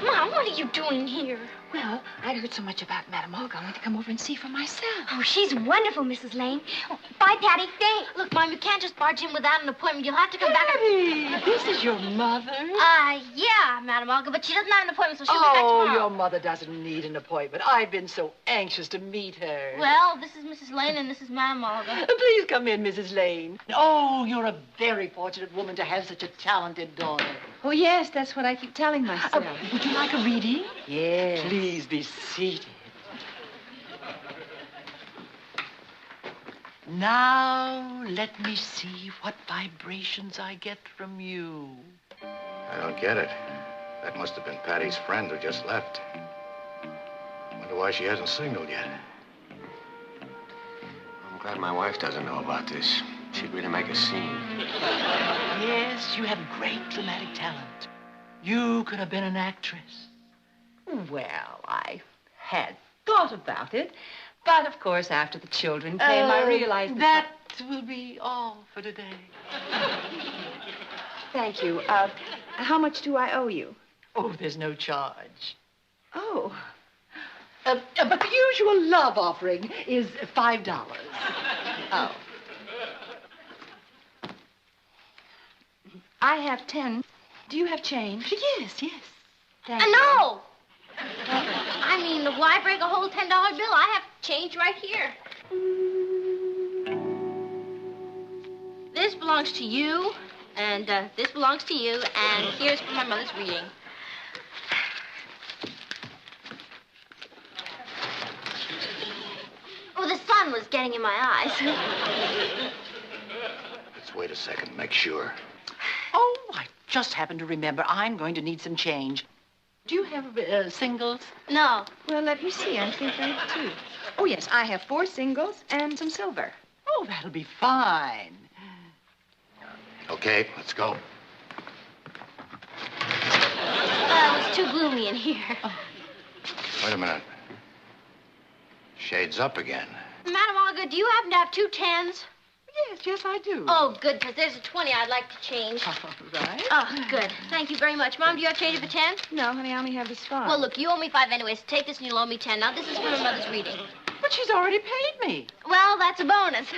Mom, what are you doing here? Well, I'd heard so much about Madame Olga. I wanted to come over and see for myself. Oh, she's wonderful, Mrs. Lane. Oh, bye, Patty. Thanks. Look, Mom, you can't just barge in without an appointment. You'll have to come back. Patty, this is your mother? Yeah, Madame Olga, but she doesn't have an appointment, so she'll be back tomorrow. Your mother doesn't need an appointment. I've been so anxious to meet her. Well, this is Mrs. Lane and this is Madame Olga. Please come in, Mrs. Lane. Oh, you're a very fortunate woman to have such a talented daughter. Oh, yes, that's what I keep telling myself. Would you like a reading? Yes. Please be seated. Now, let me see what vibrations I get from you. I don't get it. That must have been Patty's friend who just left. Wonder why she hasn't signaled yet. I'm glad my wife doesn't know about this. She'd really make a scene. Yes, you have great dramatic talent. You could have been an actress. Well, I had thought about it. But, of course, after the children came, I realized that will be all for today. Thank you. How much do I owe you? Oh, there's no charge. Oh. But the usual love offering is $5. Oh. I have 10. Do you have change? Yes. Thank you. No! I mean, why break a whole $10 bill? I have change right here. This belongs to you, and this belongs to you, and here's for my mother's reading. sun was getting in my eyes. Let's wait a second, make sure. Oh, I just happened to remember I'm going to need some change. Do you have singles? No. Well, let me see. I think I have 2. Oh, yes, I have 4 singles and some silver. Oh, that'll be fine. Okay, let's go. It was too gloomy in here. Wait a minute. Shades up again. Madam Olga, do you happen to have 2 10s? Yes, I do. Oh, good, because there's a 20 I'd like to change. All right. Oh, good. Thank you very much. Mom, do you have change of a 10? No, honey, I only have this 5. Well, look, you owe me 5 anyways. Take this and you'll owe me 10. Now, this is for my mother's reading. But she's already paid me. Well, that's a bonus.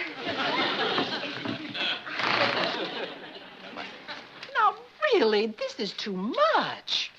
Now, really, this is too much.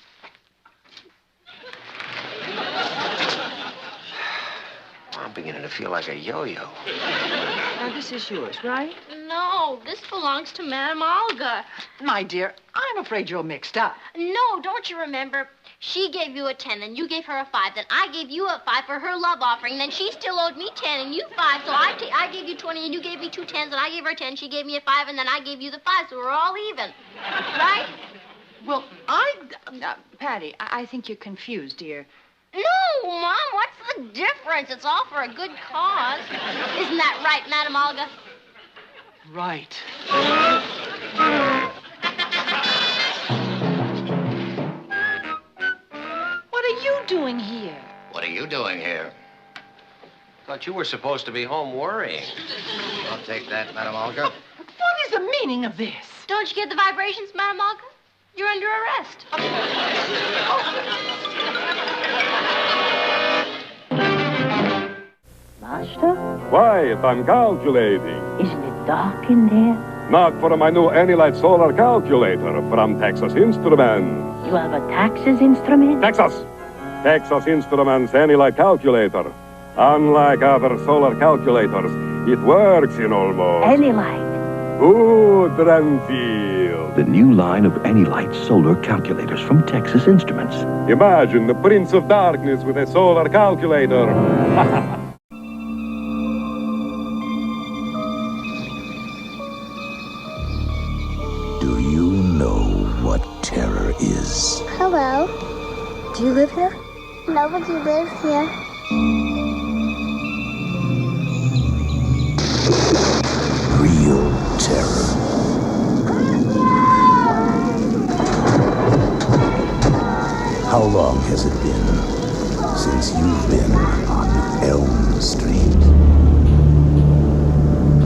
I'm beginning to feel like a yo-yo. Now, this is yours, right? No, this belongs to Madam Olga. My dear, I'm afraid you're mixed up. No, don't you remember? She gave you a 10, then you gave her a 5. Then I gave you a 5 for her love offering. Then she still owed me 10 and you 5. So I gave you 20 and you gave me 2 10s. And I gave her 10. She gave me a 5 and then I gave you the 5. So we're all even. Right? Well, Patty, I think you're confused, dear. No, Mom, what's the difference? It's all for a good cause. Isn't that right, Madam Olga? Right. What are you doing here? What are you doing here? Thought you were supposed to be home worrying. I'll take that, Madam Olga. What is the meaning of this? Don't you get the vibrations, Madam Olga? You're under arrest. Master, Quiet, I'm calculating. isn't it dark in there? Not for my new Anilite solar calculator from Texas Instruments. You have a Texas instrument? Texas Instruments Anilite calculator. Unlike other solar calculators, it works in almost... Anilite. Good and feel. The new line of Anilite solar calculators from Texas Instruments. Imagine the Prince of Darkness with a solar calculator. Do you know what terror is? Hello. Do you live here? Nobody lives here. Real terror. How long has it been since you've been on Elm Street?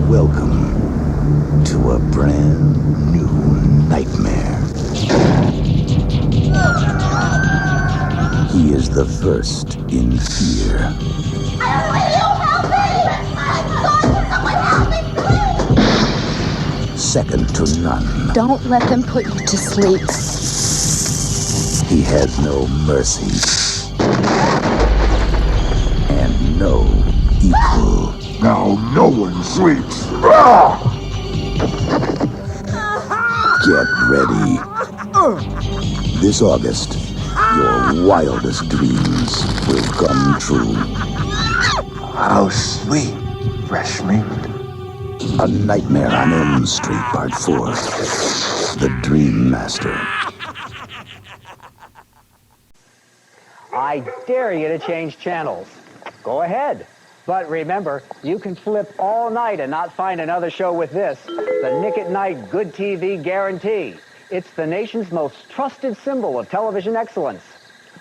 Welcome to a brand new nightmare. He is the first in fear. Second to none. Don't let them put you to sleep. He has no mercy. And no equal. Now no one sleeps. Get ready. This August, your wildest dreams will come true. How sweet, fresh meat. A Nightmare on Elm Street, Part 4. The Dream Master. I dare you to change channels. Go ahead. But remember, you can flip all night and not find another show with this, the Nick at Night Good TV Guarantee. It's the nation's most trusted symbol of television excellence.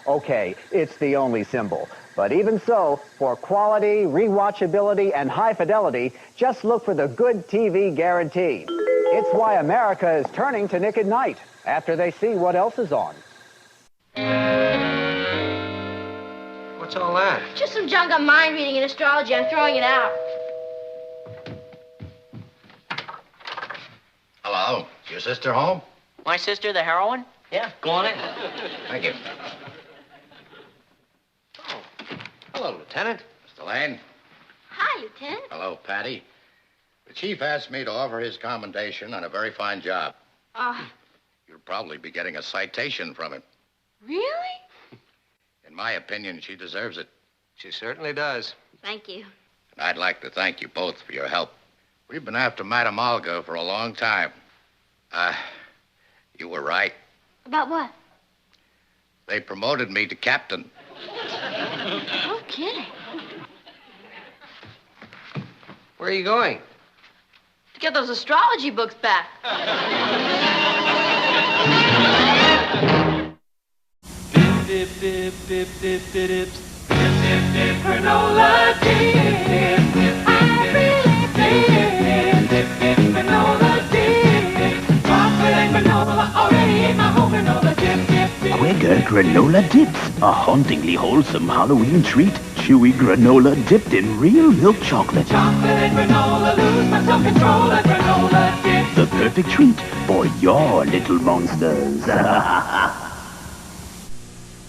Okay, it's the only symbol. But even so, for quality, rewatchability, and high fidelity, just look for the Good TV Guarantee. It's why America is turning to Nick at Night after they see what else is on. What's all that? Just some junk on mind reading and astrology. I'm throwing it out. Hello. Is your sister home? My sister, the heroine? Yeah, go on in. Thank you. Hello, Lieutenant. Mr. Lane. Hi, Lieutenant. Hello, Patty. The chief asked me to offer his commendation on a very fine job. You'll probably be getting a citation from him. Really? In my opinion, she deserves it. She certainly does. Thank you. I'd like to thank you both for your help. We've been after Madame Olga for a long time. You were right. About what? They promoted me to captain. No kidding. Where are you going? To get those astrology books back. Dip, dip, dip, dip, dip, dip, dip, dip, granola dip. I really dip, dip, dip, granola dip. Chocolate and granola, already ate my whole granola dip, dip, dip. Quaker granola dips, a hauntingly wholesome Halloween treat. Chewy granola dipped in real milk chocolate. Chocolate and granola, lose my self-control, a granola dip. The perfect treat for your little monsters.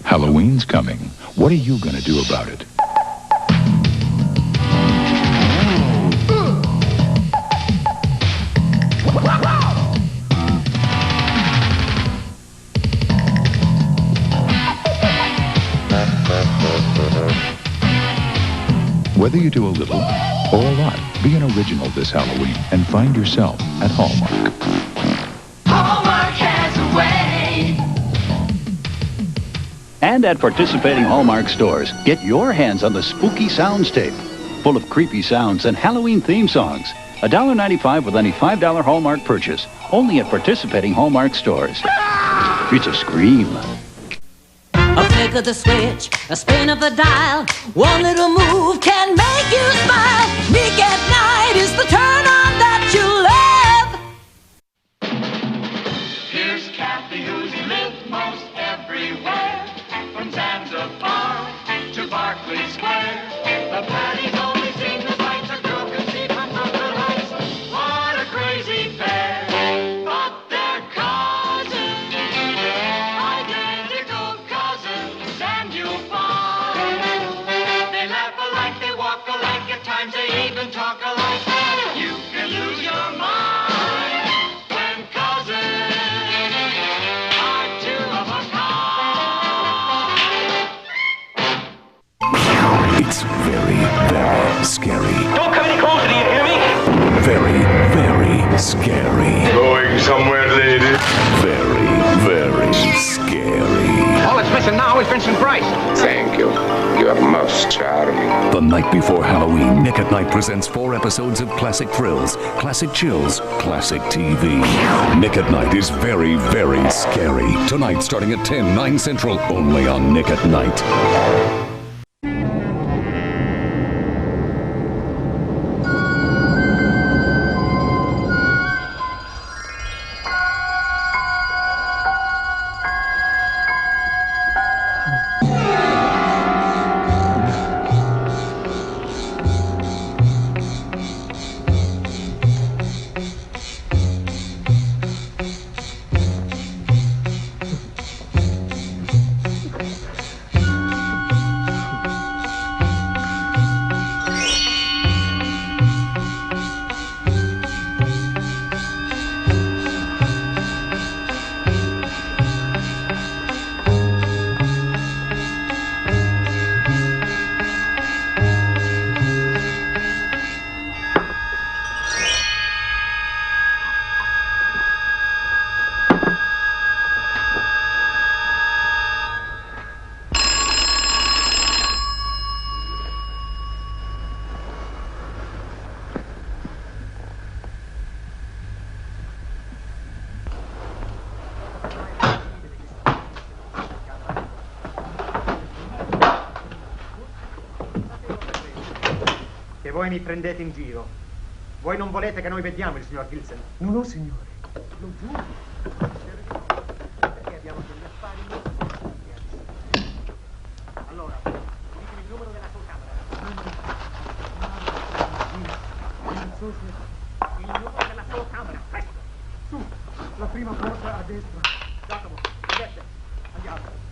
Halloween's coming. What are you going to do about it? Whether you do a little or a lot, be an original this Halloween and find yourself at Hallmark. Hallmark has a way. And at participating Hallmark stores, get your hands on the Spooky Sounds tape, full of creepy sounds and Halloween theme songs. $1.95 with any $5 Hallmark purchase, only at participating Hallmark stores. It's a scream. A flick of the switch, a spin of the dial, one little move can make you smile. Nick at Night is the turn on that you love. Here's Kathy, who's lived most everywhere, from Zanzibar to Berkeley Square. The Patties only seen the sights a girl can see from the heights. What a crazy pair! But they're cousins, identical cousins, and you'll find they laugh alike, they walk alike, at times they even talk alike. You can lose your mind when cousins are two of a kind. It's very, very scary. Don't come any closer, do you hear me? Very, very scary. Going somewhere, lady? Very, very scary. All that's missing now is Vincent Price. Thank you. You're most charming. The night before Halloween, Nick at Night presents 4 episodes of classic thrills, classic chills, classic TV. Nick at Night is very, very scary. Tonight, starting at 10, 9 Central, only on Nick at Night. Che voi mi prendete in giro. Voi non volete che noi vediamo il signor Gilson? No, no, signore. Lo giuro. Perché abbiamo degli affari molto importanti a discutere. Allora, ditemi il numero della sua camera. Il numero della sua camera, presto. Su, la prima porta a destra. Giacomo, vedete? Andiamo.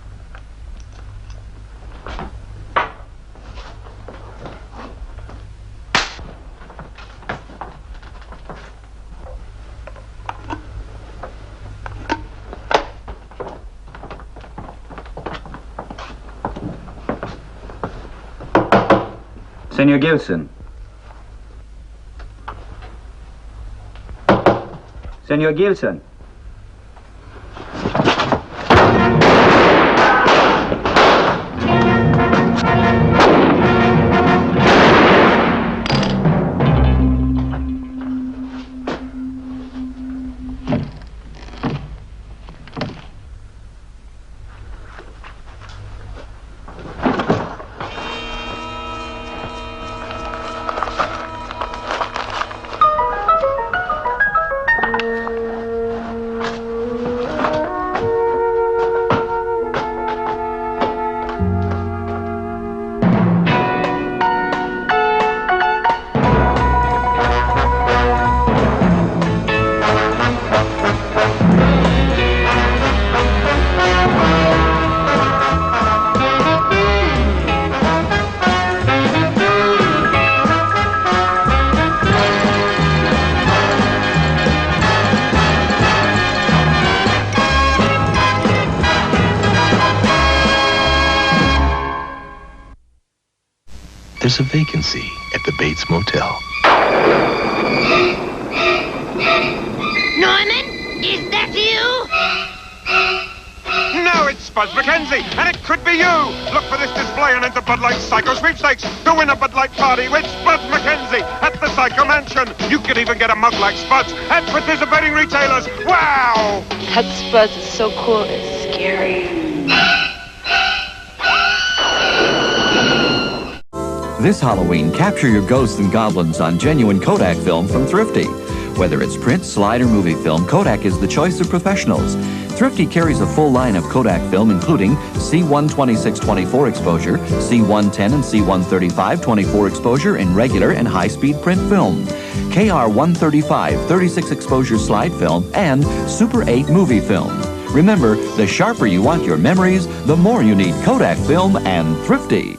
Senor Gilson, Senor Gilson. There's a vacancy at the Bates Motel. Norman, is that you? No, it's Buzz McKenzie, and it could be you. Look for this display and enter Bud Light Psycho Sweepstakes to win a Bud Light party with Buzz McKenzie at the Psycho Mansion. You could even get a mug like Spud's at participating retailers. Wow! That Spud's is so cool, it's scary. This Halloween, capture your ghosts and goblins on genuine Kodak film from Thrifty. Whether it's print, slide, or movie film, Kodak is the choice of professionals. Thrifty carries a full line of Kodak film, including C126-24 exposure, C110 and C135 24 exposure in regular and high-speed print film, KR135 36 exposure slide film, and Super 8 movie film. Remember, the sharper you want your memories, the more you need Kodak film and Thrifty.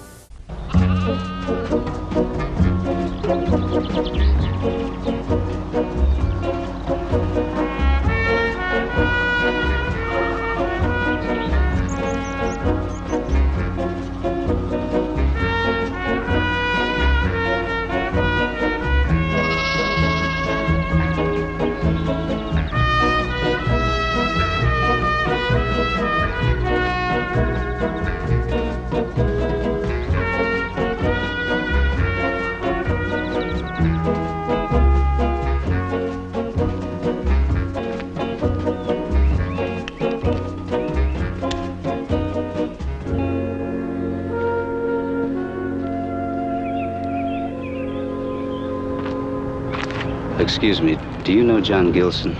Excuse me, do you know John Gilson?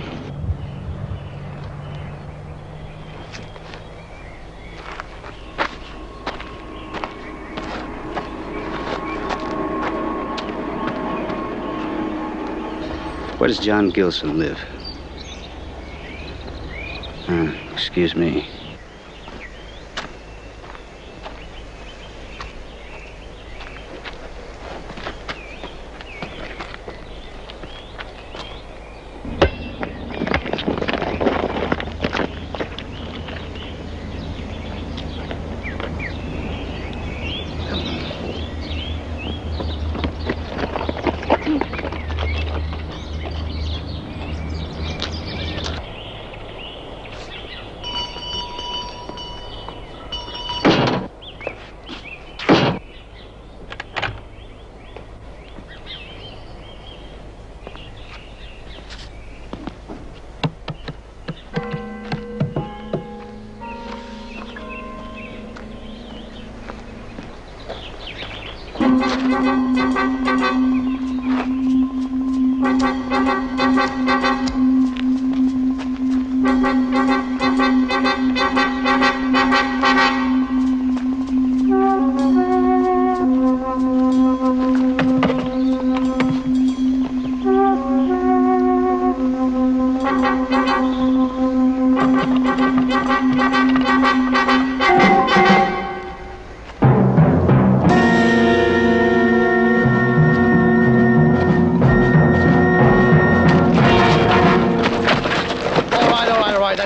Where does John Gilson live? Excuse me.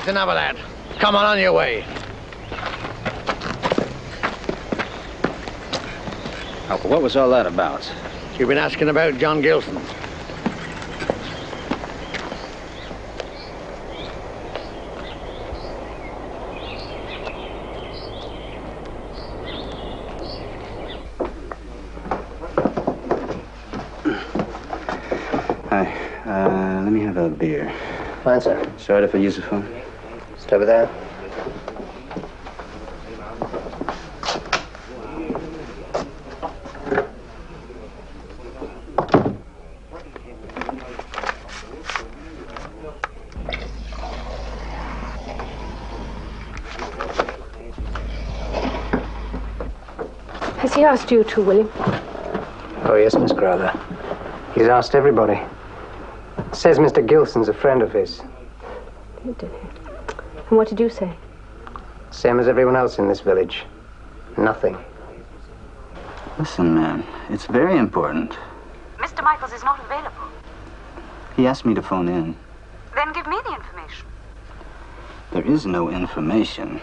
Enough of that. Come on your way. Oh, what was all that about? You've been asking about John Gilson. Hi. Let me have a beer. Fine, sir. Sorry if I use the phone. It's over there. Has he asked you to, William? Oh, yes, Miss Crowther. He's asked everybody. Says Mr. Gilson's a friend of his. And what did you say? Same as everyone else in this village. Nothing. Listen, man, it's very important. Mr. Michaels is not available. He asked me to phone in. Then give me the information. There is no information.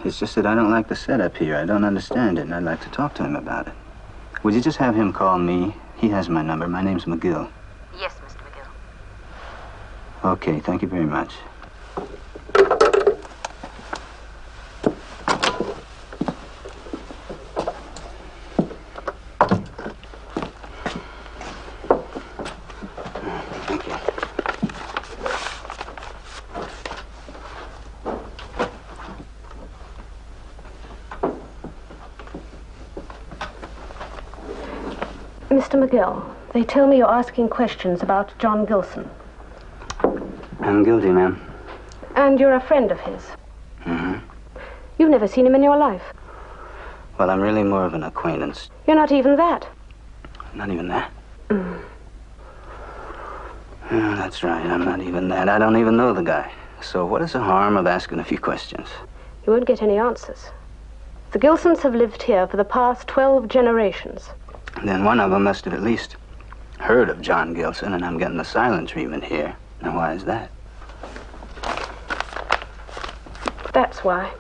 It's just that I don't like the setup here. I don't understand it, and I'd like to talk to him about it. Would you just have him call me? He has my number. My name's McGill. Yes, Mr. McGill. Okay, thank you very much. Mr. McGill, they tell me you're asking questions about John Gilson. I'm guilty, ma'am. And you're a friend of his. Mm-hmm. You've never seen him in your life. Well, I'm really more of an acquaintance. You're not even that. Not even that? Oh, that's right, I'm not even that. I don't even know the guy. So what is the harm of asking a few questions? You won't get any answers. The Gilsons have lived here for the past 12 generations. Then one of them must have at least heard of John Gilson, and I'm getting the silent treatment here. Now, why is that? That's why.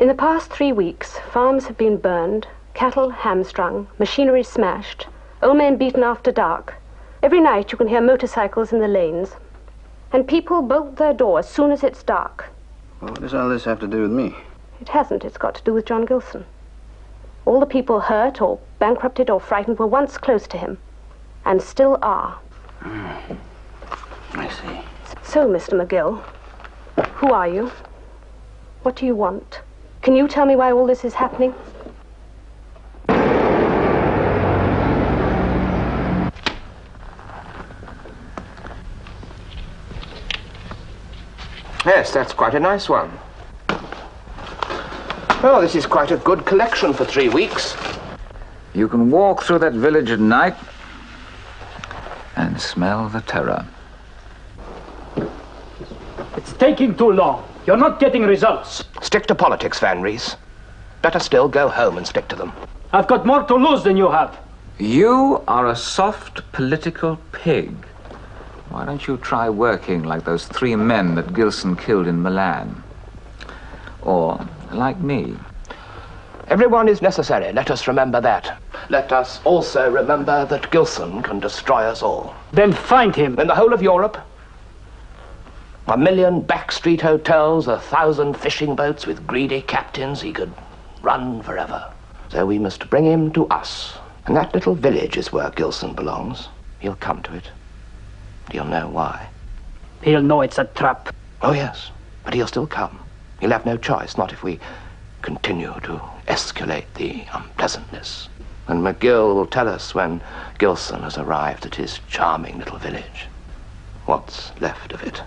In the past 3 weeks, farms have been burned, cattle hamstrung, machinery smashed, old men beaten after dark. Every night you can hear motorcycles in the lanes, and people bolt their doors as soon as it's dark. Well, what does all this have to do with me? It hasn't. It's got to do with John Gilson. All the people hurt or bankrupted or frightened were once close to him, and still are. I see. So, Mr. McGill, who are you? What do you want? Can you tell me why all this is happening? Yes, that's quite a nice one. Oh, this is quite a good collection for 3 weeks. You can walk through that village at night and smell the terror. It's taking too long. You're not getting results. Stick to politics, Van Rees. Better still, go home and stick to them. I've got more to lose than you have. You are a soft political pig. Why don't you try working like those 3 men that Gilson killed in Milan? Or like me. Everyone is necessary. Let us remember that. Let us also remember that Gilson can destroy us all. Then find him. In the whole of Europe, 1 million backstreet hotels, 1,000 fishing boats with greedy captains, he could run forever. So we must bring him to us. And that little village is where Gilson belongs. He'll come to it. He'll know why. He'll know it's a trap. Oh, yes. But he'll still come. He'll have no choice, not if we continue to escalate the unpleasantness. And McGill will tell us when Gilson has arrived at his charming little village. What's left of it.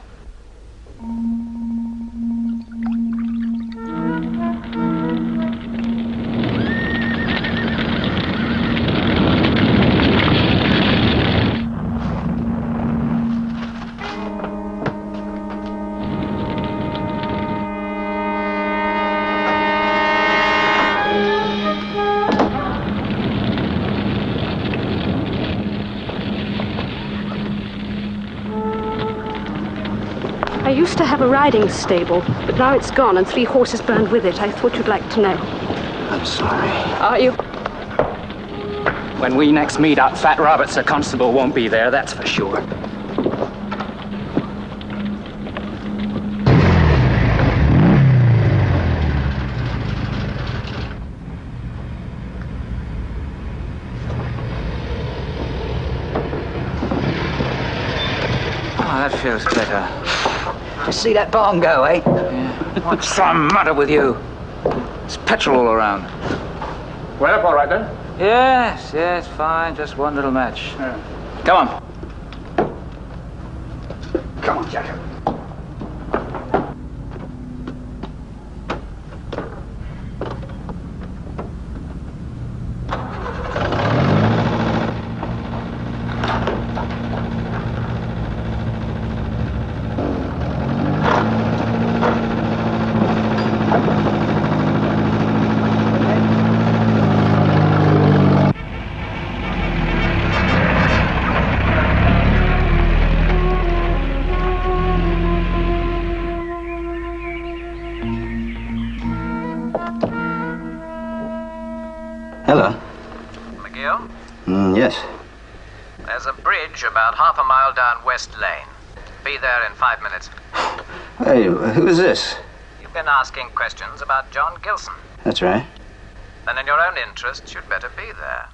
I used to have a riding stable, but now it's gone and 3 horses burned with it. I thought you'd like to know. I'm sorry. Are you? When we next meet up, Fat Roberts, the constable, won't be there, that's for sure. feels better. Just see that barn go, eh? Yeah. What's the matter with you? There's petrol all around. Well, up all right then? Yes, fine. Just one little match. Yeah. Come on. Come on, Jack. Hello. McGill? Yes. There's a bridge about half a mile down West Lane. Be there in 5 minutes. Hey, who is this? You've been asking questions about John Gilson. That's right. Then in your own interest, you'd better be there.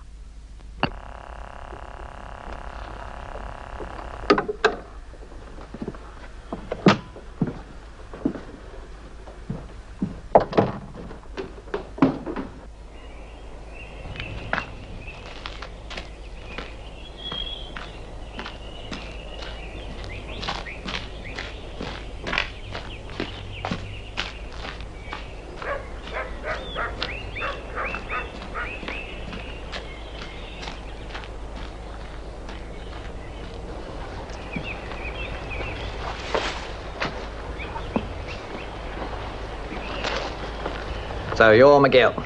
So you're McGill.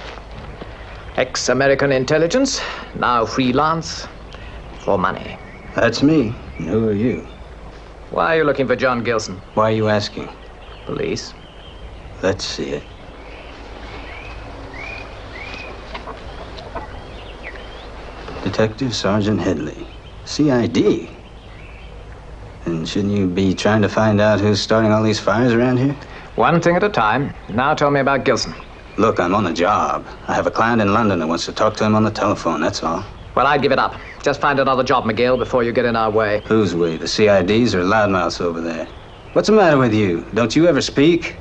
Ex-American intelligence, now freelance, for money. That's me. And who are you? Why are you looking for John Gilson? Why are you asking? Police. Let's see it. Detective Sergeant Headley. CID. And shouldn't you be trying to find out who's starting all these fires around here? One thing at a time. Now tell me about Gilson. Look, I'm on a job. I have a client in London that wants to talk to him on the telephone, that's all. Well, I'd give it up. Just find another job, McGill, before you get in our way. Whose way? The CID's or loudmouths over there? What's the matter with you? Don't you ever speak?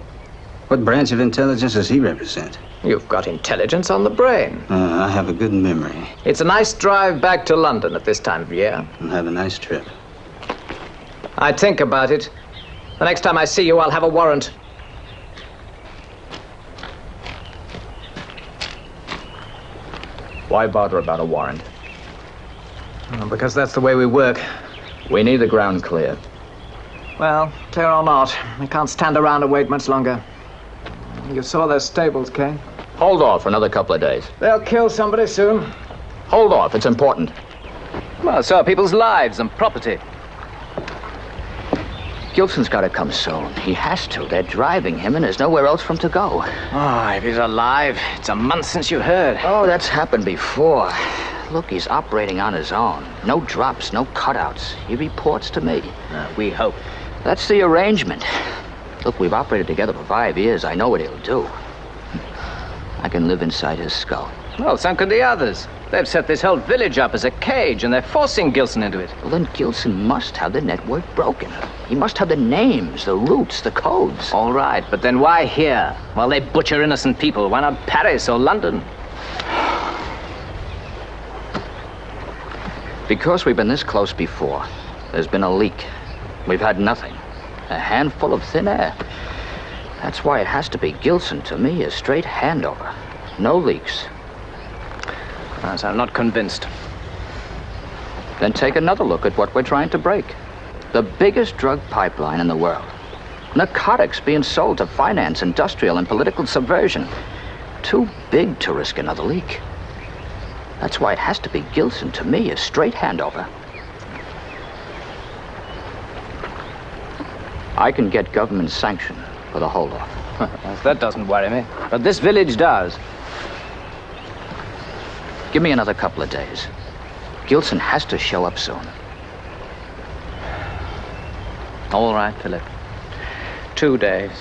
What branch of intelligence does he represent? You've got intelligence on the brain. I have a good memory. It's a nice drive back to London at this time of year. And have a nice trip. I'd think about it. The next time I see you, I'll have a warrant. Why bother about a warrant? Because that's the way we work. We need the ground clear. Well, clear or not, we can't stand around and wait much longer. You saw their stables, Kane. Hold off for another couple of days. They'll kill somebody soon. Hold off, it's important. Well, so are people's lives and property. Gilson's got to come soon. He has to. They're driving him, and there's nowhere else for him to go. Oh, if he's alive. It's a month since you heard. Oh, that's happened before. Look, he's operating on his own. No drops, no cutouts. He reports to me. We hope. That's the arrangement. Look, we've operated together for 5 years. I know what he'll do. I can live inside his skull. Well, so can the others. They've set this whole village up as a cage, and they're forcing Gilson into it. Well, then Gilson must have the network broken. He must have the names, the routes, the codes. All right, but then why here? While they butcher innocent people, why not Paris or London? Because we've been this close before. There's been a leak. We've had nothing. A handful of thin air. That's why it has to be Gilson. To me, a straight handover. No leaks. Yes, I'm not convinced. Then take another look at what we're trying to break. The biggest drug pipeline in the world. Narcotics being sold to finance, industrial, and political subversion. Too big to risk another leak. That's why it has to be Gilson. To me, a straight handover. I can get government sanction for the hold-off. That doesn't worry me. But this village does. Give me another couple of days. Gilson has to show up soon. All right, Philip. 2 days.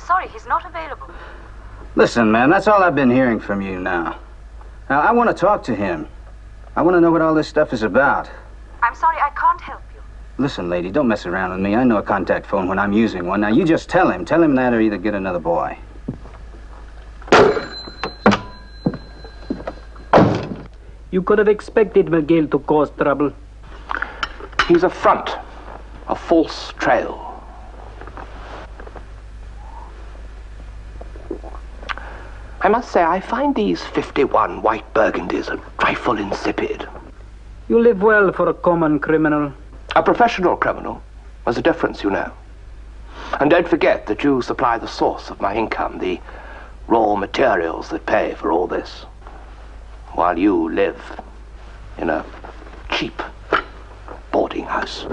sorry, he's not available. Listen, man, that's all I've been hearing from you now. Now, I want to talk to him. I want to know what all this stuff is about. I'm sorry, I can't help you. Listen, lady, don't mess around with me. I know a contact phone when I'm using one. Now, you just tell him. Tell him that or either get another boy. You could have expected McGill to cause trouble. He's a front, a false trail. I must say, I find these 51 white burgundies a trifle insipid. You live well for a common criminal. A professional criminal. There's a difference, you know. And don't forget that you supply the source of my income, the raw materials that pay for all this, while you live in a cheap boarding house.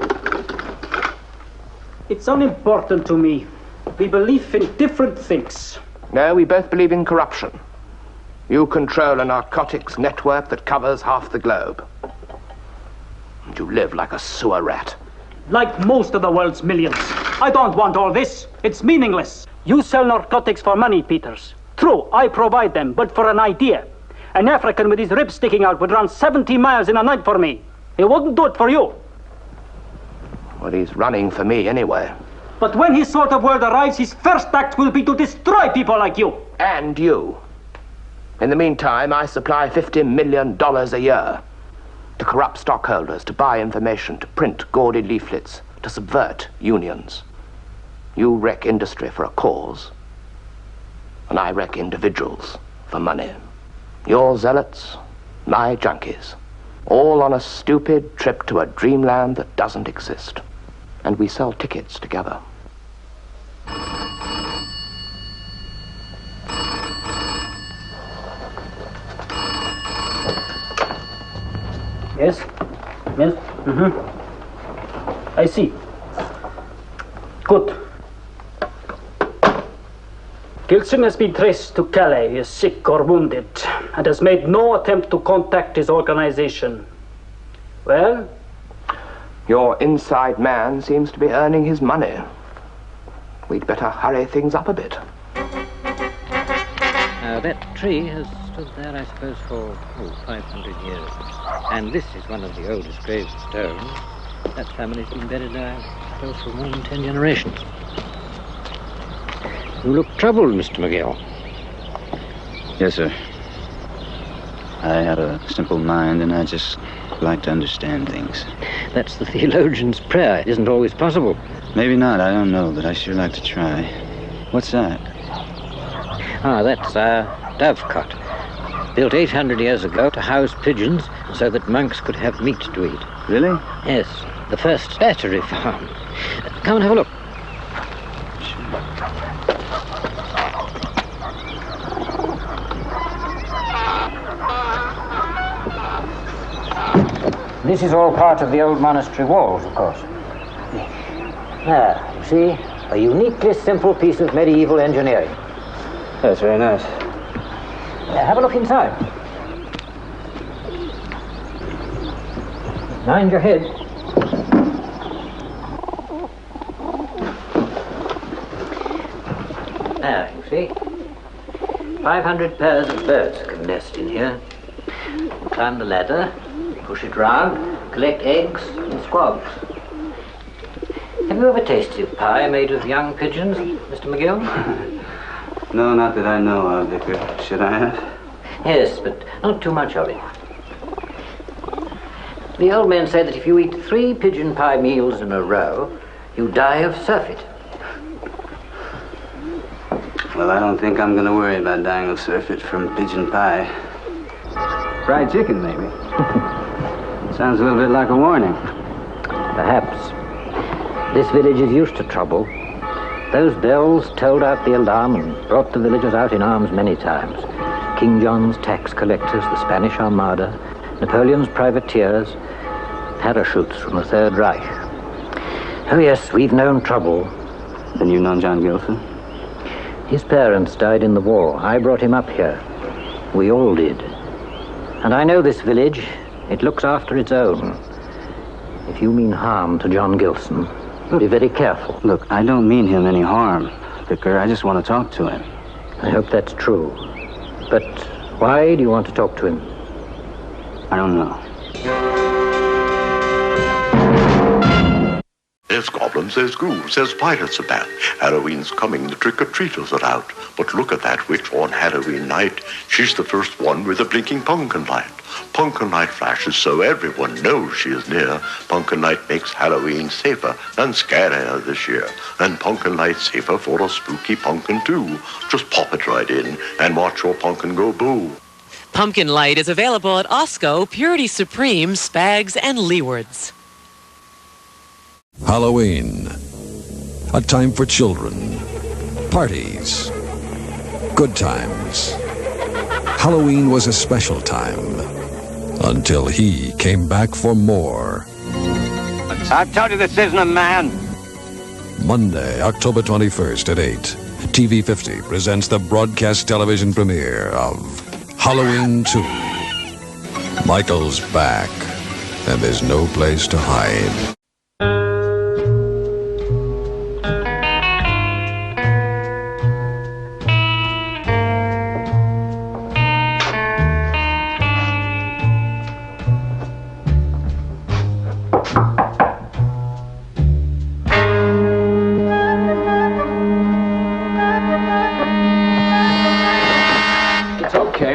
It's unimportant to me. We believe in different things. No, we both believe in corruption. You control a narcotics network that covers half the globe. And you live like a sewer rat. Like most of the world's millions. I don't want all this. It's meaningless. You sell narcotics for money, Peters. True, I provide them, but for an idea. An African with his ribs sticking out would run 70 miles in a night for me. He wouldn't do it for you. Well, he's running for me anyway. But when his sort of world arrives, his first act will be to destroy people like you. And you. In the meantime, I supply $50 million a year to corrupt stockholders, to buy information, to print gaudy leaflets, to subvert unions. You wreck industry for a cause, and I wreck individuals for money. Your zealots, my junkies, all on a stupid trip to a dreamland that doesn't exist. And we sell tickets together. Yes? Yes? I see. Good. Gilson has been traced to Calais. He is sick or wounded and has made no attempt to contact his organization. Well? Your inside man seems to be earning his money. We'd better hurry things up a bit. That tree has stood there, I suppose, for 500 years. And this is one of the oldest graves of stone. That family's been buried there, I suppose, for more than 10 generations. You look troubled, Mr. McGill. Yes, sir. I have a simple mind, and I just like to understand things. That's the theologian's prayer. It isn't always possible. Maybe not, I don't know, but I sure like to try. What's that? That's a dovecot. Built 800 years ago to house pigeons so that monks could have meat to eat. Really? Yes, the first battery farm. Come and have a look. This is all part of the old monastery walls, of course. There, you see? A uniquely simple piece of medieval engineering. That's very nice. Have a look inside. Mind your head. There, you see? 500 pairs of birds can nest in here. Climb the ladder, push it round, collect eggs and squabs. Have you ever tasted pie made with young pigeons, Mr. McGill? No, not that I know of, Vicar. Should I have? Yes, but not too much of it. The old men say that if you eat 3 pigeon pie meals in a row, you die of surfeit. Well, I don't think I'm going to worry about dying of surfeit from pigeon pie. Fried chicken, maybe. Sounds a little bit like a warning. Perhaps. This village is used to trouble. Those bells tolled out the alarm and brought the villagers out in arms many times. King John's tax collectors, the Spanish Armada, Napoleon's privateers, parachutes from the Third Reich. Oh yes, we've known trouble. Then you've known John Gilson? His parents died in the war. I brought him up here. We all did. And I know this village. It looks after its own. If you mean harm to John Gilson, be very careful. Look, I don't mean him any harm. Vicar. I just want to talk to him. I hope that's true. But why do you want to talk to him? I don't know. There's goblins, there's ghouls, there's pirates about. Halloween's coming, the trick-or-treaters are out. But look at that witch on Halloween night. She's the first one with a blinking pumpkin light. Pumpkin light flashes so everyone knows she is near. Pumpkin light makes Halloween safer and scarier this year. And pumpkin light safer for a spooky pumpkin too. Just pop it right in and watch your pumpkin go boo. Pumpkin light is available at Osco, Purity Supreme, Spags, and Leeward's. Halloween. A time for children. Parties. Good times. Halloween was a special time. Until he came back for more. I've told you this isn't a man. Monday, October 21st at 8. TV 50 presents the broadcast television premiere of Halloween 2. Michael's back, and there's no place to hide.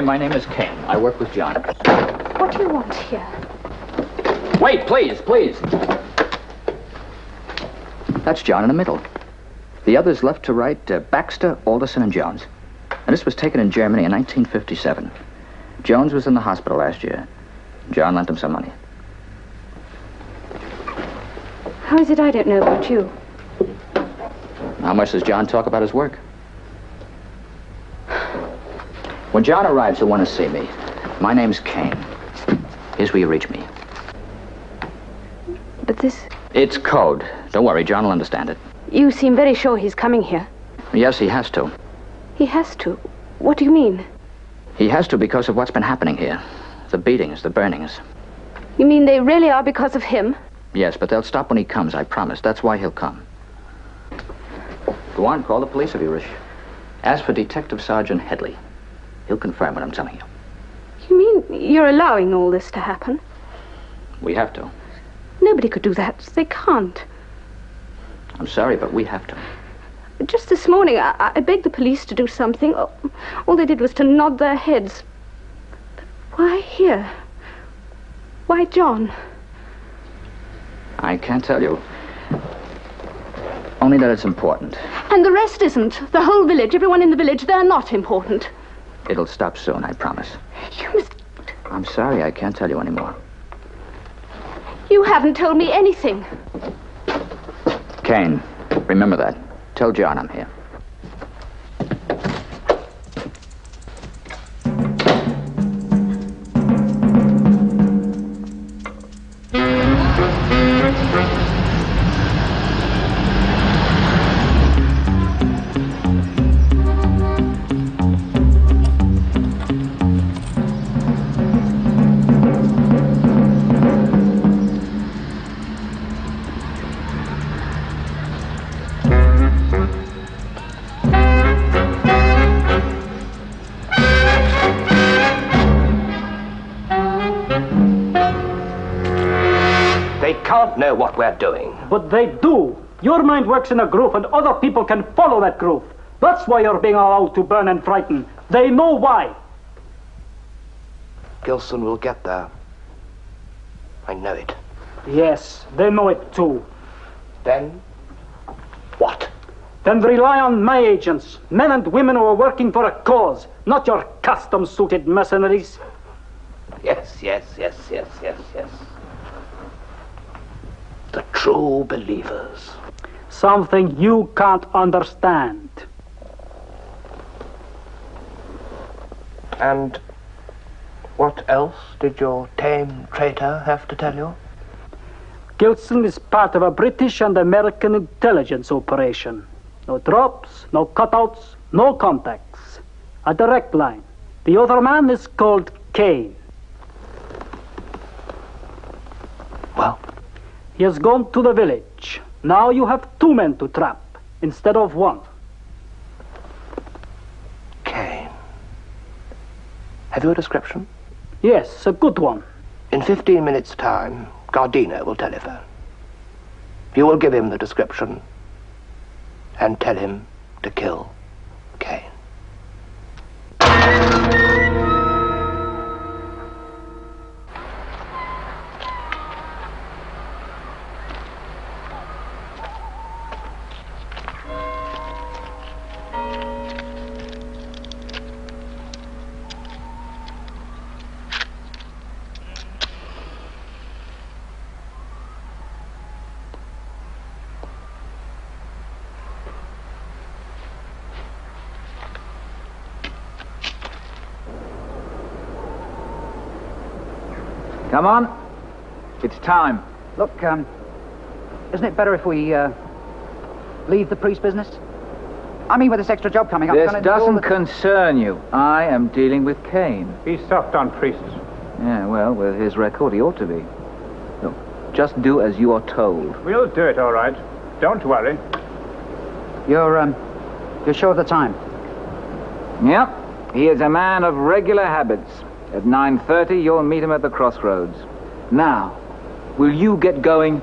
My name is Kane. I work with John. What do you want here? Wait, please, please. That's John in the middle. The others left to right, Baxter, Alderson, and Jones. And this was taken in Germany in 1957. Jones was in the hospital last year. John lent him some money. How is it I don't know about you? How much does John talk about his work? When John arrives, he'll want to see me. My name's Kane. Here's where you reach me. But this... It's code. Don't worry, John will understand it. You seem very sure he's coming here. Yes, he has to. He has to? What do you mean? He has to because of what's been happening here. The beatings, the burnings. You mean they really are because of him? Yes, but they'll stop when he comes, I promise. That's why he'll come. Go on, call the police if you wish. As for Detective Sergeant Headley, he'll confirm what I'm telling you. You mean you're allowing all this to happen? We have to. Nobody could do that. They can't. I'm sorry, but we have to. Just this morning, I begged the police to do something. All they did was to nod their heads. But why here? Why John? I can't tell you. Only that it's important. And the rest isn't. The whole village, everyone in the village, they're not important. It'll stop soon, I promise. You must... I'm sorry, I can't tell you anymore. You haven't told me anything. Kane, remember that. Tell John I'm here. Know what we're doing. But they do. Your mind works in a groove and other people can follow that groove. That's why you're being allowed to burn and frighten. They know why. Gilson will get there. I know it. Yes, they know it too. Then what? Then rely on my agents, men and women who are working for a cause, not your custom-suited mercenaries. Yes. The true believers. Something you can't understand. And what else did your tame traitor have to tell you? Gilson is part of a British and American intelligence operation. No drops, no cutouts, no contacts. A direct line. The other man is called Kane. Well? He has gone to the village. Now you have two men to trap, instead of one. Have you a description? Yes, a good one. In 15 minutes' time, Gardino will telephone. You will give him the description and tell him to kill Kane. Come on. It's time. Look, isn't it better if we, leave the priest business? I mean, with this extra job coming up... This doesn't concern you. I am dealing with Kane. He's soft on priests. Yeah, well, with his record, he ought to be. Look, just do as you are told. We'll do it, all right. Don't worry. You're sure of the time? Yep. He is a man of regular habits. At 9:30, you'll meet him at the crossroads. Now, will you get going?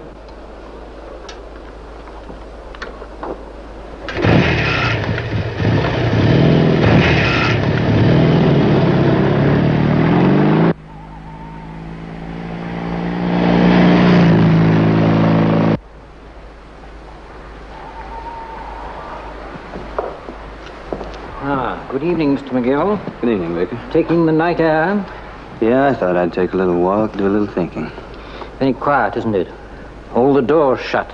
Good evening, Mr. McGill. Good evening, Vicar. Taking the night air? Yeah, I thought I'd take a little walk, do a little thinking. Very quiet, isn't it? All the doors shut.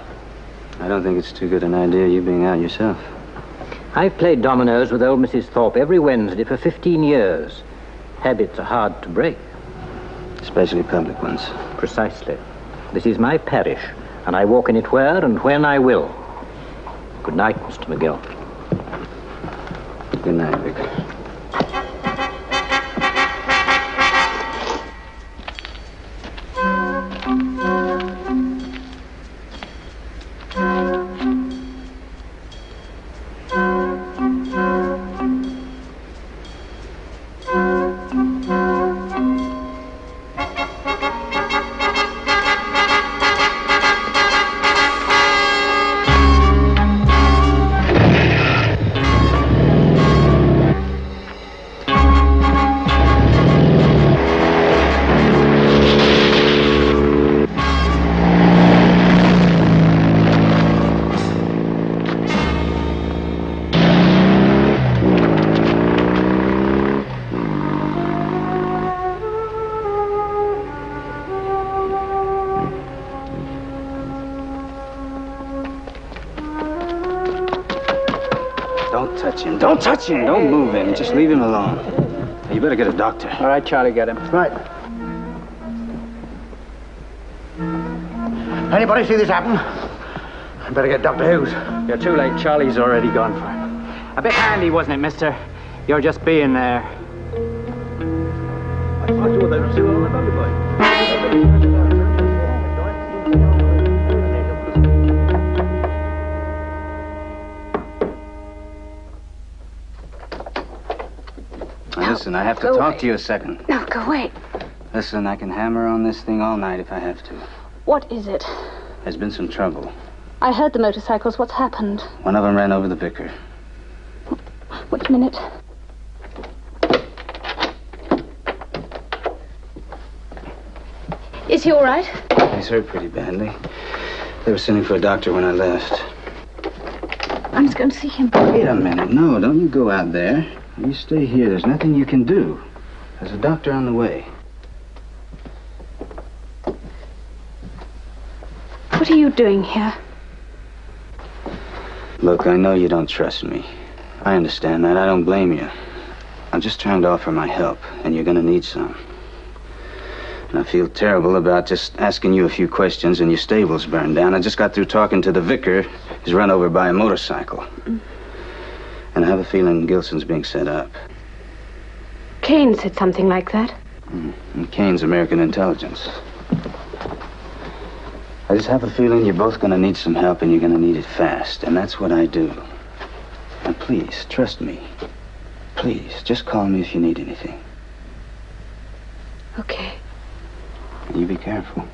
I don't think it's too good an idea, you being out yourself. I've played dominoes with old Mrs. Thorpe every Wednesday for 15 years. Habits are hard to break. Especially public ones. Precisely. This is my parish, and I walk in it where and when I will. Good night, Mr. McGill. Good night, Vicar. Don't touch him. Don't move him. Just leave him alone. You better get a doctor. All right, Charlie, get him. Right. Anybody see this happen? I better get Dr. Hughes. You're too late. Charlie's already gone for it. A bit handy, wasn't it, mister? You're just being there. Listen, I have to talk to you a second. No, go away. Listen, I can hammer on this thing all night if I have to. What is it? There's been some trouble. I heard the motorcycles. What's happened? One of them ran over the vicar. Wait a minute. Is he all right? He's hurt pretty badly. They were sending for a doctor when I left. I'm just going to see him. Wait a minute. No, don't you go out there. You stay here. There's nothing you can do. There's a doctor on the way. What are you doing here? Look, I know you don't trust me. I understand that. I don't blame you. I'm just trying to offer my help, and you're gonna need some. And I feel terrible about just asking you a few questions and your stable's burned down. I just got through talking to the vicar. He's run over by a motorcycle. And I have a feeling Gilson's being set up. Kane said something like that. And Kane's American intelligence. I just have a feeling you're both gonna need some help, and you're gonna need it fast. And that's what I do. And please, trust me. Please, just call me if you need anything. Okay. You be careful.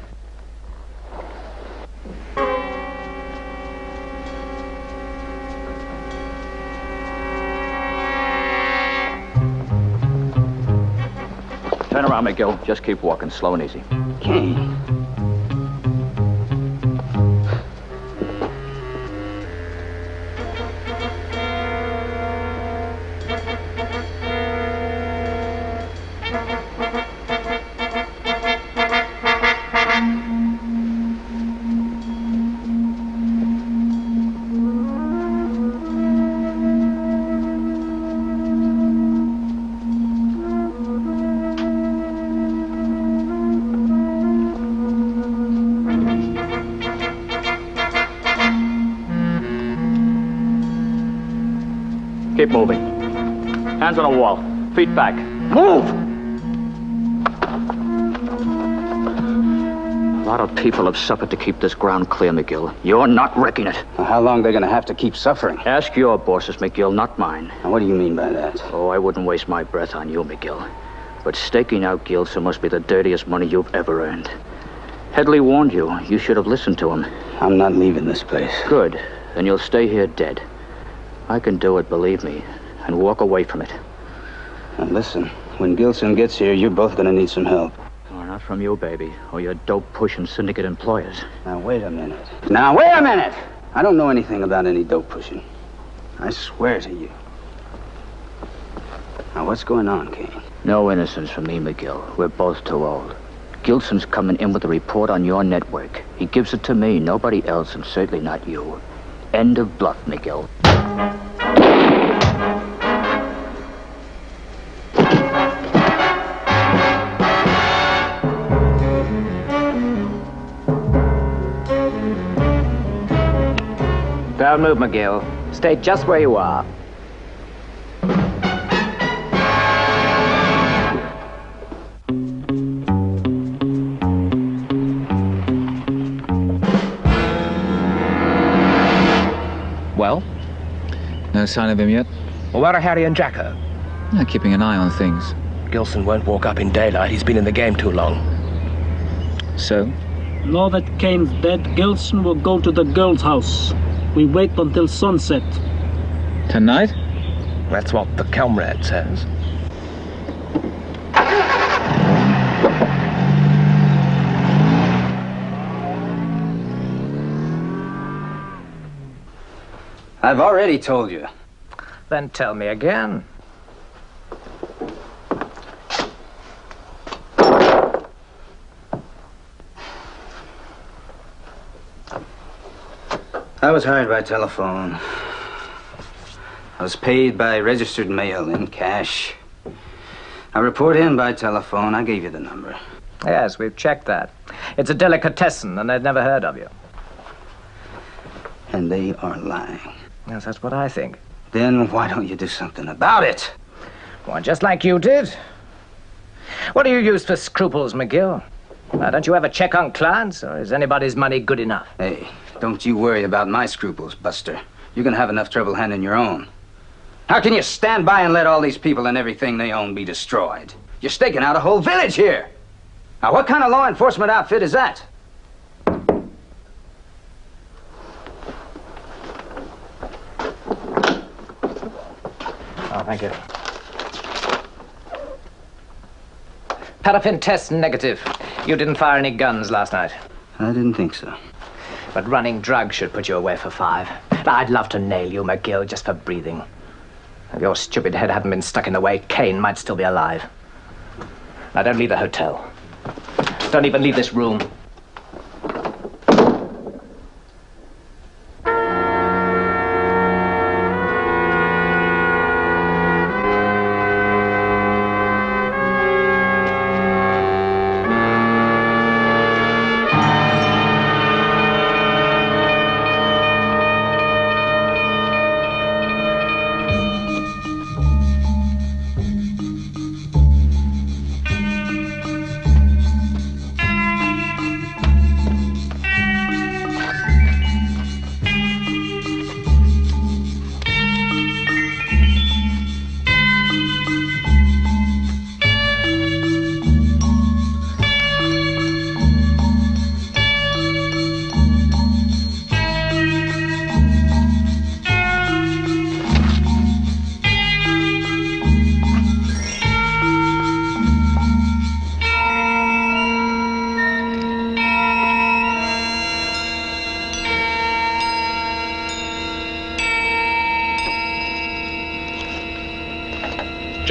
Turn around, McGill. Just keep walking, slow and easy. Kane. Keep moving. Hands on the wall. Feet back. Move! A lot of people have suffered to keep this ground clear, McGill. You're not wrecking it. Well, how long are they going to have to keep suffering? Ask your bosses, McGill, not mine. Now, what do you mean by that? Oh, I wouldn't waste my breath on you, McGill. But staking out Gilson must be the dirtiest money you've ever earned. Headley warned you. You should have listened to him. I'm not leaving this place. Good. Then you'll stay here dead. I can do it, believe me, and walk away from it. Now listen, when Gilson gets here, you're both going to need some help. Oh, not from you, baby, or your dope-pushing syndicate employers. Now, wait a minute. I don't know anything about any dope pushing. I swear to you. Now, what's going on, Kane? No innocence for me, McGill. We're both too old. Gilson's coming in with a report on your network. He gives it to me, nobody else, and certainly not you. End of bluff, McGill. Don't move, McGill. Stay just where you are. Well? No sign of him yet? Well, where are Harry and Jacko? Keeping an eye on things. Gilson won't walk up in daylight. He's been in the game too long. So? Now that Kane's dead, Gilson will go to the girl's house. We wait until sunset. Tonight? That's what the comrade says. I've already told you. Then tell me again. I was hired by telephone. I was paid by registered mail in cash. I report in by telephone. I gave you the number. Yes, we've checked that. It's a delicatessen, and they'd never heard of you. And they are lying. Yes, that's what I think. Then why don't you do something about it? Well, just like you did. What do you use for scruples, McGill? Don't you ever check on clients, or is anybody's money good enough? Hey, don't you worry about my scruples, Buster. You're gonna have enough trouble handling your own. How can you stand by and let all these people and everything they own be destroyed? You're staking out a whole village here. Now, what kind of law enforcement outfit is that? Oh, thank you. Paraffin test negative. You didn't fire any guns last night. I didn't think so. But running drugs should put you away for 5. I'd love to nail you, McGill, just for breathing. If your stupid head hadn't been stuck in the way, Kane might still be alive. Now, don't leave the hotel. Don't even leave this room.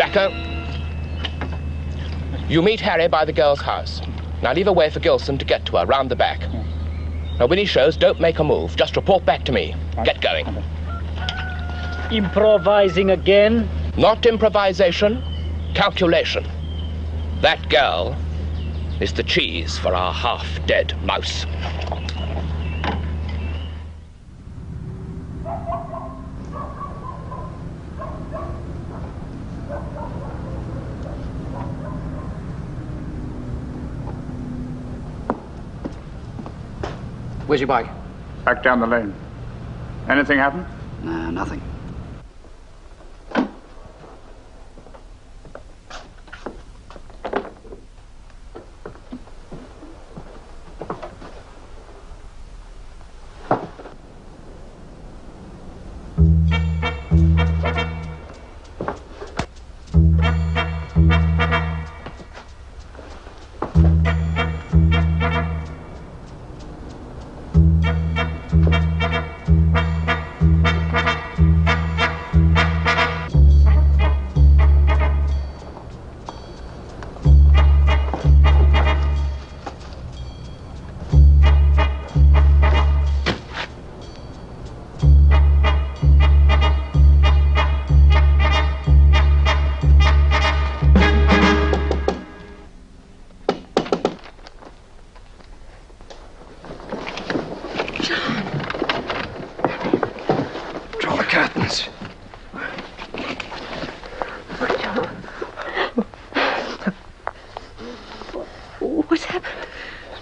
Jacko, you meet Harry by the girl's house. Now leave a way for Gilson to get to her, round the back. Now when he shows, don't make a move. Just report back to me. Get going. Improvising again? Not improvisation, calculation. That girl is the cheese for our half-dead mouse. Where's your bike? Back down the lane. Anything happen? Nah, nothing.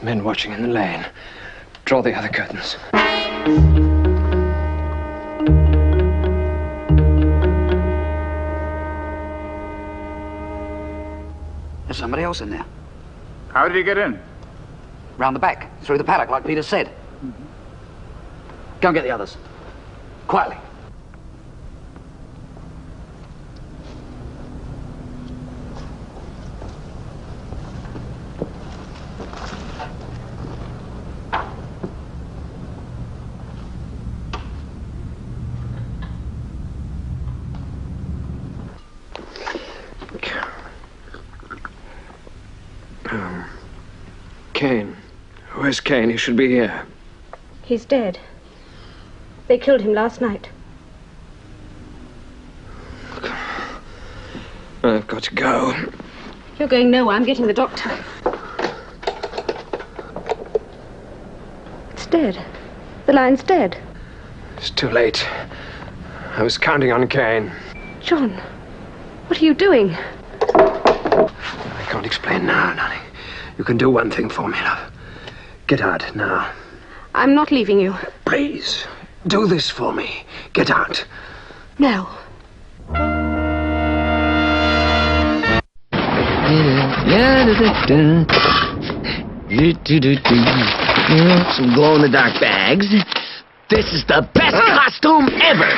Men watching in the lane. Draw the other curtains. There's somebody else in there. How did he get in? Round the back, through the paddock, like Peter said. Go and get the others. Quietly. Kane. Where's Kane? He should be here. He's dead. They killed him last night. I've got to go. You're going nowhere. I'm getting the doctor. It's dead. The line's dead. It's too late. I was counting on Kane. John, what are you doing? I can't explain now, darling. You can do one thing for me, love. Get out now. I'm not leaving you. Please, do this for me. Get out. No. Some glow-in-the-dark bags. This is the best costume ever.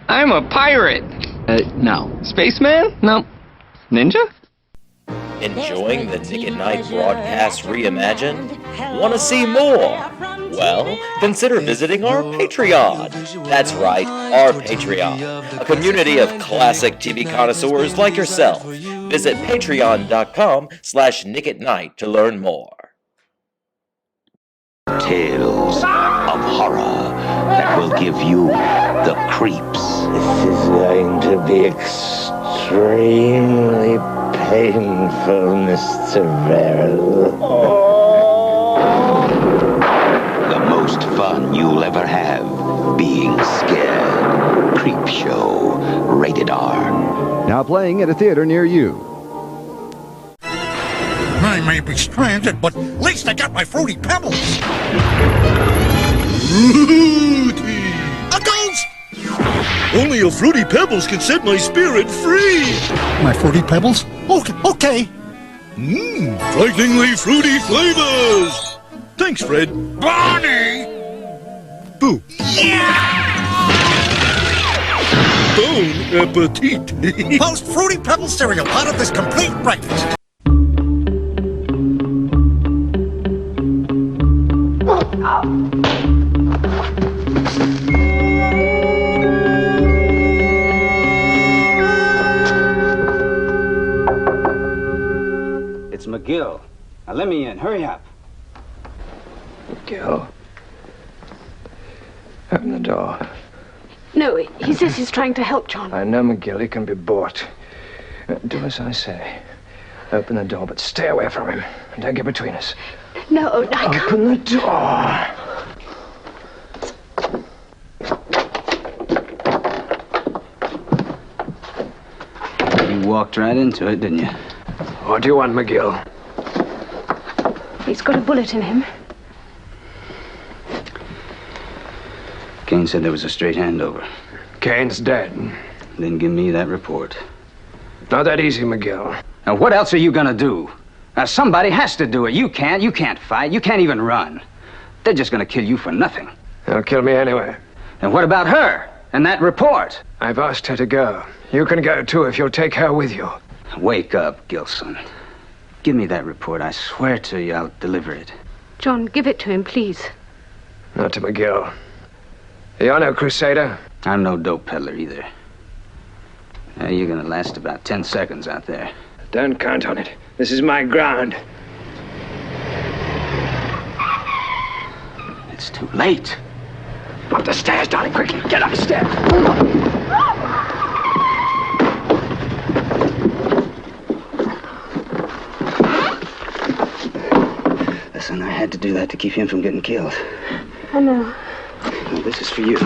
I'm a pirate. No. Spaceman? No. Ninja? Enjoying the Nick at Night broadcast reimagined? Want to see more? Well, consider visiting our Patreon. That's right, our Patreon. A community of classic TV connoisseurs like yourself. Visit patreon.com/Nick at Night to learn more. Tales of horror that will give you the creeps. This is going to be extremely painful, Mr. Verrill. The most fun you'll ever have being scared. Creep Show. Rated R. Now playing at a theater near you. I may be stranded, but at least I got my Fruity Pebbles. Fruity! A ghost! Only a Fruity Pebbles can set my spirit free. My Fruity Pebbles? Okay. Frighteningly fruity flavors. Thanks, Fred. Barney! Boo. Yeah! Bon appetit. Post Fruity Pebbles cereal, part of this complete breakfast. McGill. Now let me in. Hurry up. Gil. Open the door. No, he says he's trying to help John. I know McGill. He can be bought. Do as I say. Open the door, but stay away from him. And don't get between us. No, I can't. Open the door. You walked right into it, didn't you? What do you want, McGill? He's got a bullet in him. Kane said there was a straight handover. Kane's dead. Then give me that report. Not that easy, McGill. Now, what else are you gonna do? Now, somebody has to do it. You can't. You can't fight. You can't even run. They're just gonna kill you for nothing. They'll kill me anyway. And what about her and that report? I've asked her to go. You can go, too, if you'll take her with you. Wake up, Gilson. Give me that report. I swear to you, I'll deliver it. John, give it to him, please. Not to McGill. You're no crusader. I'm no dope peddler either. Now, you're gonna last about 10 seconds out there. Don't count on it. This is my ground. It's too late. Up the stairs, darling, quickly. Get upstairs. Listen, I had to do that to keep him from getting killed. I know. Now, this is for you.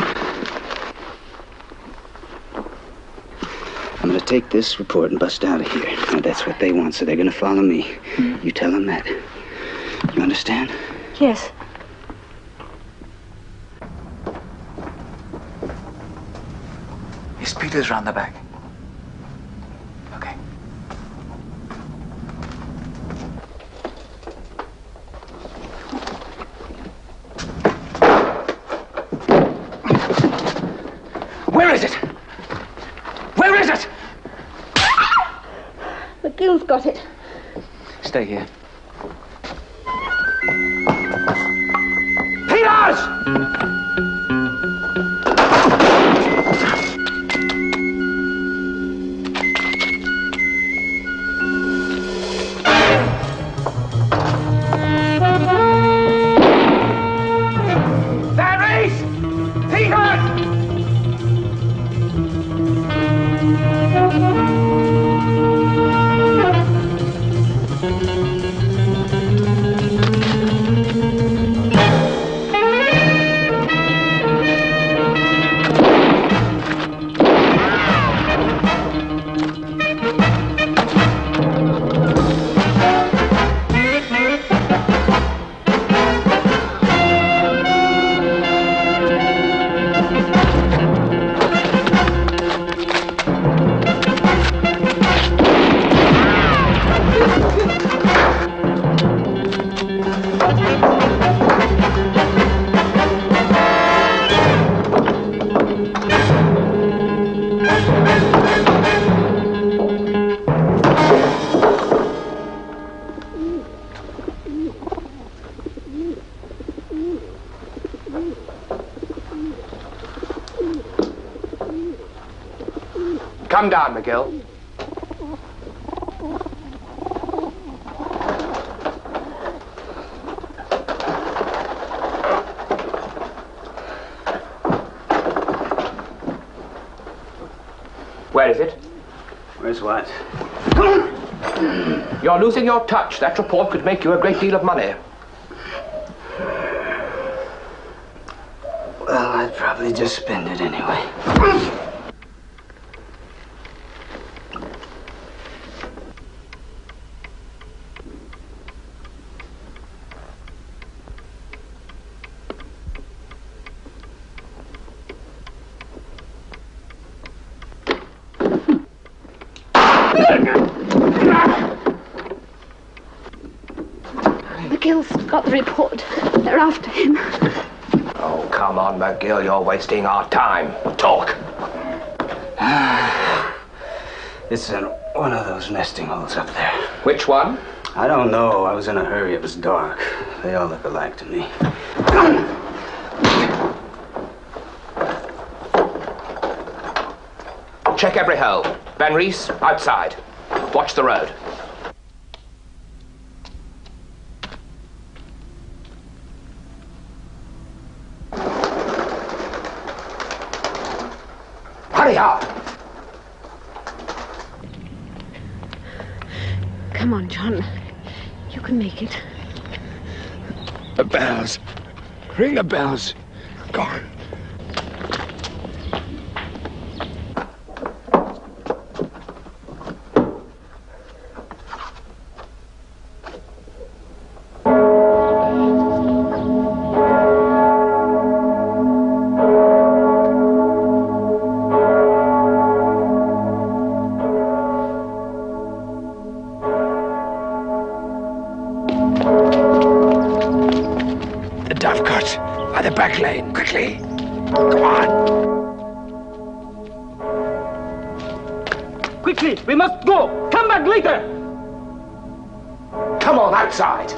I'm gonna take this report and bust out of here. Now, that's what they want, so they're gonna follow me. You tell them that. You understand? Yes. His Peter's round the back. Okay. Where is it? Where is it? McGill's got it. Stay here. Peters! Come down, McGill. Where is it? Where's what? You're losing your touch. That report could make you a great deal of money. Well, I'd probably just spend it anyway. McGill's got the report. They're after him. Oh, come on, McGill. You're wasting our time. Talk. It's in one of those nesting holes up there. Which one? I don't know. I was in a hurry. It was dark. They all look alike to me. Check every hole. Ben Reese, outside. Watch the road. Hurry up! Come on, John. You can make it. The bells. Ring the bells. Go on. Back lane, quickly. Come on. Quickly, we must go. Come back later. Come on, outside.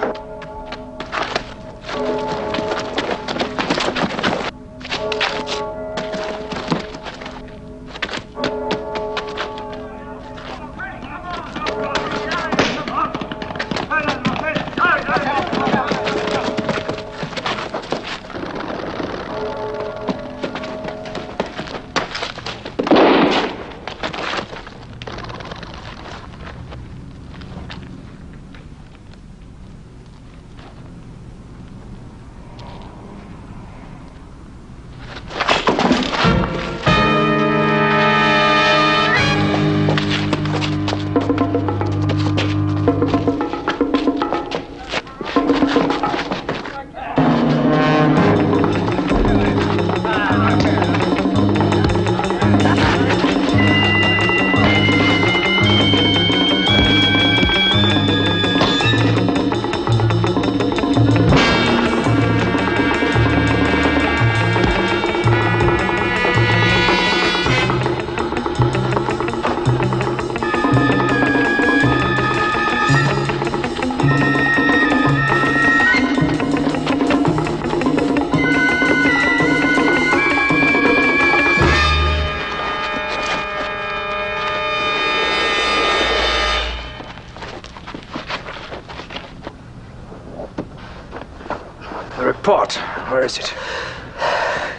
Where is it?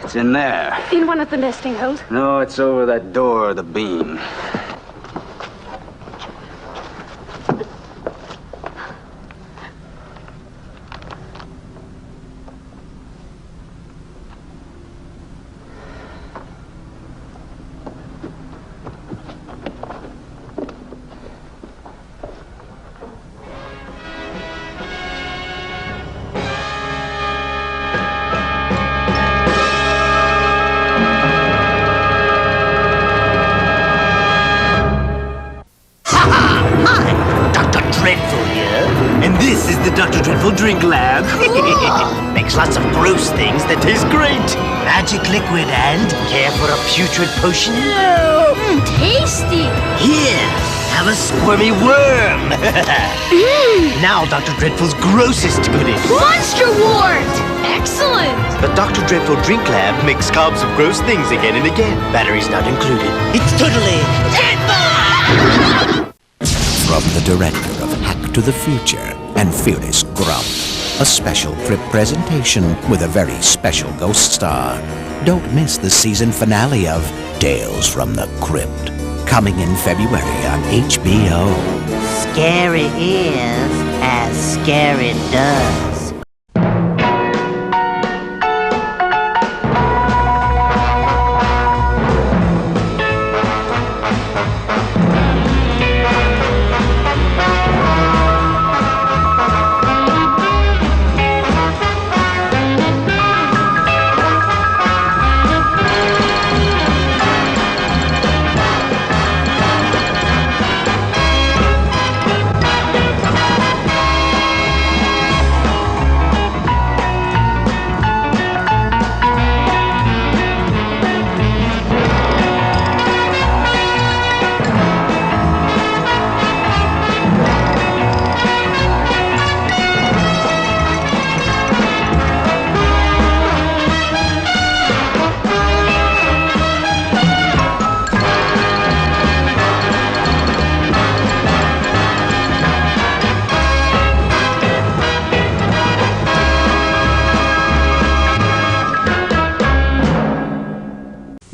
It's in there. In one of the nesting holes? No, it's over that door, the beam. Dr. Dreadful Drink Lab. Makes lots of gross things that taste great. Magic liquid and care for a putrid potion? Tasty. Here, have a squirmy worm. Now Dr. Dreadful's grossest goodie. Monster Wart. Excellent. The Dr. Dreadful Drink Lab makes cobs of gross things again and again. Batteries not included. It's totally dreadful! From the director of Hack to the Future and Fearless Grump, a special crypt presentation with a very special ghost star. Don't miss the season finale of Tales from the Crypt, coming in February on HBO. Scary is as scary does.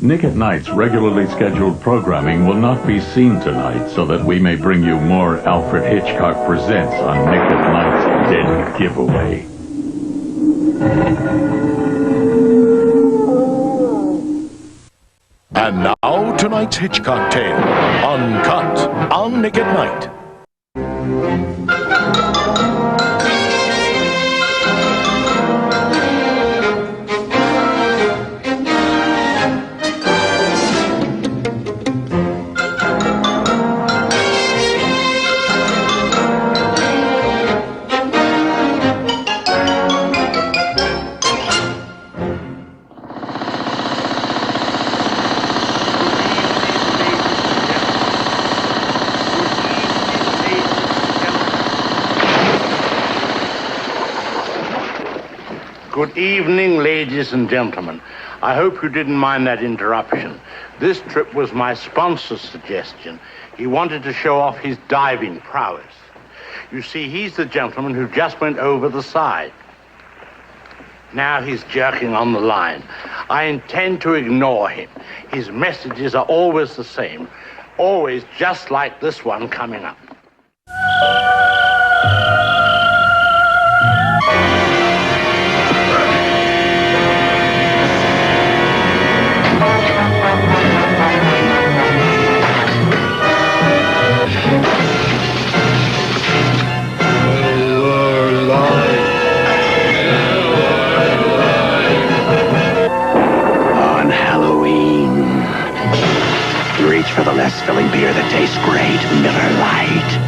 Nick at Night's regularly scheduled programming will not be seen tonight so that we may bring you more Alfred Hitchcock Presents on Nick at Night's Dead Giveaway. And now, tonight's Hitchcock tale, uncut, on Nick at Night. Good evening, ladies and gentlemen. I hope you didn't mind that interruption. This trip was my sponsor's suggestion. He wanted to show off his diving prowess. You see, he's the gentleman who just went over the side. Now he's jerking on the line. I intend to ignore him. His messages are always the same, always just like this one coming up. Reach for the less filling beer that tastes great, Miller Lite.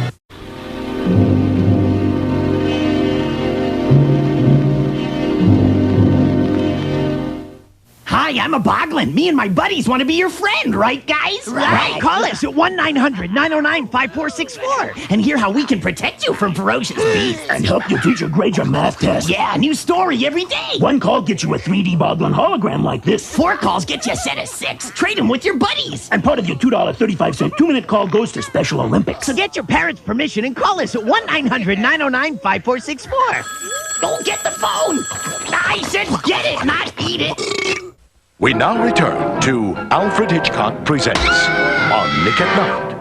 Hi, I'm a Boglin. Me and my buddies want to be your friend, right, guys? Right. Call us at 1-900-909-5464 and hear how we can protect you from ferocious beasts. And help your teacher grade your math test. Yeah, a new story every day. 1 call gets you a 3D Boglin hologram like this. 4 calls get you a set of 6. Trade them with your buddies. And part of your $2.35 2-minute call goes to Special Olympics. So get your parents' permission and call us at 1-900-909-5464. Don't get the phone. I said get it, not eat it. We now return to Alfred Hitchcock Presents on Nick at Night.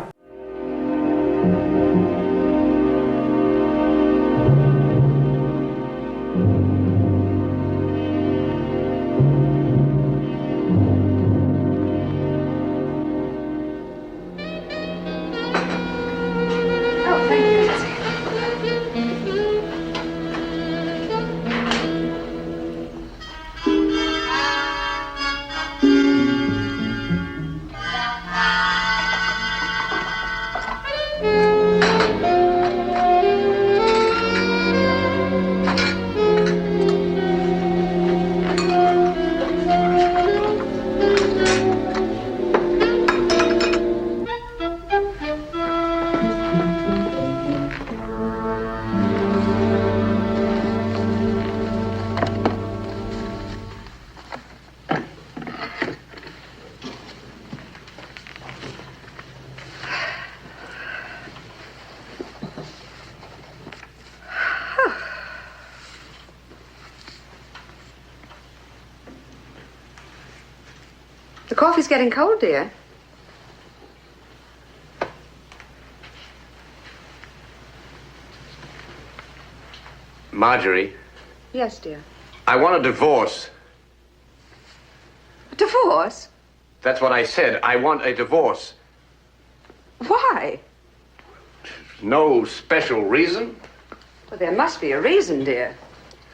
The coffee's getting cold, dear. Marjorie, Yes, dear. I want a divorce. A divorce? That's what I said. I want a divorce. Why? No special reason. Well, there must be a reason, dear.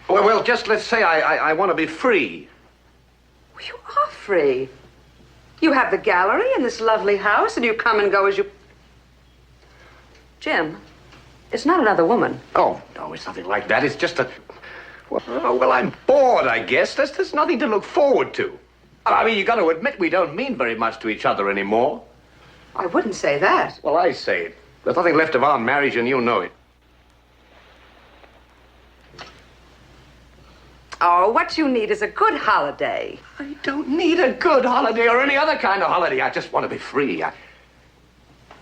Well, just let's say I want to be free. You are free. You have the gallery and this lovely house, and you come and go as you... Jim, it's not another woman. Oh, no, it's nothing like that. It's just a... Well, I'm bored, I guess. There's nothing to look forward to. I mean, you got to admit we don't mean very much to each other anymore. I wouldn't say that. Well, I say it. There's nothing left of our marriage, and you know it. Oh, what you need is a good holiday. I don't need a good holiday or any other kind of holiday. I just want to be free.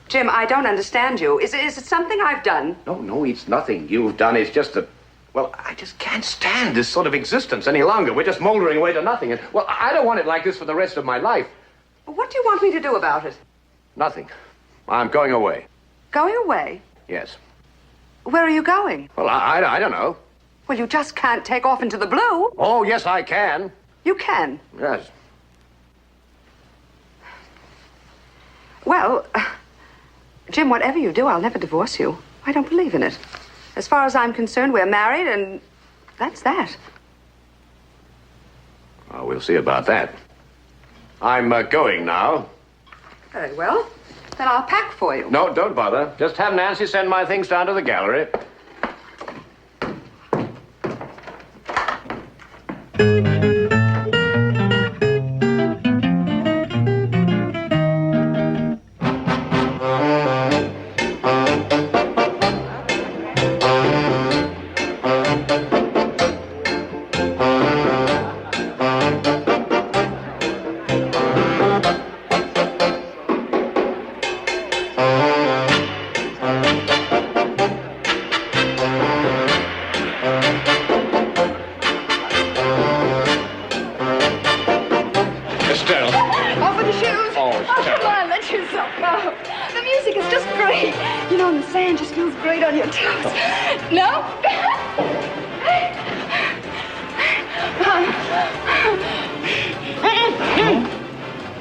Jim, I don't understand you. Is it something I've done? No, it's nothing you've done. It's just that, well, I just can't stand this sort of existence any longer. We're just moldering away to nothing. And, well, I don't want it like this for the rest of my life. What do you want me to do about it? Nothing. I'm going away. Going away? Yes. Where are you going? Well, I don't know. Well, you just can't take off into the blue. Oh, yes, I can. You can? Yes. Well, Jim, whatever you do, I'll never divorce you. I don't believe in it. As far as I'm concerned, we're married, and that's that. Oh, we'll see about that. I'm going now. Very well. Then I'll pack for you. No, don't bother. Just have Nancy send my things down to the gallery.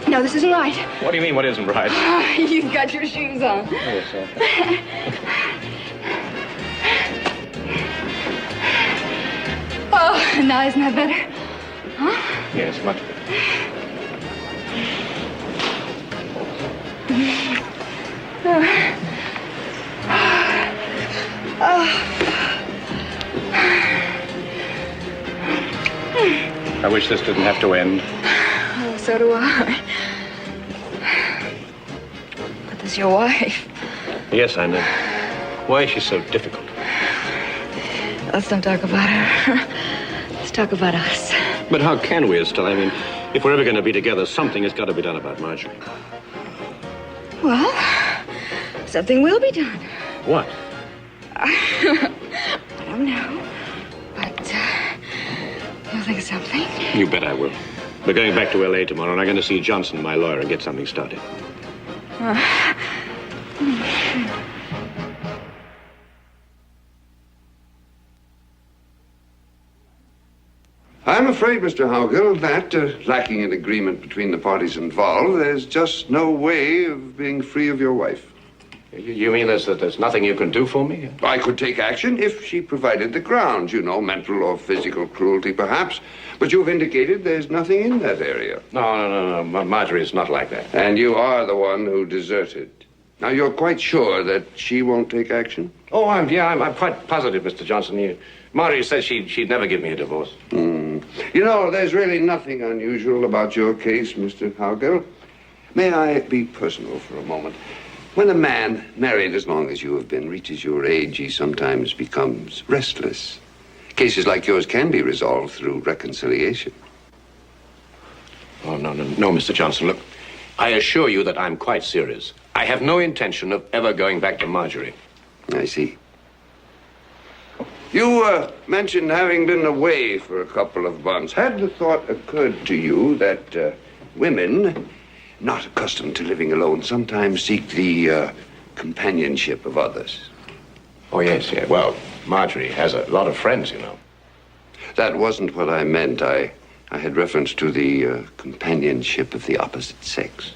No, this isn't right. What do you mean, what isn't right? You've got your shoes on. Yes, sir. Oh, now isn't that better? Huh? Yes, much I wish this didn't have to end. Oh, so do I. But there's your wife. Yes, I know. Why is she so difficult? Let's don't talk about her. Let's talk about us. But how can we, Estelle? I mean, if we're ever going to be together, something has got to be done about Marjorie. Well, something will be done. What? I don't know. But you'll think of something. You bet I will. We're going back to L.A. tomorrow, and I'm going to see Johnson, my lawyer, and get something started. I'm afraid, Mr. Howgill, that, lacking an agreement between the parties involved, there's just no way of being free of your wife. You mean there's nothing you can do for me? I could take action if she provided the grounds, mental or physical cruelty, perhaps. But you've indicated there's nothing in that area. No. Marjorie is not like that. And you are the one who deserted. Now, you're quite sure that she won't take action? Oh, I'm quite positive, Mr. Johnson. Marjorie says she'd never give me a divorce. There's really nothing unusual about your case, Mr. Howgill. May I be personal for a moment? When a man, married as long as you have been, reaches your age, he sometimes becomes restless. Cases like yours can be resolved through reconciliation. Oh, no, Mr. Johnson. Look, I assure you that I'm quite serious. I have no intention of ever going back to Marjorie. I see. You mentioned having been away for a couple of months. Had the thought occurred to you that women, not accustomed to living alone, sometimes seek the companionship of others? Oh, yes. Well, Marjorie has a lot of friends, That wasn't what I meant. I had reference to the companionship of the opposite sex.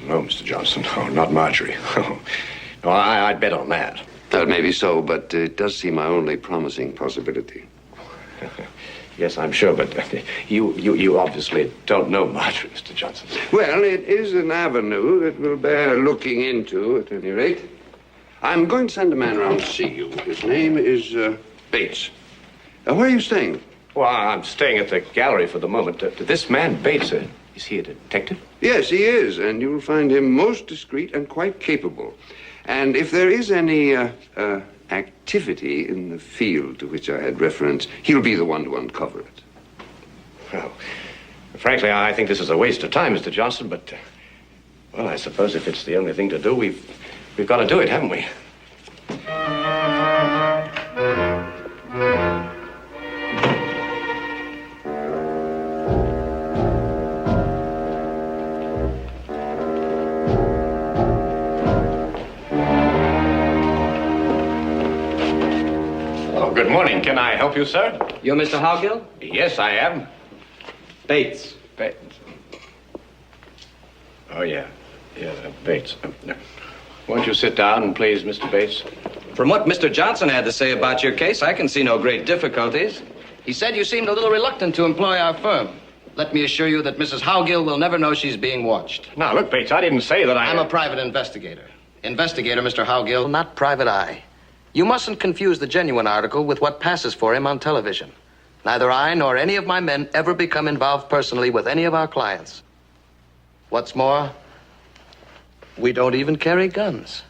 No, Mr. Johnson. No, not Marjorie. No, I'd bet on that. That may be so, but it does seem my only promising possibility. Yes, I'm sure, but you obviously don't know Marjorie, Mr. Johnson. Well, it is an avenue that will bear looking into, at any rate. I'm going to send a man around to see you. His name is Bates. Where are you staying? Well, I'm staying at the gallery for the moment. This man, Bates, is he a detective? Yes, he is, and you'll find him most discreet and quite capable. And if there is any activity in the field to which I had reference, he'll be the one to uncover it. Well, frankly, I think this is a waste of time, Mr. Johnson, but, well, I suppose if it's the only thing to do, we've got to do it, haven't we? Can I help you, sir? You're Mr. Howgill? Yes, I am. Bates. Bates. Oh, yeah. Yeah, Bates. Won't you sit down, please, Mr. Bates? From what Mr. Johnson had to say about your case, I can see no great difficulties. He said you seemed a little reluctant to employ our firm. Let me assure you that Mrs. Howgill will never know she's being watched. Now, look, Bates, I didn't say that I'm a private investigator. Investigator, Mr. Howgill, not private eye. You mustn't confuse the genuine article with what passes for him on television. Neither I nor any of my men ever become involved personally with any of our clients. What's more, we don't even carry guns.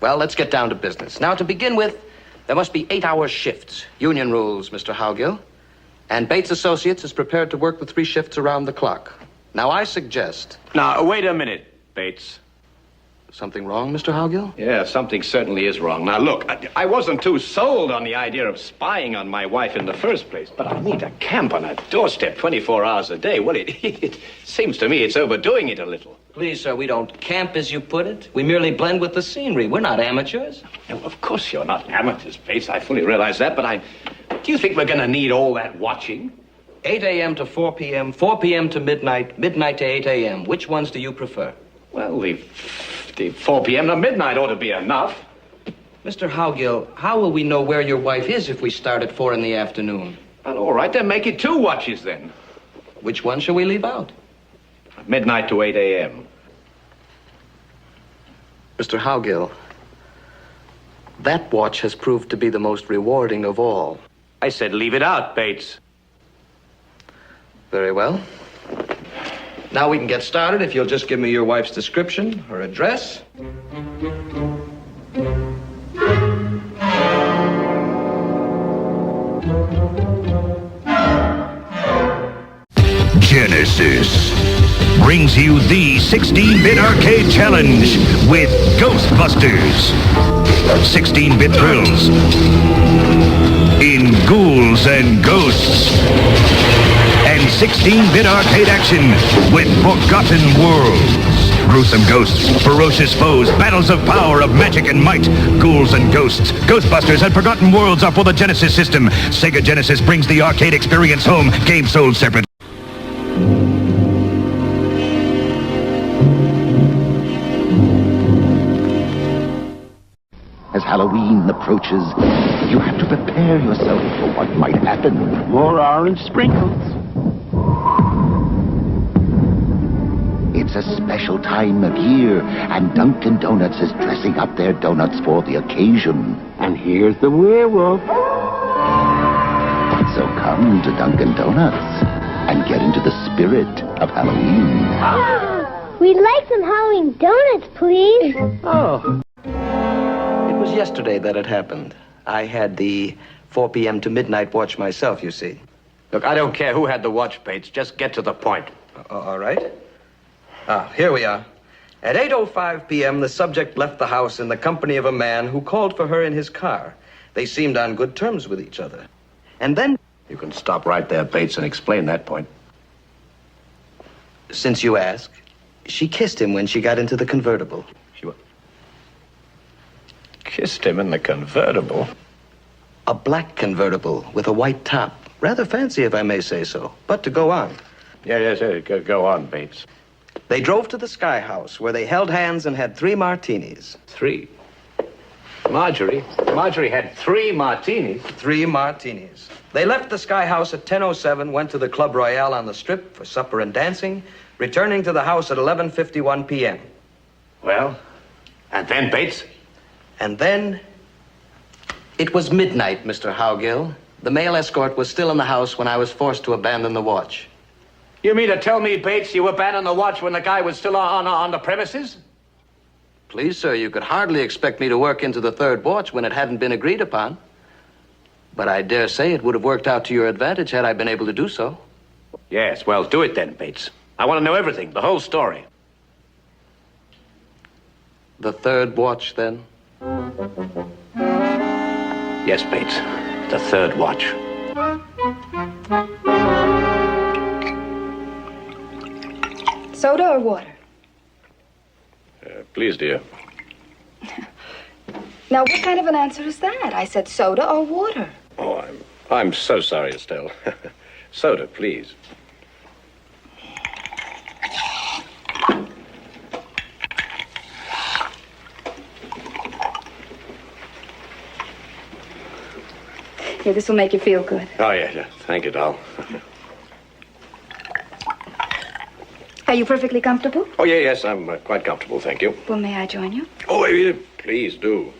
Well, let's get down to business. Now, to begin with, there must be 8-hour shifts. Union rules, Mr. Howgill. And Bates Associates is prepared to work the 3 shifts around the clock. Now, I suggest... Now, wait a minute, Bates. Something wrong, Mr. Howgill? Yeah, something certainly is wrong. Now, look, I wasn't too sold on the idea of spying on my wife in the first place, but I mean to camp on her doorstep 24 hours a day. Well, it seems to me it's overdoing it a little. Please, sir, we don't camp, as you put it. We merely blend with the scenery. We're not amateurs. No, of course you're not amateurs, Bates. I fully realize that, but do you think we're going to need all that watching? 8 a.m. to 4 p.m., 4 p.m. to midnight, midnight to 8 a.m. Which ones do you prefer? Well, the 4 p.m. to midnight ought to be enough. Mr. Howgill, how will we know where your wife is if we start at 4 in the afternoon? Well, all right, then make it 2 watches then. Which one shall we leave out? Midnight to 8 a.m. Mr. Howgill, that watch has proved to be the most rewarding of all. I said leave it out, Bates. Very well. Now we can get started if you'll just give me your wife's description, her address. Genesis brings you the 16-bit arcade challenge with Ghostbusters. 16-bit thrills in Ghouls and Ghosts. And 16-bit arcade action with Forgotten Worlds. Gruesome ghosts, ferocious foes, battles of power, of magic and might. Ghouls and Ghosts, Ghostbusters, and Forgotten Worlds are for the Genesis system. Sega Genesis brings the arcade experience home. Game sold separately. As Halloween approaches, you have to prepare yourself for what might happen. More orange sprinkles. It's a special time of year, and Dunkin' Donuts is dressing up their donuts for the occasion. And here's the werewolf. So come to Dunkin' Donuts and get into the spirit of Halloween. We'd like some Halloween donuts, please. Oh. It was yesterday that it happened. I had the 4 p.m. to midnight watch myself, you see. Look, I don't care who had the watch, Bates. Just get to the point. All right. Here we are. At 8:05 p.m., the subject left the house in the company of a man who called for her in his car. They seemed on good terms with each other. And then... You can stop right there, Bates, and explain that point. Since you ask, she kissed him when she got into the convertible. She what? Kissed him in the convertible? A black convertible with a white top. Rather fancy, if I may say so. But to go on. Yes, go on, Bates. They drove to the Sky House, where they held hands and had 3 martinis. 3? Marjorie had 3 martinis? 3 martinis. They left the Sky House at 10:07, went to the Club Royale on the Strip for supper and dancing, returning to the house at 11:51 p.m. Well, and then, Bates? And then... It was midnight, Mr. Howgill. The male escort was still in the house when I was forced to abandon the watch. You mean to tell me, Bates, you abandoned the watch when the guy was still on the premises? Please, sir, you could hardly expect me to work into the 3rd watch when it hadn't been agreed upon. But I dare say it would have worked out to your advantage had I been able to do so. Yes, well, do it then, Bates. I want to know everything, the whole story. The 3rd watch, then? Yes, Bates. The 3rd watch. Soda or water? Please, dear. Now, what kind of an answer is that? I said soda or water. Oh, I'm so sorry, Estelle. Soda, please. Here, this will make you feel good. Oh, yeah. Thank you, doll. Are you perfectly comfortable? Oh, yes, I'm quite comfortable, thank you. Well, may I join you? Oh, please do.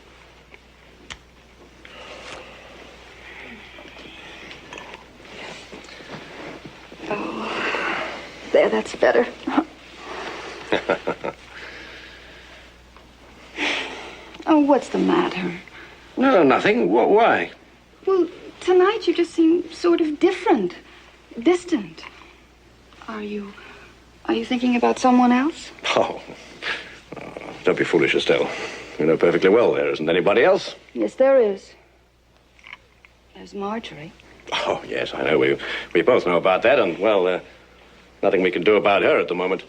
Oh, there, that's better. Oh, what's the matter? No, nothing. Why? Well, tonight you just seem sort of different, distant. Are you thinking about someone else? Oh, don't be foolish, Estelle. You know perfectly well there isn't anybody else. Yes, there is. There's Marjorie. Oh, yes, I know. We both know about that, and, well, nothing we can do about her at the moment.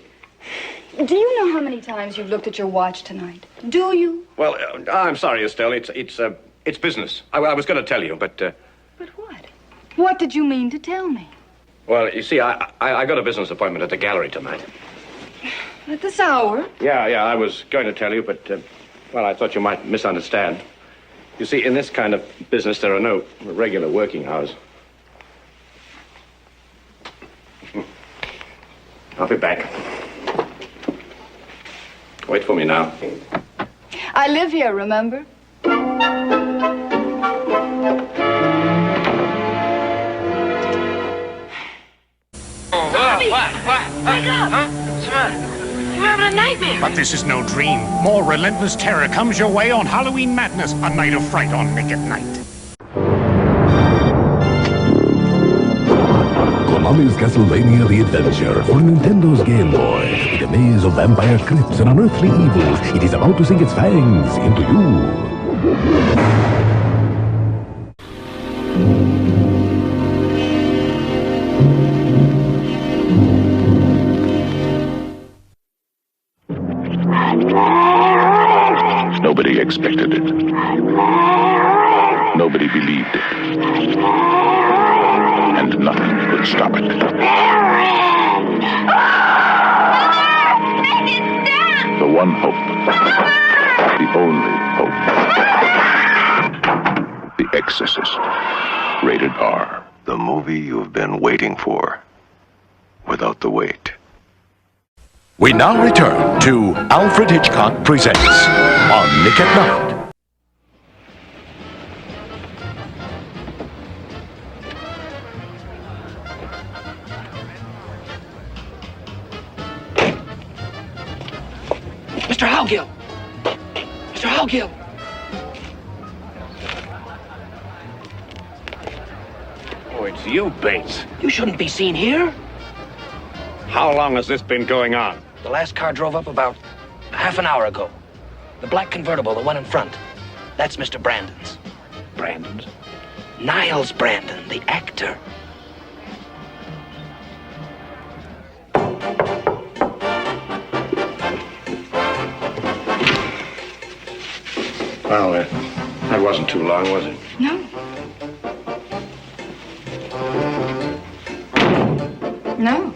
Do you know how many times you've looked at your watch tonight? Do you? Well, I'm sorry, Estelle. It's business. I was going to tell you, but... But what? What did you mean to tell me? Well, you see, I got a business appointment at the gallery tonight. At this hour? Yeah, I was going to tell you, but, well, I thought you might misunderstand. You see, in this kind of business, there are no regular working hours. I'll be back. Wait for me now. I live here, remember? Bobby! What? Wake up! Huh? What's the matter? You're having a nightmare. But this is no dream. More relentless terror comes your way on Halloween Madness, a night of fright on Nick at Night. Konami's Castlevania The Adventure for Nintendo's Game Boy. With a maze of vampire crypts and unearthly evils, it is about to sink its fangs into you. Nobody expected it. Nobody believed it. And nothing could stop it. The one hope. The only hope. The Exorcist. Rated R. The movie you've been waiting for. Without the wait. We now return to Alfred Hitchcock Presents on Nick at Night. Mr. Howgill! Mr. Howgill! Oh, it's you, Bates. You shouldn't be seen here. How long has this been going on? The last car drove up about half an hour ago. The black convertible, the one in front. That's Mr. Brandon's. Brandon's? Niles Brandon, the actor. Well, that wasn't too long, was it? No. No.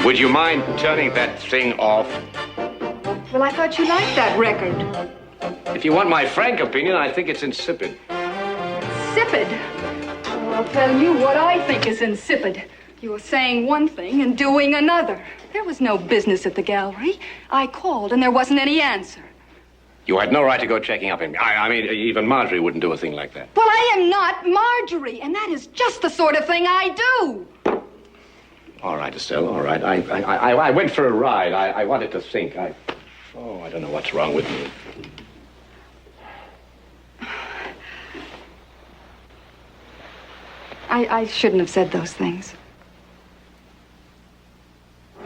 Would you mind turning that thing off? Well, I thought you liked that record. If you want my frank opinion, I think it's insipid. Insipid? Well, I'll tell you what I think is insipid. You were saying one thing and doing another. There was no business at the gallery. I called and there wasn't any answer. You had no right to go checking up on me. I mean, even Marjorie wouldn't do a thing like that. Well, I am not Marjorie, and that is just the sort of thing I do. All right, Estelle, all right. I went for a ride. I wanted to think. I don't know what's wrong with me. I shouldn't have said those things.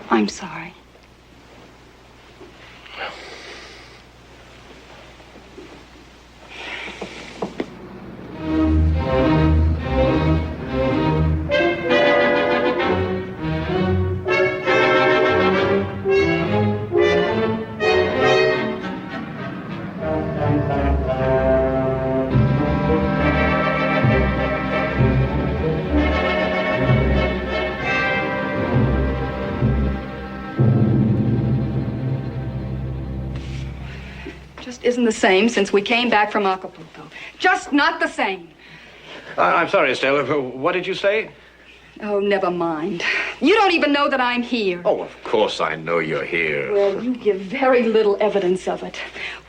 I'm sorry. just isn't the same since we came back from Acapulco. Just not the same. I'm sorry, Estelle. What did you say? Oh, never mind. You don't even know that I'm here. Oh, of course I know you're here. Well, you give very little evidence of it.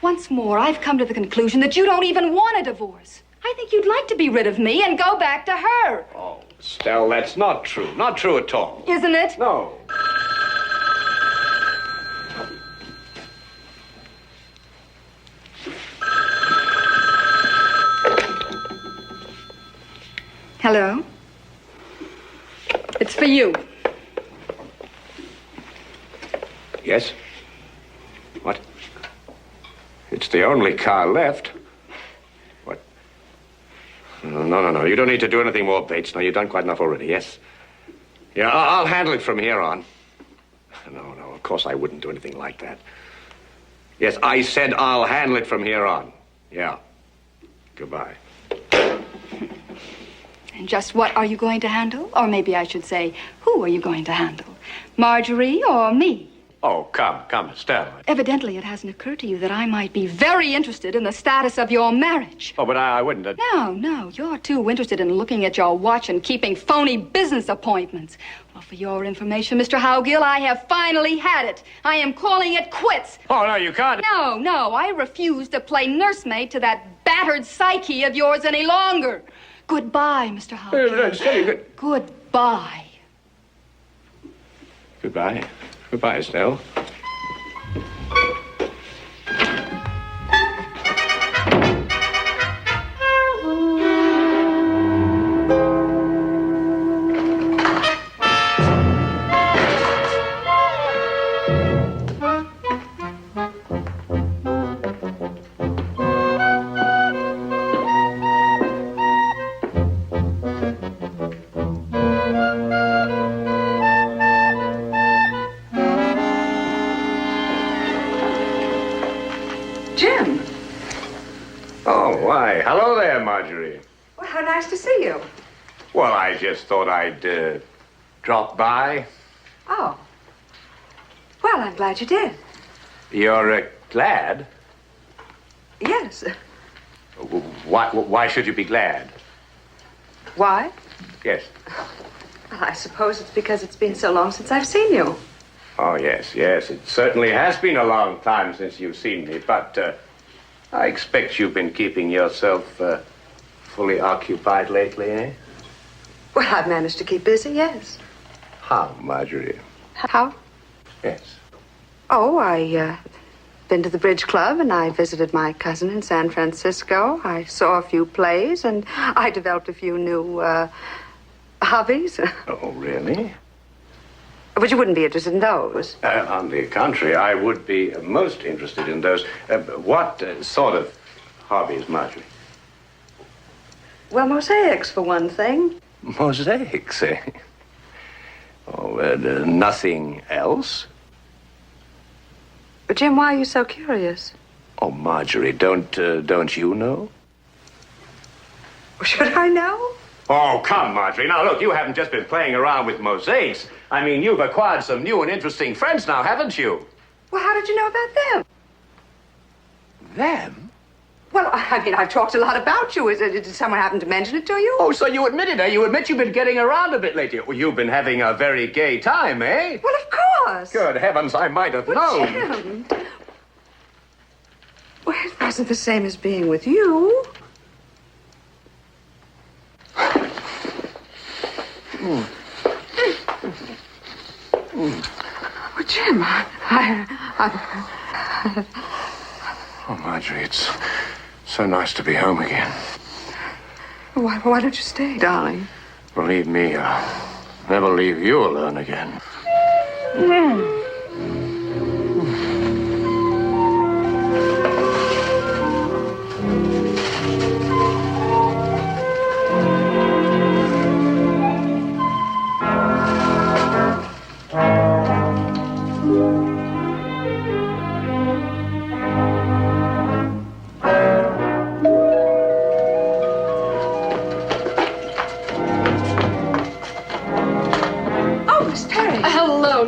Once more, I've come to the conclusion that you don't even want a divorce. I think you'd like to be rid of me and go back to her. Oh, Estelle, that's not true. Not true at all. Isn't it? No. Hello? It's for you. Yes? What? It's the only car left. What? No. You don't need to do anything more, Bates. No, you've done quite enough already, yes? Yeah, I'll handle it from here on. No, of course I wouldn't do anything like that. Yes, I said I'll handle it from here on. Yeah. Goodbye. And just what are you going to handle? Or maybe I should say, who are you going to handle? Marjorie or me? Oh, come, Estelle. Evidently, it hasn't occurred to you that I might be very interested in the status of your marriage. Oh, but I wouldn't. No. You're too interested in looking at your watch and keeping phony business appointments. Well, for your information, Mr. Howgill, I have finally had it. I am calling it quits. Oh, no, you can't. No. I refuse to play nursemaid to that battered psyche of yours any longer. Goodbye, Mr. Howgill. Goodbye. Goodbye. Goodbye, Estelle. Hello there, Marjorie. Well, how nice to see you. Well, I just thought I'd drop by. Oh. Well, I'm glad you did. You're glad? Yes. Why should you be glad? Why? Yes. Well, I suppose it's because it's been so long since I've seen you. Oh, yes. It certainly has been a long time since you've seen me, but I expect you've been keeping yourself fully occupied lately, eh? Well, I've managed to keep busy, yes. How, Marjorie? How? Yes. Oh, I been to the bridge club, and I visited my cousin in San Francisco. I saw a few plays, and I developed a few new hobbies. Oh, really? But you wouldn't be interested in those. On the contrary, I would be most interested in those. What sort of hobbies, Marjorie? Well, mosaics, for one thing. Mosaics, eh? Oh, nothing else? But, Jim, why are you so curious? Oh, Marjorie, don't you know? Should I know? Oh, come, Marjorie. Now, look, you haven't just been playing around with mosaics. I mean, you've acquired some new and interesting friends now, haven't you? Well, how did you know about them? Them? Well, I mean, I've talked a lot about you. Did someone happen to mention it to you? Oh, so you admit it, eh? You admit you've been getting around a bit lately. Well, you've been having a very gay time, eh? Well, of course. Good heavens, I might have known. Jim. Well, it wasn't the same as being with you. Well, Jim, Oh, Marjorie, it's so nice to be home again. Why don't you stay, darling? Believe me, I'll never leave you alone again.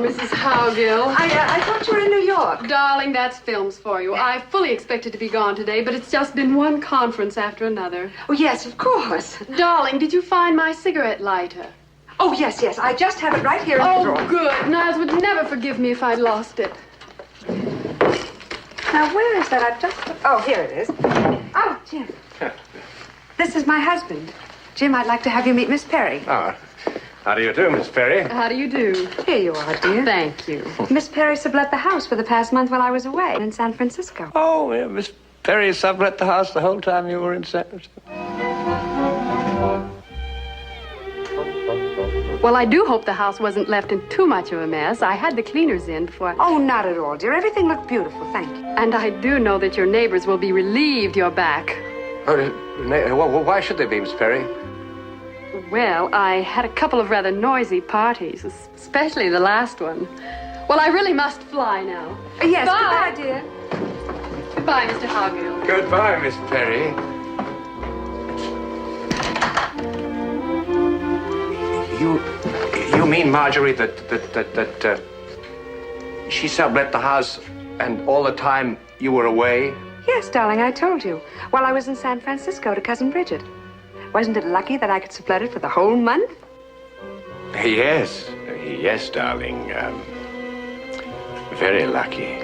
Mrs. Howgill. I thought you were in New York. Darling, that's films for you. I fully expected to be gone today, but it's just been one conference after another. Oh, yes, of course. Darling, did you find my cigarette lighter? Oh, yes. I just have it right here in the drawer. Oh, good. Niles would never forgive me if I'd lost it. Now, where is that? Oh, here it is. Oh, Jim. This is my husband. Jim, I'd like to have you meet Miss Perry. Ah, how do you do, Miss Perry? How do you do? Here you are, dear. Thank you. Miss Perry sublet the house for the past month while I was away in San Francisco. Oh, yeah, Miss Perry sublet the house the whole time you were in San Francisco. Well, I do hope the house wasn't left in too much of a mess. I had the cleaners in before. Oh, not at all, dear. Everything looked beautiful, thank you. And I do know that your neighbors will be relieved you're back. Oh, why should they be, Miss Perry? Well, I had a couple of rather noisy parties, especially the last one. Well, I really must fly now. Yes, Bye. goodbye, dear. Goodbye, Mr. Howgill. Goodbye, Miss Perry. You mean, Marjorie, that she sublet the house and all the time you were away? Yes, darling, I told you. While I was in San Francisco to Cousin Bridget. Wasn't it lucky that I could sublet it for the whole month? Yes, darling. Very lucky.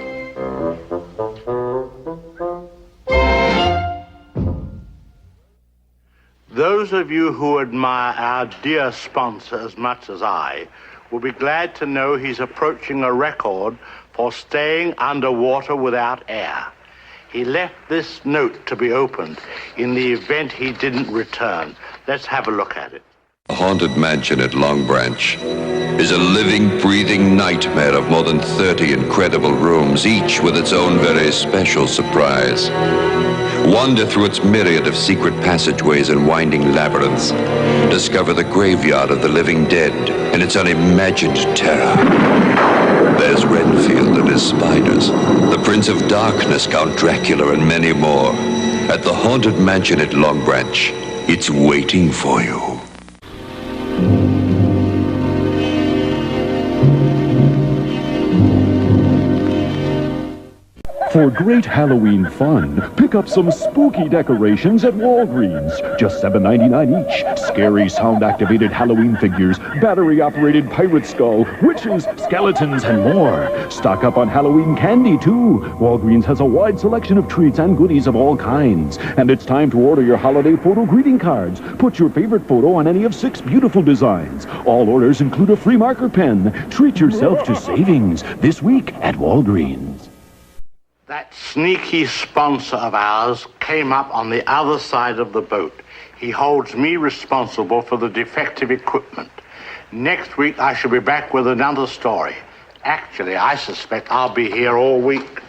Those of you who admire our dear sponsor as much as I will be glad to know he's approaching a record for staying underwater without air. He left this note to be opened in the event he didn't return. Let's have a look at it. The haunted mansion at Long Branch is a living, breathing nightmare of more than 30 incredible rooms, each with its own very special surprise. Wander through its myriad of secret passageways and winding labyrinths. Discover the graveyard of the living dead and its unimagined terror. There's Renfield and his spiders, the Prince of Darkness, Count Dracula, and many more. At the haunted mansion at Long Branch, it's waiting for you. For great Halloween fun, pick up some spooky decorations at Walgreens. Just $7.99 each. Scary sound-activated Halloween figures, battery-operated pirate skull, witches, skeletons, and more. Stock up on Halloween candy, too. Walgreens has a wide selection of treats and goodies of all kinds. And it's time to order your holiday photo greeting cards. Put your favorite photo on any of 6 beautiful designs. All orders include a free marker pen. Treat yourself to savings this week at Walgreens. That sneaky sponsor of ours came up on the other side of the boat. He holds me responsible for the defective equipment. Next week, I shall be back with another story. Actually, I suspect I'll be here all week.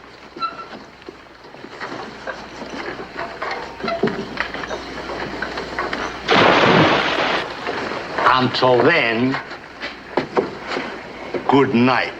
Until then, good night.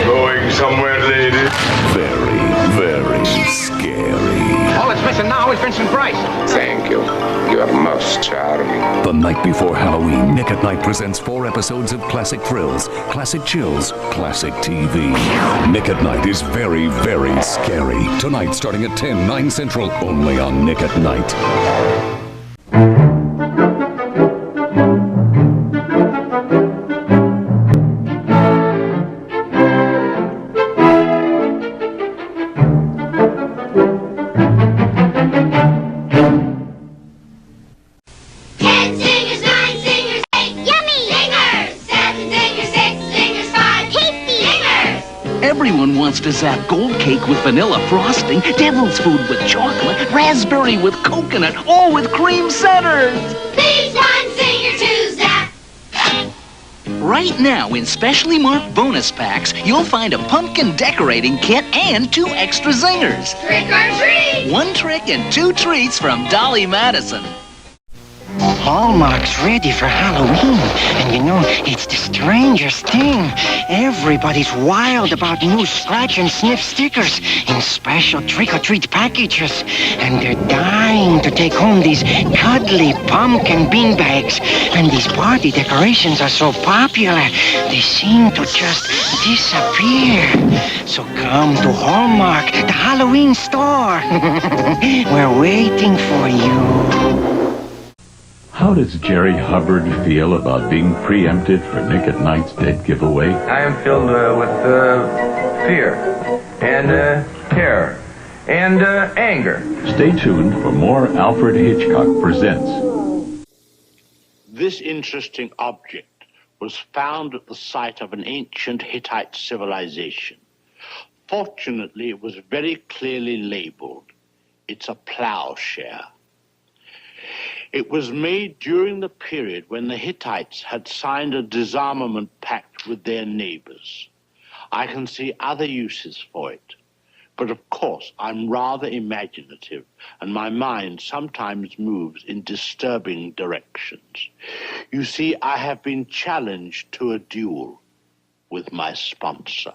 Going somewhere, lady. Very, very scary. All it's Listen, now is Vincent Price. Thank you. You are most charming. The night before Halloween, Nick at Night presents 4 episodes of classic thrills, classic chills, classic TV. Nick at Night is very, very scary. Tonight, starting at 10, 9 Central, only on Nick at Night. Everyone wants to zap gold cake with vanilla frosting, devil's food with chocolate, raspberry with coconut, all with cream centers. Please one singer to zap. Right now, in specially marked bonus packs, you'll find a pumpkin decorating kit and 2 extra zingers. Trick or treat. 1 trick and 2 treats from Dolly Madison. Hallmark's ready for Halloween, and you know, it's the strangest thing. Everybody's wild about new scratch and sniff stickers in special trick-or-treat packages, and they're dying to take home these cuddly pumpkin beanbags. And these party decorations are so popular, they seem to just disappear. So come to Hallmark, the Halloween store. We're waiting for you. How does Jerry Hubbard feel about being preempted for Nick at Night's dead giveaway? I am filled with fear and terror and anger. Stay tuned for more Alfred Hitchcock Presents. This interesting object was found at the site of an ancient Hittite civilization. Fortunately, it was very clearly labeled. It's a plowshare. It was made during the period when the Hittites had signed a disarmament pact with their neighbors. I can see other uses for it, but of course I'm rather imaginative, and my mind sometimes moves in disturbing directions. You see, I have been challenged to a duel with my sponsor,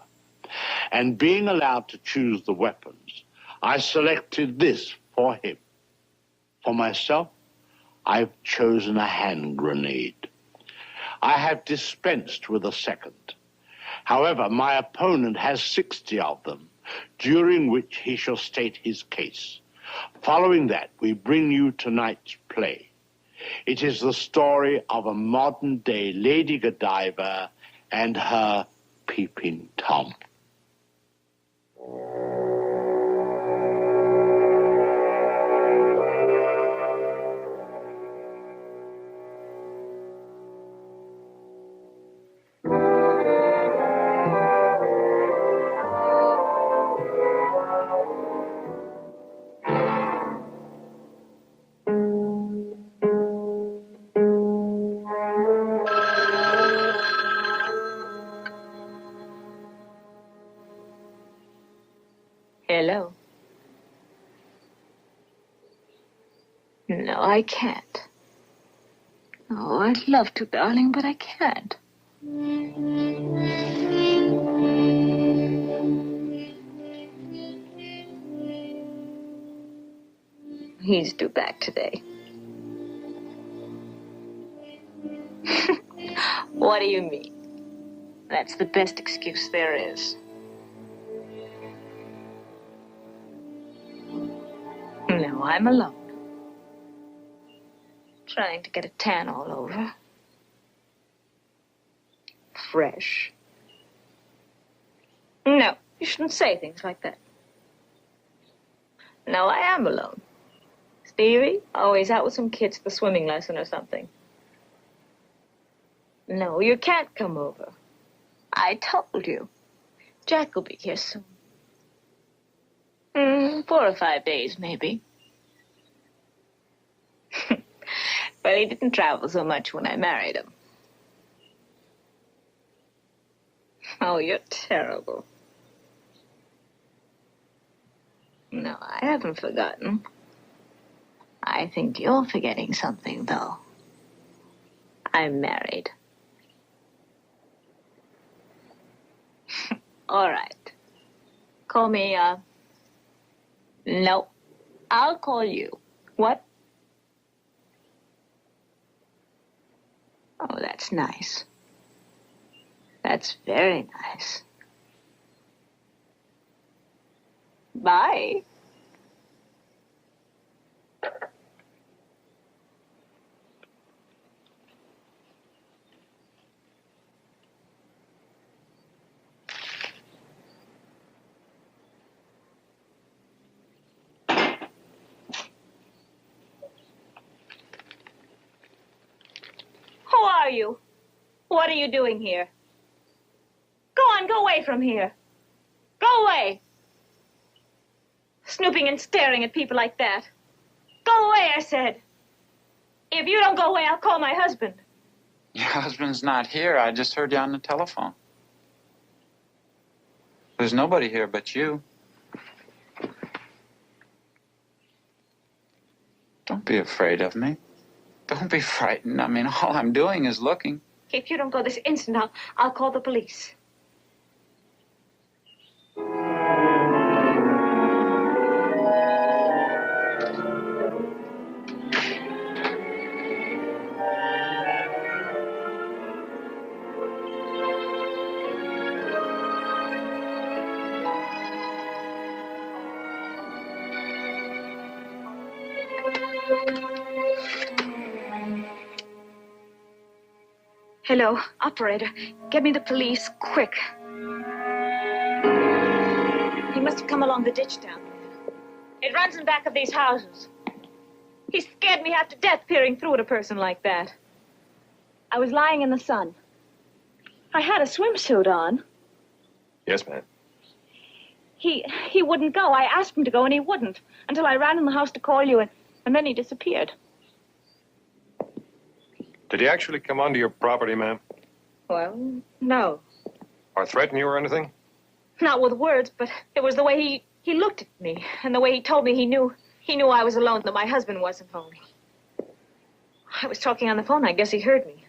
and being allowed to choose the weapons, I selected this for him. For myself, I've chosen a hand grenade. I have dispensed with a second. However, my opponent has 60 of them, during which he shall state his case. Following that, we bring you tonight's play. It is the story of a modern-day Lady Godiva and her peeping Tom. Hello. No, I can't. Oh, I'd love to, darling, but I can't. He's due back today. What do you mean? That's the best excuse there is. No, I'm alone. Trying to get a tan all over. Fresh. No, you shouldn't say things like that. No, I am alone. Stevie, always out with some kids for swimming lesson or something. No, you can't come over. I told you. Jack will be here soon. 4 or 5 days, maybe. Well, he didn't travel so much when I married him. Oh, you're terrible. No, I haven't forgotten. I think you're forgetting something, though. I'm married. All right. Call me, no. I'll call you. What? Oh, that's nice. That's very nice. Bye. Who are you? What are you doing here? Go on, go away from here. Go away. Snooping and staring at people like that. Go away, I said. If you don't go away, I'll call my husband. Your husband's not here. I just heard you on the telephone. There's nobody here but you. Don't be afraid of me. Don't be frightened. I mean, all I'm doing is looking. If you don't go this instant, I'll call the police. Hello, operator. Get me the police, quick. He must have come along the ditch down there. It runs in back of these houses. He scared me half to death peering through at a person like that. I was lying in the sun. I had a swimsuit on. Yes, ma'am. He wouldn't go. I asked him to go, and he wouldn't, until I ran in the house to call you, and then he disappeared. Did he actually come onto your property, ma'am? Well, no. Or threaten you or anything? Not with words, but it was the way he looked at me, and the way he told me he knew I was alone, that my husband wasn't home. I was talking on the phone. I guess he heard me.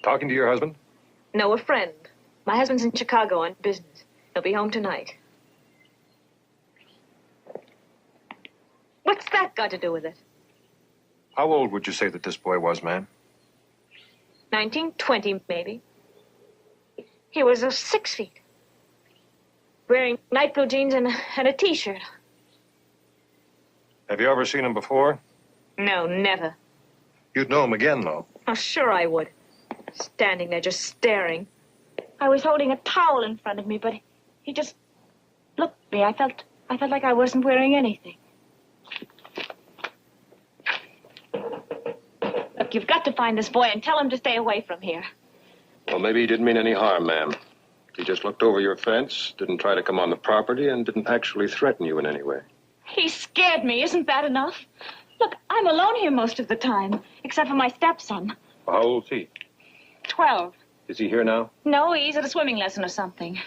Talking to your husband? No, a friend. My husband's in Chicago on business. He'll be home tonight. What's that got to do with it? How old would you say that this boy was, ma'am? 19, 20, maybe. He was 6 feet. Wearing light blue jeans and a T-shirt. Have you ever seen him before? No, never. You'd know him again, though. Oh, sure I would. Standing there just staring. I was holding a towel in front of me, but he just looked at me. I felt like I wasn't wearing anything. Look, you've got to find this boy and tell him to stay away from here. Well, maybe he didn't mean any harm, ma'am. He just looked over your fence, didn't try to come on the property, and didn't actually threaten you in any way. He scared me. Isn't that enough? Look, I'm alone here most of the time, except for my stepson. How old is he? 12. Is he here now? No, he's at a swimming lesson or something.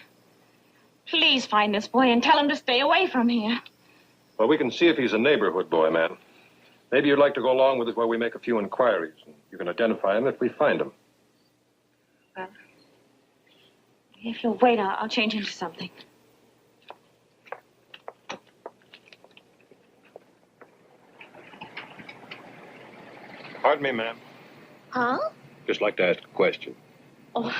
Please find this boy and tell him to stay away from here. Well, we can see if he's a neighborhood boy, ma'am. Maybe you'd like to go along with us while we make a few inquiries. And you can identify him if we find him. Well, if you'll wait, I'll change into something. Pardon me, ma'am. Huh? Just like to ask a question. Oh,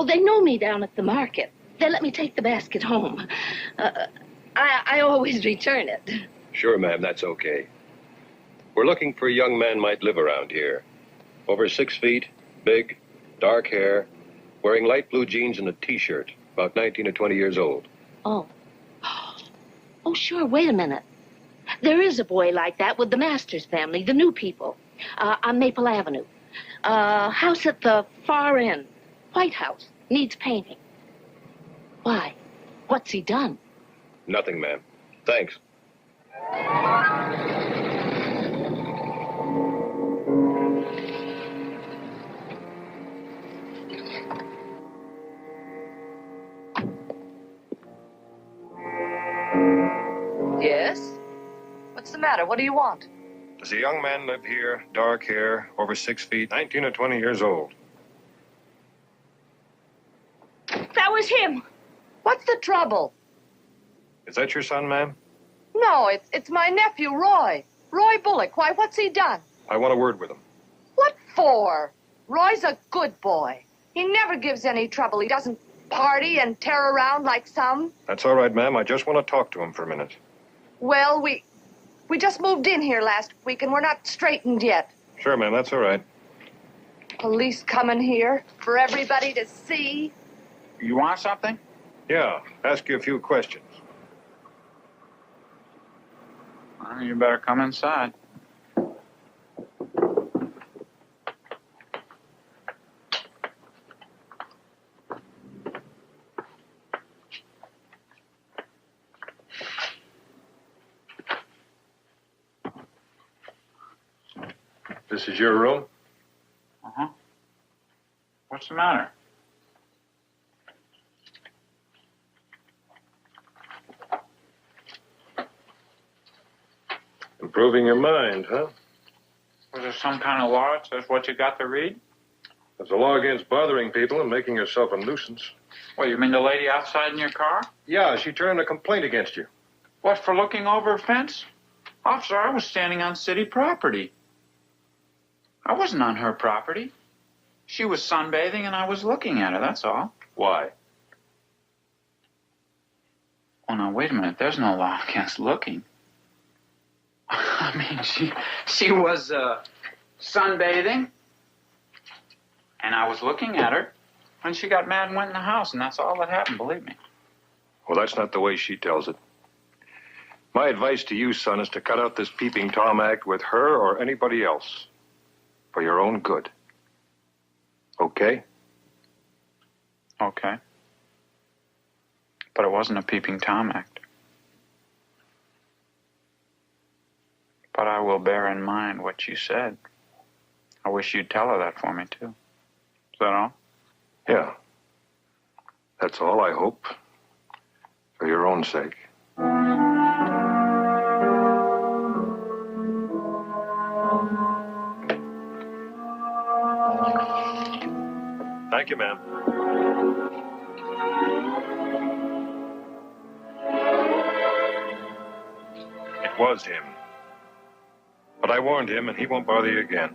they know me down at the market. They let me take the basket home. I always return it. Sure, ma'am, that's okay. We're looking for a young man might live around here. Over 6 feet, big, dark hair, wearing light blue jeans and a T-shirt, about 19 or 20 years old. Oh. Oh, sure, wait a minute. There is a boy like that with the Masters family, the new people, on Maple Avenue. House at the far end. White House. Needs painting. Why? What's he done? Nothing, ma'am. Thanks. Yes? What's the matter? What do you want? Does a young man live here, dark hair, over 6 feet, 19 or 20 years old? That was him. What's the trouble? Is that your son, ma'am? No, it's my nephew, Roy. Roy Bullock. Why, what's he done? I want a word with him. What for? Roy's a good boy. He never gives any trouble. He doesn't party and tear around like some. That's all right, ma'am. I just want to talk to him for a minute. Well, we just moved in here last week, and we're not straightened yet. Sure, ma'am. That's all right. Police coming here for everybody to see. You want something? Yeah, ask you a few questions. Well, you better come inside. This is your room? Uh-huh. What's the matter? Improving your mind, huh? Was there some kind of law that says what you got to read? There's a law against bothering people and making yourself a nuisance. Well, you mean the lady outside in your car? Yeah, she turned a complaint against you. What, for looking over a fence? Officer, I was standing on city property. I wasn't on her property. She was sunbathing and I was looking at her, that's all. Why? Oh, now, wait a minute. There's no law against looking. I mean, she was sunbathing, and I was looking at her when she got mad and went in the house, and that's all that happened, believe me. Well, that's not the way she tells it. My advice to you, son, is to cut out this peeping Tom act with her or anybody else. For your own good. Okay? Okay. But it wasn't a peeping Tom act. But I will bear in mind what you said. I wish you'd tell her that for me, too. Is that all? Yeah. That's all, I hope. For your own sake. Thank you, ma'am. It was him. But I warned him, and he won't bother you again.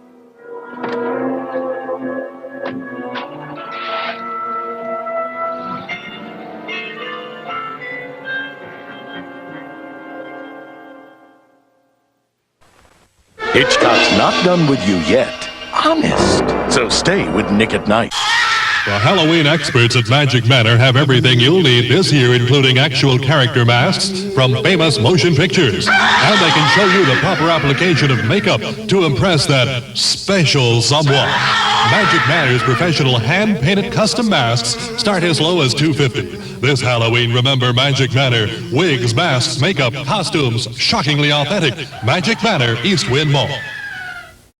Hitchcock's not done with you yet. Honest. So stay with Nick at Night. The Halloween experts at Magic Manor have everything you'll need this year, including actual character masks from famous motion pictures. And they can show you the proper application of makeup to impress that special someone. Magic Manor's professional hand-painted custom masks start as low as $250. This Halloween, remember Magic Manor. Wigs, masks, makeup, costumes, shockingly authentic. Magic Manor, East Wind Mall.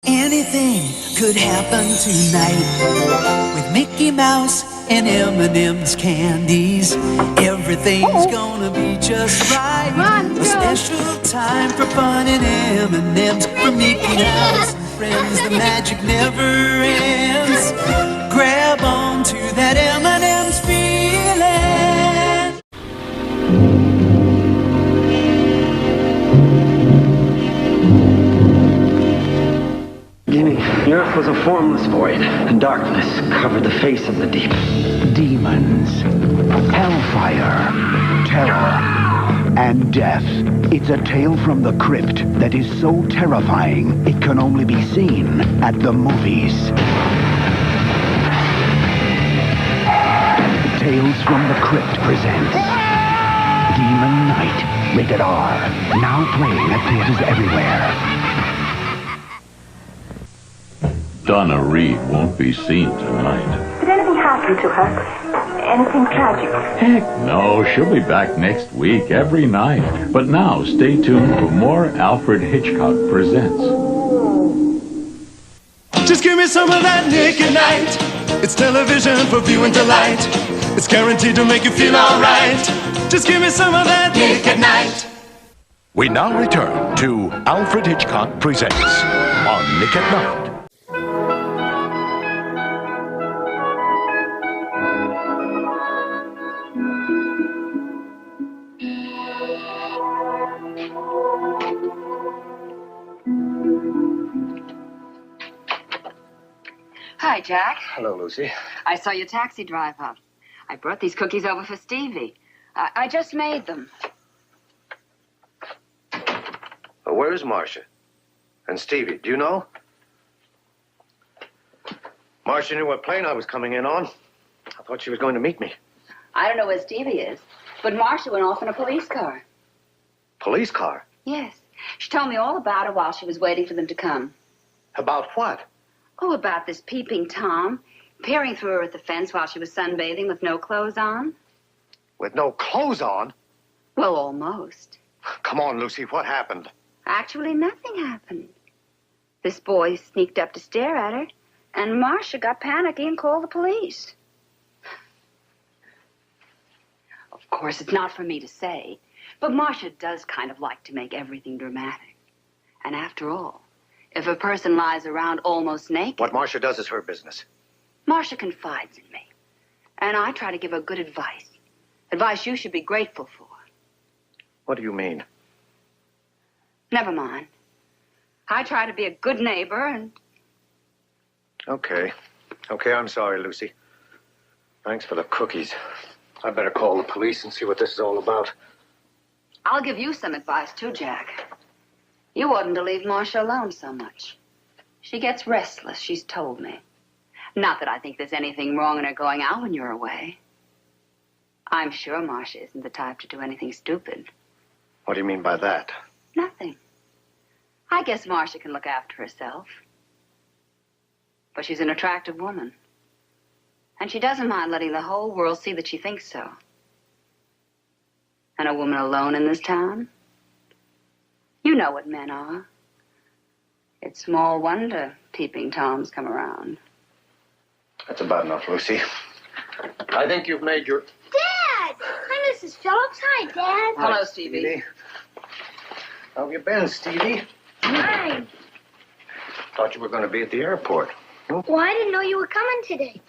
Anything could happen tonight with Mickey Mouse and M&M's candies. Everything's gonna be just right. A special time for fun and M&M's from Mickey Mouse and friends. The magic never ends. Grab on to that M&M's feeling. The earth was a formless void, and darkness covered the face of the deep. Demons, hellfire, terror, and death. It's a tale from the crypt that is so terrifying it can only be seen at the movies. Tales from the Crypt presents Demon Night, rated R. Now playing at theaters everywhere. Donna Reed won't be seen tonight. Did anything happen to her? Anything tragic? Heck no, she'll be back next week, every night. But now, stay tuned for more Alfred Hitchcock Presents. Just give me some of that Nick at Night. It's television for viewing delight. It's guaranteed to make you feel alright. Just give me some of that Nick at Night. We now return to Alfred Hitchcock Presents on Nick at Night. Hi, Jack. Hello, Lucy. I saw your taxi drive up. I brought these cookies over for Stevie. I just made them. Where is Marcia? And Stevie, do you know? Marcia knew what plane I was coming in on. I thought she was going to meet me. I don't know where Stevie is, but Marcia went off in a police car. Police car? Yes. She told me all about it while she was waiting for them to come. About what? Oh, about this peeping Tom, peering through her at the fence while she was sunbathing with no clothes on. With no clothes on? Well, almost. Come on, Lucy, what happened? Actually, nothing happened. This boy sneaked up to stare at her, and Marcia got panicky and called the police. Of course, it's not for me to say, but Marcia does kind of like to make everything dramatic. And after all, if a person lies around almost naked... What Marcia does is her business. Marcia confides in me, and I try to give her good advice. Advice you should be grateful for. What do you mean? Never mind. I try to be a good neighbor and... Okay. Okay, I'm sorry, Lucy. Thanks for the cookies. I better call the police and see what this is all about. I'll give you some advice, too, Jack. You oughtn't to leave Marcia alone so much. She gets restless, she's told me. Not that I think there's anything wrong in her going out when you're away. I'm sure Marcia isn't the type to do anything stupid. What do you mean by that? Nothing. I guess Marcia can look after herself. But she's an attractive woman. And she doesn't mind letting the whole world see that she thinks so. And a woman alone in this town? You know what men are. It's small wonder peeping Toms come around. That's about enough, Lucy. I think you've made your... Dad! Hi, Mrs. Phillips. Hi, Dad. Hello, Stevie. How have you been, Stevie? Hi. Thought you were going to be at the airport. Well, I didn't know you were coming today.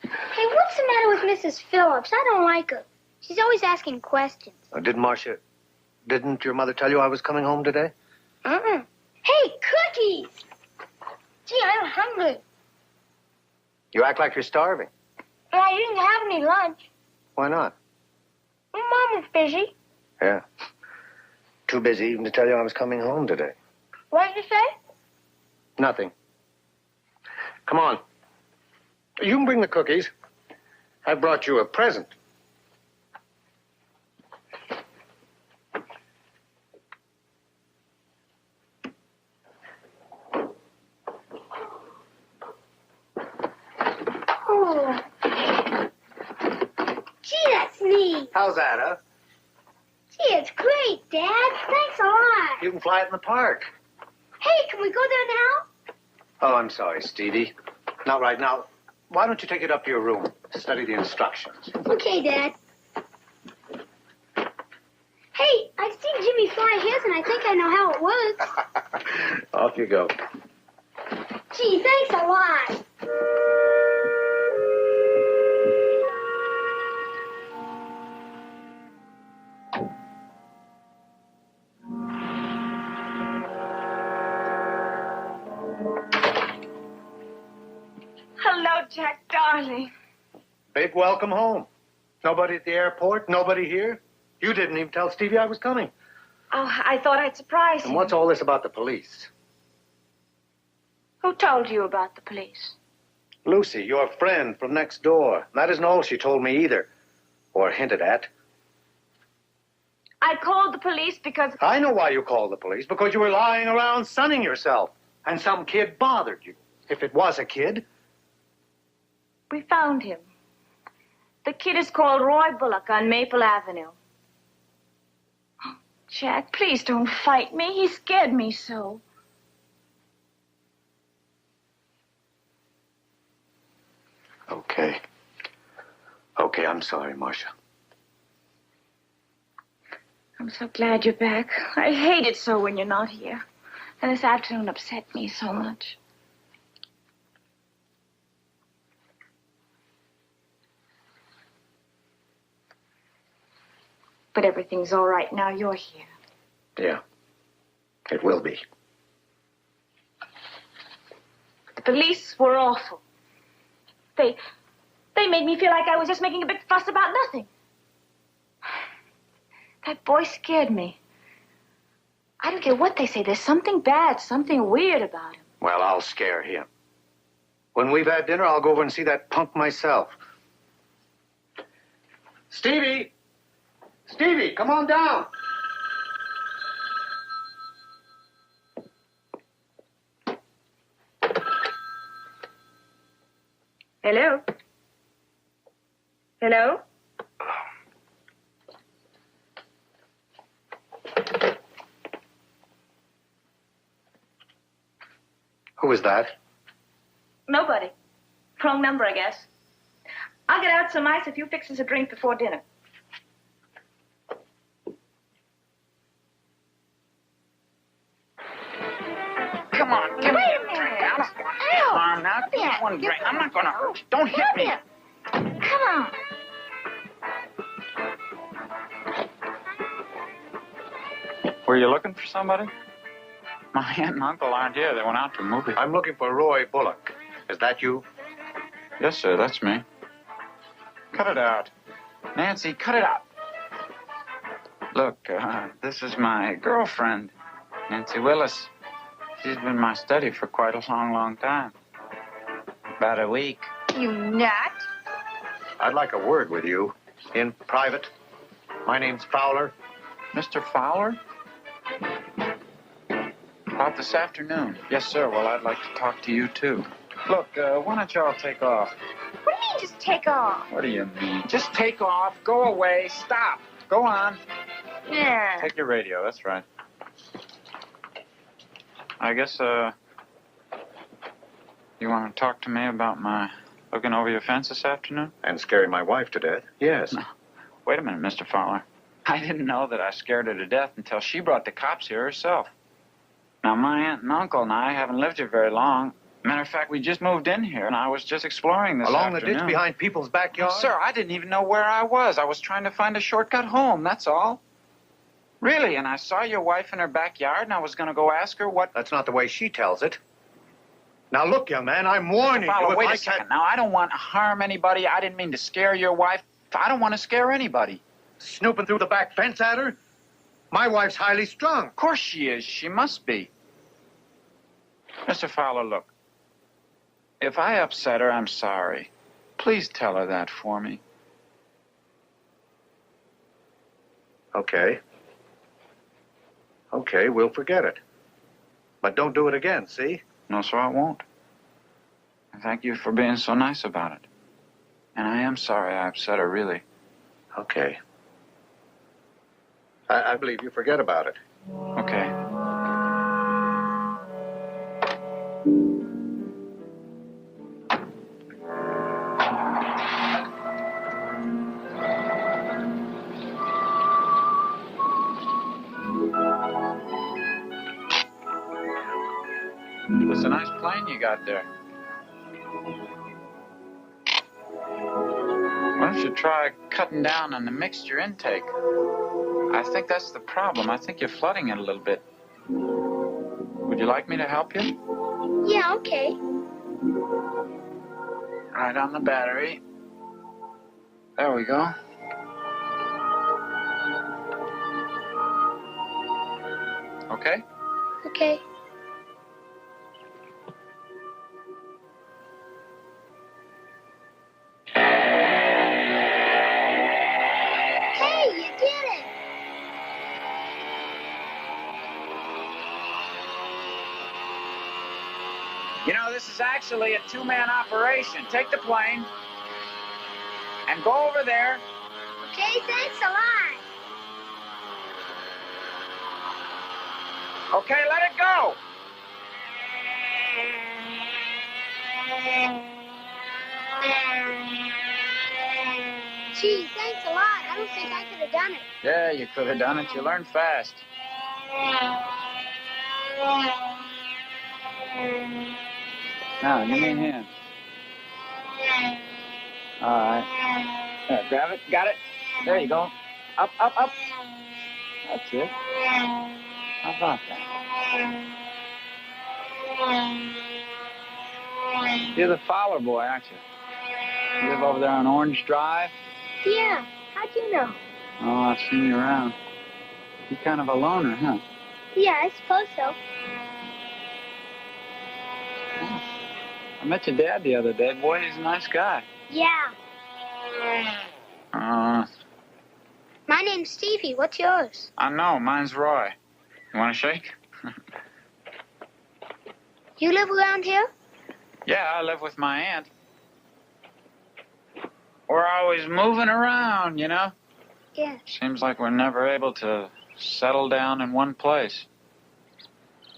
Hey, what's the matter with Mrs. Phillips? I don't like her. She's always asking questions. Didn't your mother tell you I was coming home today? Uh-uh. Hey, cookies! Gee, I'm hungry. You act like you're starving. I didn't have any lunch. Why not? Mom was busy. Yeah. Too busy even to tell you I was coming home today. What did you say? Nothing. Come on. You can bring the cookies. I brought you a present. Oh. Gee, that's neat. How's that, huh? Gee, it's great, Dad. Thanks a lot. You can fly it in the park. Hey, can we go there now? Oh, I'm sorry, Stevie. Not right now. Why don't you take it up to your room to study the instructions? Okay, Dad. Hey, I've seen Jimmy fly his, and I think I know how it works. Off you go. Gee, thanks a lot. Hello, Jack, darling. Big welcome home. Nobody at the airport? Nobody here? You didn't even tell Stevie I was coming. Oh, I thought I'd surprise And him. what's all this about the police? Who told you about the police? Lucy, your friend from next door. That isn't all she told me either. Or hinted at. I called the police because... I know why you called the police. Because you were lying around sunning yourself. And some kid bothered you. If it was a kid. We found him. The kid is called Roy Bullock on Maple Avenue. Jack, please don't fight me. He scared me so. Okay. Okay, I'm sorry, Marcia. I'm so glad you're back. I hate it so when you're not here. And this afternoon upset me so much. But everything's all right now you're here. Yeah. It will be. The police were awful. They made me feel like I was just making a big fuss about nothing. That boy scared me. I don't care what they say. There's something bad, something weird about him. Well, I'll scare him. When we've had dinner, I'll go over and see that punk myself. Stevie! Stevie, come on down! Hello? Hello? Who is that? Nobody. Wrong number, I guess. I'll get out some ice if you fix us a drink before dinner. Come on, give me a drink. Harm now. Give me one drink. I'm not gonna hurt you. Don't hit me. Come on. Were you looking for somebody? My aunt and uncle aren't here. They went out to a movie. I'm looking for Roy Bullock. Is that you? Yes, sir. That's me. Cut it out. Nancy, cut it out. Look, this is my girlfriend, Nancy Willis. She's been my steady for quite a long, long time. About a week. You nut. I'd like a word with you. In private. My name's Fowler. Mr. Fowler? About this afternoon. Yes, sir. Well, I'd like to talk to you, too. Look, why don't y'all take off? What do you mean, just take off? What do you mean? Just take off. Go away. Stop. Go on. Yeah. Take your radio. That's right. I guess, you want to talk to me about my looking over your fence this afternoon? And scaring my wife to death? Yes. No. Wait a minute, Mr. Fowler. I didn't know that I scared her to death until she brought the cops here herself. Now, my aunt and uncle and I haven't lived here very long. Matter of fact, we just moved in here, and I was just exploring this Along afternoon. the ditch behind people's backyard? Sir, I didn't even know where I was. I was trying to find a shortcut home, that's all. Really, and I saw your wife in her backyard, and I was going to go ask her what... That's not the way she tells it. Now, look, young man, I'm warning you. Fowler, wait a second. Now, I don't want to harm anybody. I didn't mean to scare your wife. I don't want to scare anybody. Snooping through the back fence at her? My wife's highly strung. Of course she is. She must be. Mr. Fowler, look. If I upset her, I'm sorry. Please tell her that for me. Okay. Okay, we'll forget it. But don't do it again, see? No, sir, I won't. Thank you for being so nice about it. And I am sorry I upset her, really. Okay. I believe you forget about it. Okay. It's a nice plane you got there. Why don't you try cutting down on the mixture intake? I think that's the problem. I think you're flooding it a little bit. Would you like me to help you? Yeah, okay. Right on the battery. There we go. Okay? Okay. Hey, you did it! You know, this is actually a two-man operation. Take the plane and go over there. Okay, thanks a lot. Okay, let it go. Gee, thanks a lot. I don't think I could have done it. Yeah, you could have done it. You learned fast. Now, give me a hand. All right. There, grab it. Got it. There you go. Up, up, up. That's it. How about that? You're the Fowler boy, aren't you? You live over there on Orange Drive? Yeah. How'd you know? Oh, I've seen you around. You're kind of a loner, huh? Yeah, I suppose so. I met your dad the other day. Boy, he's a nice guy. Yeah. My name's Stevie. What's yours? I know. Mine's Roy. You want a shake? You live around here? Yeah, I live with my aunt. We're always moving around, you know? Yeah. Seems like we're never able to settle down in one place.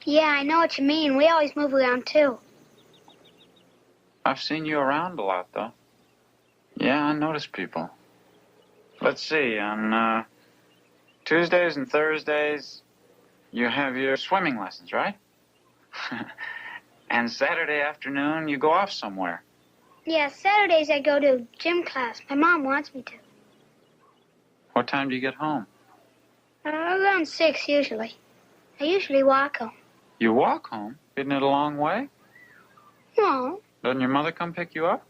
Yeah, I know what you mean. We always move around, too. I've seen you around a lot, though. Yeah, I notice people. Let's see, on Tuesdays and Thursdays, you have your swimming lessons, right? And Saturday afternoon, you go off somewhere. Yeah, Saturdays I go to gym class. My mom wants me to. What time do you get home? Around 6, usually. I usually walk home. You walk home? Isn't it a long way? No. Doesn't your mother come pick you up?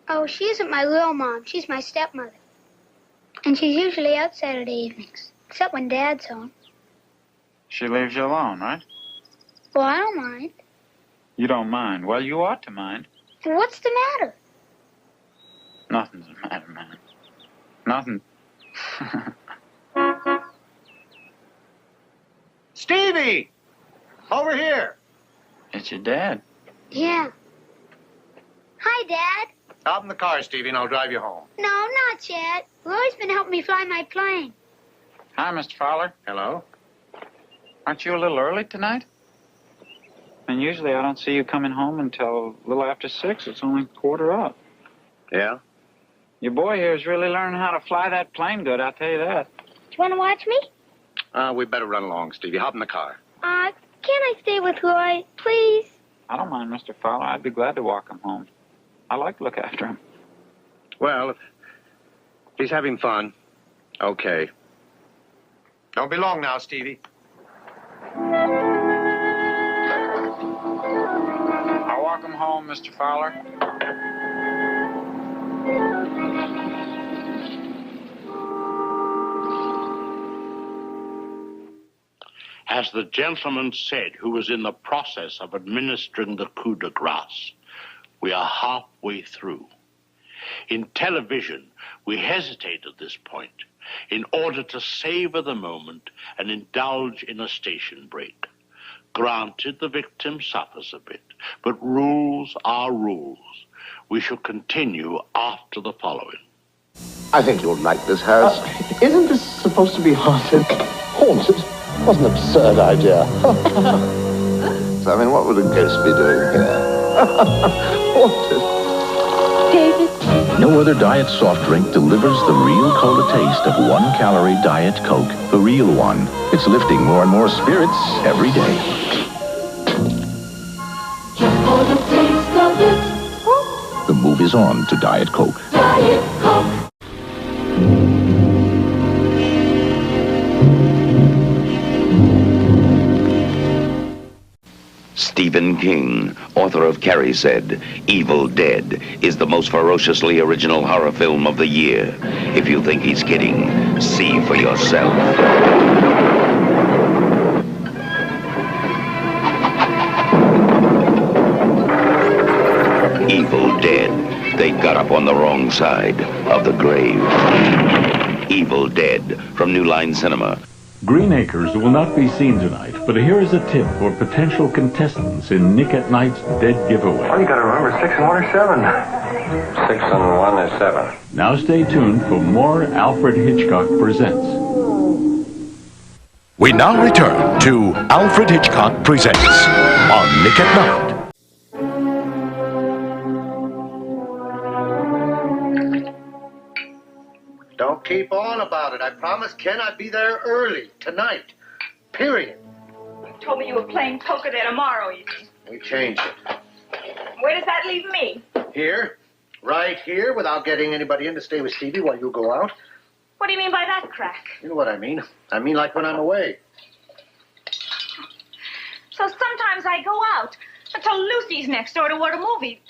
Oh, she isn't my real mom. She's my stepmother. And she's usually out Saturday evenings, except when Dad's home. She leaves you alone, right? Well, I don't mind. You don't mind? Well, you ought to mind. What's the matter? Nothing's the matter, man. Nothing. Stevie! Over here. It's your dad. Yeah. Hi, Dad. Hop in the car, Stevie, and I'll drive you home. No, not yet. Roy's been helping me fly my plane. Hi, Mr. Fowler. Hello. Aren't you a little early tonight? And usually I don't see you coming home until a little after 6. It's only 4:15. Yeah? Your boy here is really learning how to fly that plane good, I'll tell you that. Do you want to watch me? We better run along, Stevie. Hop in the car. Can't I stay with Roy, please? I don't mind, Mr. Fowler. I'd be glad to walk him home. I like to look after him. Well, if he's having fun, okay. Don't be long now, Stevie. I'll walk him home, Mr. Fowler. As the gentleman said who was in the process of administering the coup de grace, we are halfway through. In television, we hesitate at this point in order to savor the moment and indulge in a station break. Granted, the victim suffers a bit, but rules are rules. We shall continue after the following. I think you'll like this house. Isn't this supposed to be haunted? Haunted? What an absurd idea. I mean, what would a ghost be doing here? Haunted. David? No other diet soft drink delivers the real cola taste of 1-calorie Diet Coke. The real one. It's lifting more and more spirits every day. Just for the taste of it. The move is on to Diet Coke. Diet Coke. Stephen King, author of Carrie said, Evil Dead is the most ferociously original horror film of the year. If you think he's kidding, see for yourself. Evil Dead. They got up on the wrong side of the grave. Evil Dead from New Line Cinema. Green Acres will not be seen tonight, but here is a tip for potential contestants in Nick at Night's Dead Giveaway. Well, you gotta remember 6 and 1 are 7. 6 and 1 is 7. Now stay tuned for more Alfred Hitchcock Presents. We now return to Alfred Hitchcock Presents on Nick at Night. Don't keep on about it. I promised Ken I'd be there early tonight. Period. You told me you were playing poker there tomorrow evening. We changed it. Where does that leave me? Here, right here, without getting anybody in to stay with Stevie while you go out. What do you mean by that, Crack? You know what I mean. I mean like when I'm away. So sometimes I go out until Lucy's next door to watch a movie.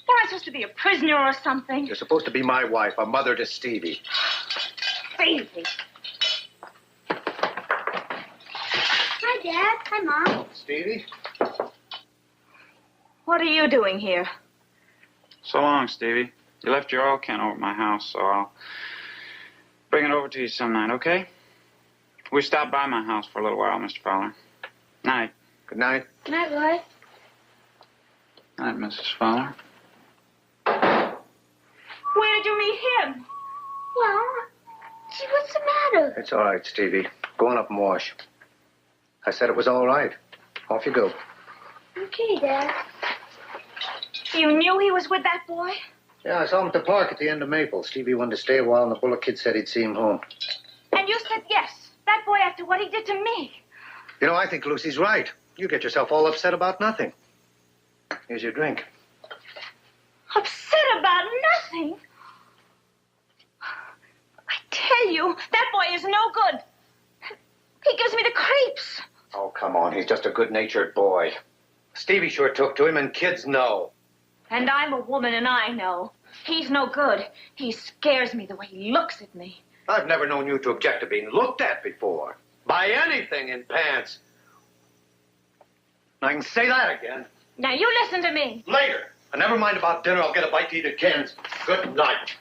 What, am I supposed to be a prisoner or something? You're supposed to be my wife, a mother to Stevie. Crazy. Hi, Dad. Hi, Mom. Stevie? What are you doing here? So long, Stevie. You left your oil can over at my house, so I'll bring it over to you some night, okay? We stopped by my house for a little while, Mr. Fowler. Night. Good night. Good night, Roy. Night, Mrs. Fowler. Where did you meet him? Well, gee, what's the matter? It's all right, Stevie. Go on up and wash. I said it was all right. Off you go. Okay, Dad. You knew he was with that boy? Yeah, I saw him at the park at the end of Maple. Stevie wanted to stay a while, and the Bullock kid said he'd see him home. And you said yes. That boy after what he did to me. You know, I think Lucy's right. You get yourself all upset about nothing. Here's your drink. Upset about nothing? I tell you, that boy is no good. He gives me the creeps. Oh, come on. He's just a good-natured boy. Stevie sure took to him, and kids know. And I'm a woman, and I know. He's no good. He scares me the way he looks at me. I've never known you to object to being looked at before. By anything in pants. I can say that again. Now, you listen to me. Later. And never mind about dinner. I'll get a bite to eat at Ken's. Good night.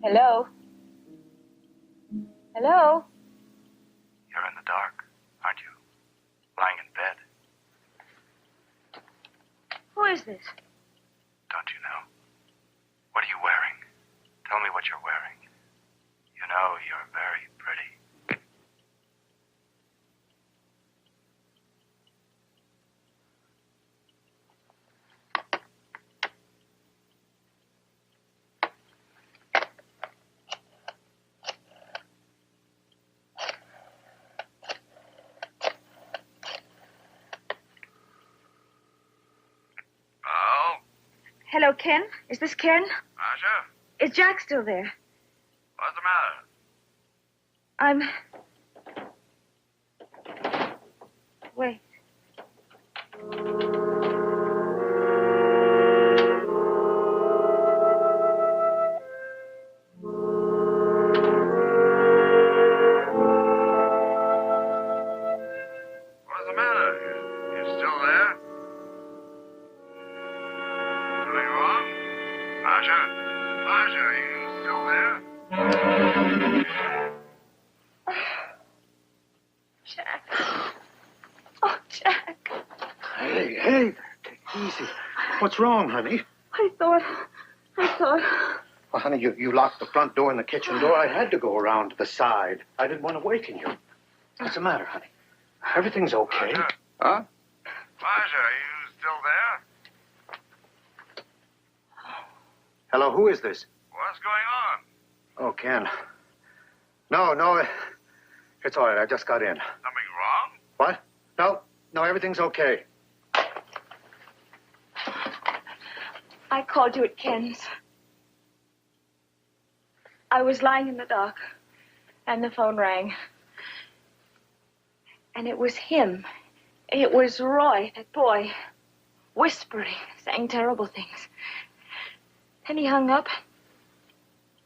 Hello? Hello? You're in the dark, aren't you? Lying in bed. Who is this? Don't you know? What are you wearing? Tell me what you're wearing. You know you're very pretty. Hello, Ken. Is this Ken? Masha? Is Jack still there? What's the matter? Wait. What's the matter? You still there? Something wrong? Masha? Masha, are you still there? Jack. Oh, Jack. Hey, take it easy. What's wrong, honey? I thought... Well, honey, you locked the front door and the kitchen door. I had to go around to the side. I didn't want to waken you. What's the matter, honey? Everything's okay. Masha? Huh? Masha, are you still there? Hello, who is this? What's going on? Oh, Ken. No, it's all right. I just got in. Something wrong? What? No, everything's okay. I called you at Ken's. I was lying in the dark, and the phone rang. And it was him. It was Roy, that boy, whispering, saying terrible things. Then he hung up,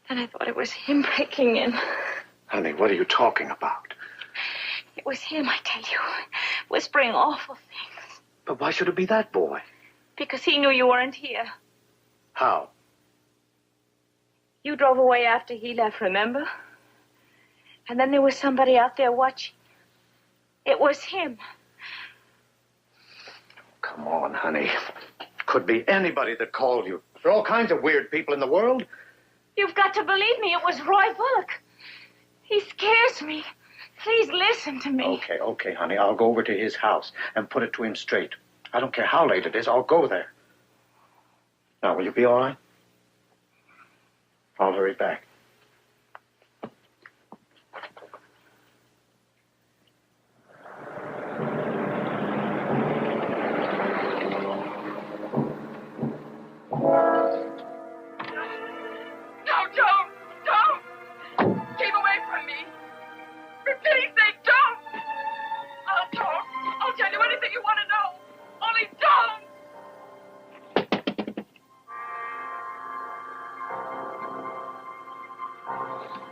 and I thought it was him breaking in. Honey, what are you talking about? It was him, I tell you, whispering awful things. But why should it be that boy? Because he knew you weren't here. How? You drove away after he left, remember? And then there was somebody out there watching. It was him. Come on, honey. Could be anybody that called you. There are all kinds of weird people in the world. You've got to believe me. It was Roy Bullock. He scares me. Please listen to me. Okay, honey. I'll go over to his house and put it to him straight. I don't care how late it is. I'll go there. Now, will you be all right? I'll hurry back.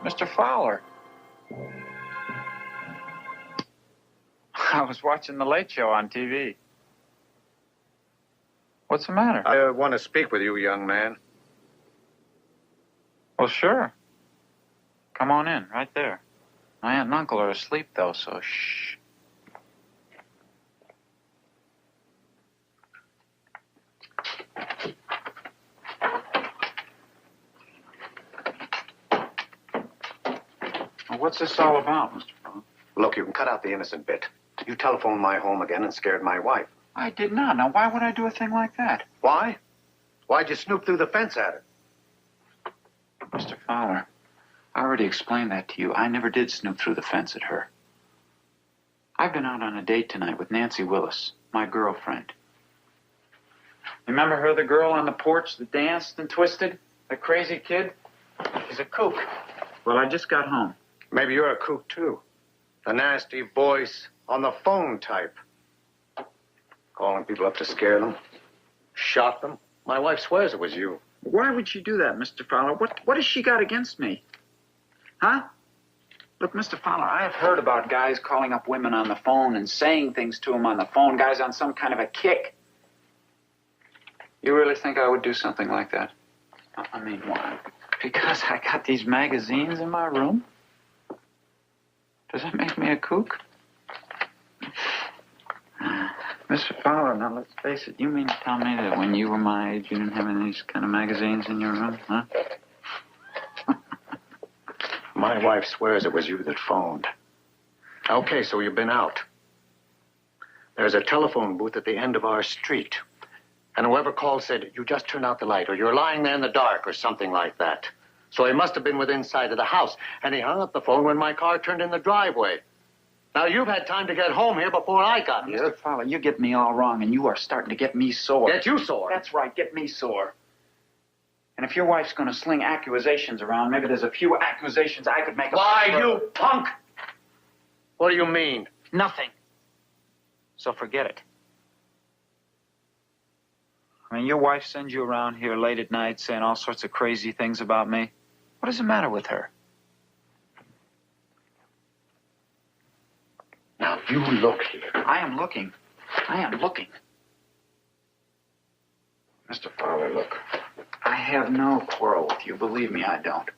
Mr. Fowler. I was watching The Late Show on TV. What's the matter? I want to speak with you, young man. Well, sure. Come on in, right there. My aunt and uncle are asleep, though, so shh. What's this all about, Mr. Fowler? Look, you can cut out the innocent bit. You telephoned my home again and scared my wife. I did not. Now, why would I do a thing like that? Why? Why'd you snoop through the fence at her? Mr. Fowler, I already explained that to you. I never did snoop through the fence at her. I've been out on a date tonight with Nancy Willis, my girlfriend. Remember her, the girl on the porch that danced and twisted? The crazy kid? She's a kook. Well, I just got home. Maybe you're a kook, too. The nasty voice on the phone type. Calling people up to scare them. Shot them. My wife swears it was you. Why would she do that, Mr. Fowler? What has she got against me? Huh? Look, Mr. Fowler, I have heard about guys calling up women on the phone and saying things to them on the phone, guys on some kind of a kick. You really think I would do something like that? I mean, why? Because I got these magazines in my room? Does that make me a kook? Mr. Fowler, now let's face it, you mean to tell me that when you were my age, you didn't have any of these kind of magazines in your room, huh? My wife swears it was you that phoned. Okay, so you've been out. There's a telephone booth at the end of our street. And whoever called said you just turned out the light, or you're lying there in the dark, or something like that. So he must have been within sight of the house, and he hung up the phone when my car turned in the driveway. Now, you've had time to get home here before I got here. Mr. Fowler, you get me all wrong, and you are starting to get me sore. Get you sore? That's right, get me sore. And if your wife's going to sling accusations around, maybe there's a few accusations I could make. Why, you punk? What do you mean? Nothing. So forget it. I mean, your wife sends you around here late at night saying all sorts of crazy things about me. What is the matter with her? Now, you look here. I am looking. I am looking. Mr. Fowler, look. I have no quarrel with you. Believe me, I don't.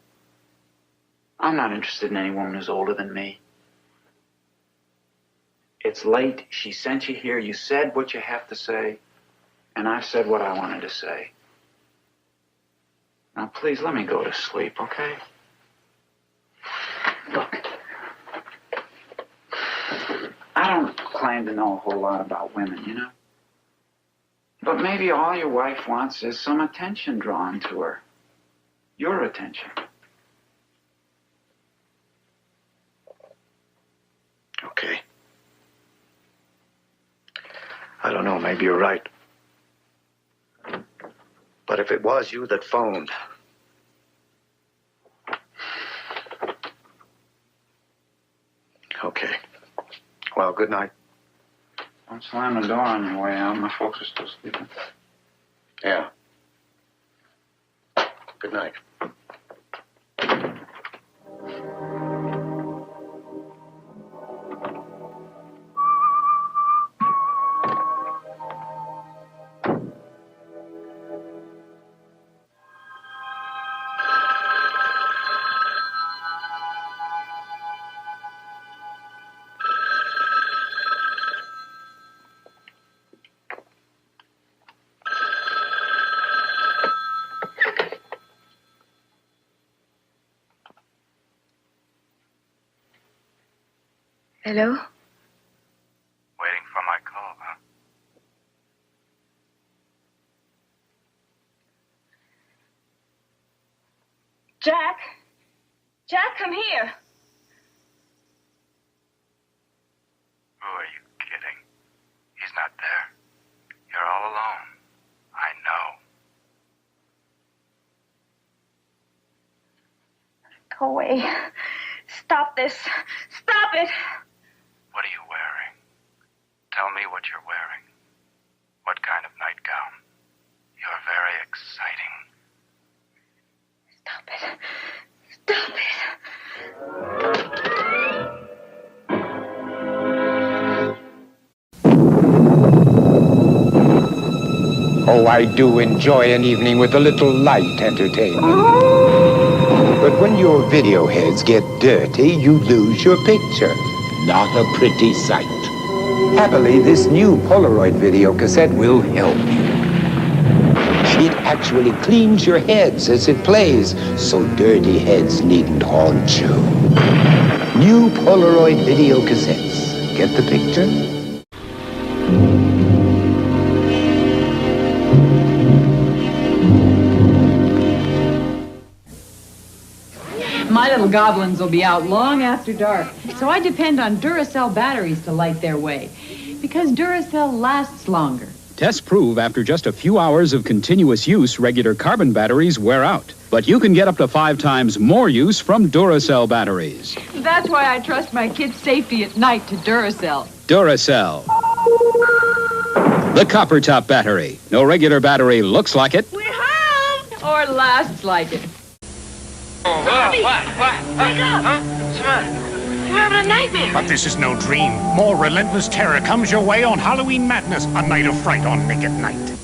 I'm not interested in any woman who's older than me. It's late. She sent you here. You said what you have to say. And I've said what I wanted to say. Now, please, let me go to sleep, okay? Look. I don't claim to know a whole lot about women, you know? But maybe all your wife wants is some attention drawn to her. Your attention. Okay. I don't know, maybe you're right. But if it was you that phoned... Okay. Well, good night. Don't slam the door on your way out. My folks are still sleeping. Yeah. Good night. Hello? Waiting for my call, huh? Jack? Jack, come here. Who are you kidding? He's not there. You're all alone. I know. Go away. Stop this. Stop it. What are you wearing? Tell me what you're wearing. What kind of nightgown? You're very exciting. Stop it. Stop it. Oh, I do enjoy an evening with a little light entertainment. But when your video heads get dirty, you lose your picture. Not a pretty sight. Happily, this new Polaroid video cassette will help you. It actually cleans your heads as it plays, so dirty heads needn't haunt you. New Polaroid video cassettes. Get the picture? My little goblins will be out long after dark, so I depend on Duracell batteries to light their way, because Duracell lasts longer. Tests prove after just a few hours of continuous use, regular carbon batteries wear out. But you can get up to 5 times more use from Duracell batteries. That's why I trust my kids' safety at night to Duracell. Duracell. The copper top battery. No regular battery looks like it. We're home! Or lasts like it. Bobby! What? Wake up! Huh? What's the matter? You're having a nightmare. But this is no dream. More relentless terror comes your way on Halloween Madness, a night of fright on Nick at Night.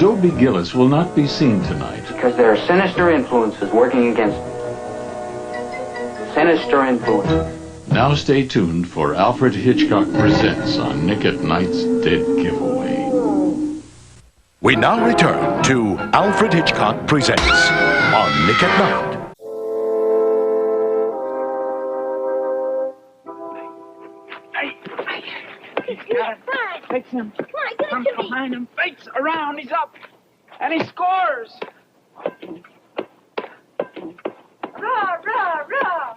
Dobie Gillis will not be seen tonight. Because there are sinister influences working against me. Sinister influences. Now stay tuned for Alfred Hitchcock Presents on Nick at Night's Dead Giveaway. We now return to Alfred Hitchcock Presents on Nick at Night. Takes him. Comes behind him, fakes around, he's up. And he scores. Rah, rah, rah.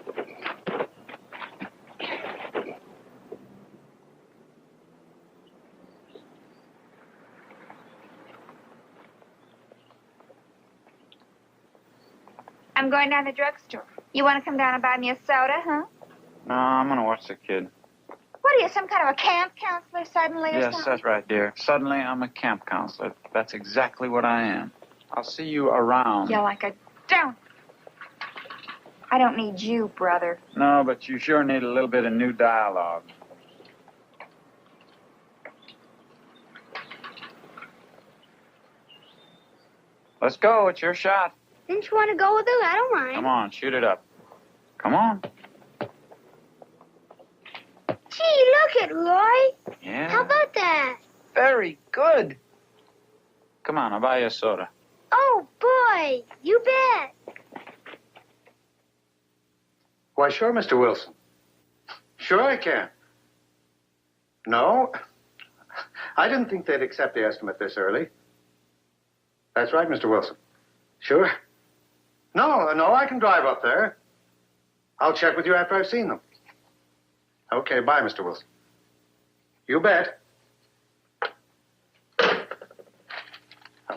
I'm going down to the drugstore. You want to come down and buy me a soda, huh? No, I'm going to watch the kid. What are you, some kind of a camp counselor suddenly or Yes, something? that's right, dear. Suddenly, I'm a camp counselor. That's exactly what I am. I'll see you around. Yeah, like I don't. I don't need you, brother. No, but you sure need a little bit of new dialogue. Let's go. It's your shot. Didn't you want to go with her? I don't mind. Come on, shoot it up. Come on. Gee, look at Roy. Yeah. How about that? Very good. Come on, I'll buy you a soda. Oh, boy. You bet. Why, sure, Mr. Wilson. Sure I can. No, I didn't think they'd accept the estimate this early. That's right, Mr. Wilson. Sure. No, I can drive up there. I'll check with you after I've seen them. Okay, bye, Mr. Wilson. You bet.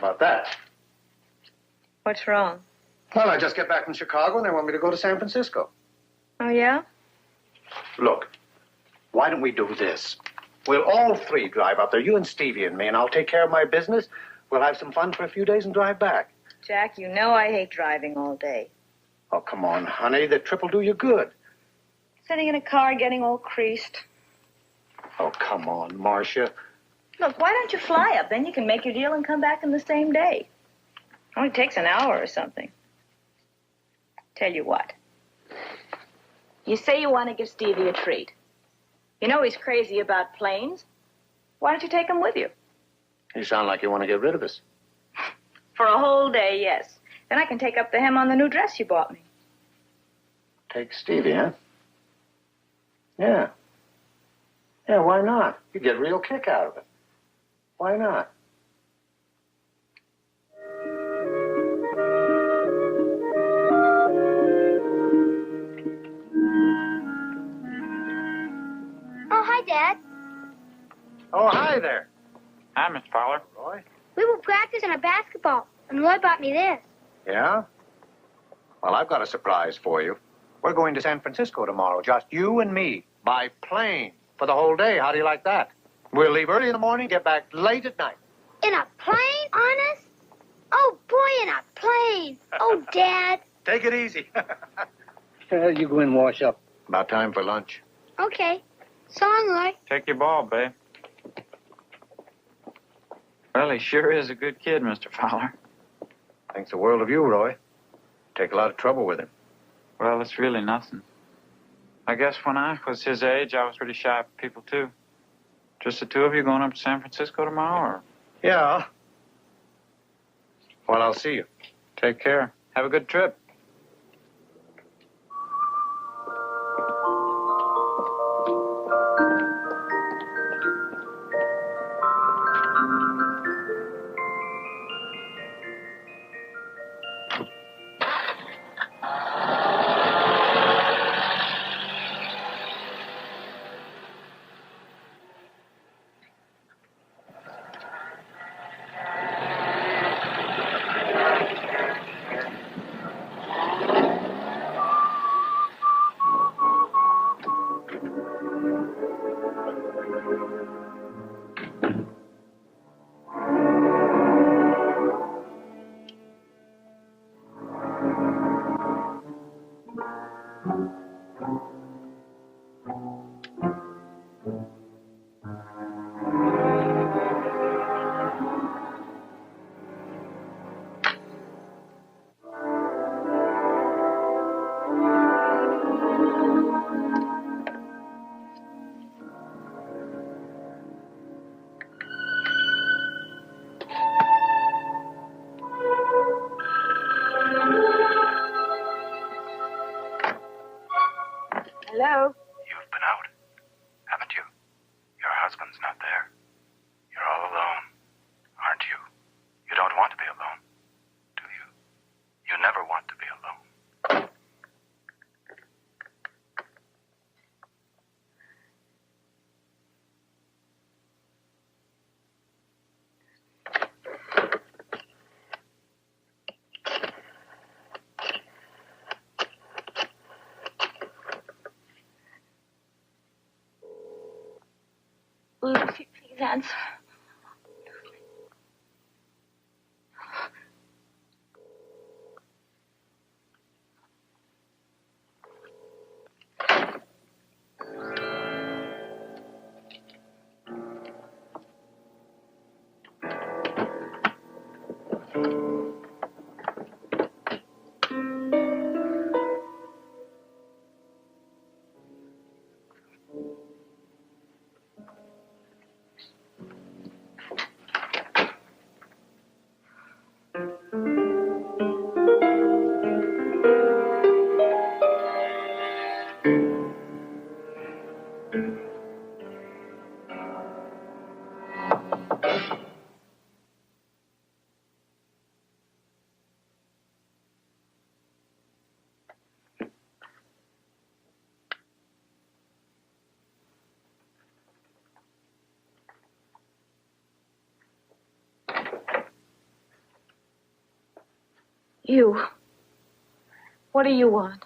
about that? What's wrong? Well, I just get back from Chicago and they want me to go to San Francisco. Oh, yeah? Look, why don't we do this? We'll all three drive up there, you and Stevie and me, and I'll take care of my business. We'll have some fun for a few days and drive back. Jack, you know I hate driving all day. Oh, come on, honey. The trip will do you good. Sitting in a car getting all creased. Oh, come on, Marcia. Look, why don't you fly up? Then you can make your deal and come back in the same day. Only takes an hour or something. Tell you what. You say you want to give Stevie a treat. You know he's crazy about planes. Why don't you take him with you? You sound like you want to get rid of us. For a whole day, yes. Then I can take up the hem on the new dress you bought me. Take Stevie, huh? Yeah. Yeah, why not? You get a real kick out of it. Why not? Oh, hi, Dad. Oh, hi there. Hi, Mr. Fowler. Roy? We were practicing a basketball, and Roy bought me this. Yeah? Well, I've got a surprise for you. We're going to San Francisco tomorrow, just you and me, by plane, for the whole day. How do you like that? We'll leave early in the morning, get back late at night. In a plane, honest? Oh, boy, in a plane. Oh, Dad. Take it easy. You go in and wash up. About time for lunch. Okay. So long, Roy. Take your ball, babe. Well, he sure is a good kid, Mr. Fowler. Thinks the world of you, Roy. Take a lot of trouble with him. Well, it's really nothing. I guess when I was his age, I was pretty shy of people, too. Just the two of you going up to San Francisco tomorrow, or? Yeah. Well, I'll see you. Take care. Have a good trip. Hello? You've been out, haven't you? Your husband's not there. You're all alone, aren't you? You don't want to be alone, do you? You never want to be alone. Lucy, please answer. You. What do you want?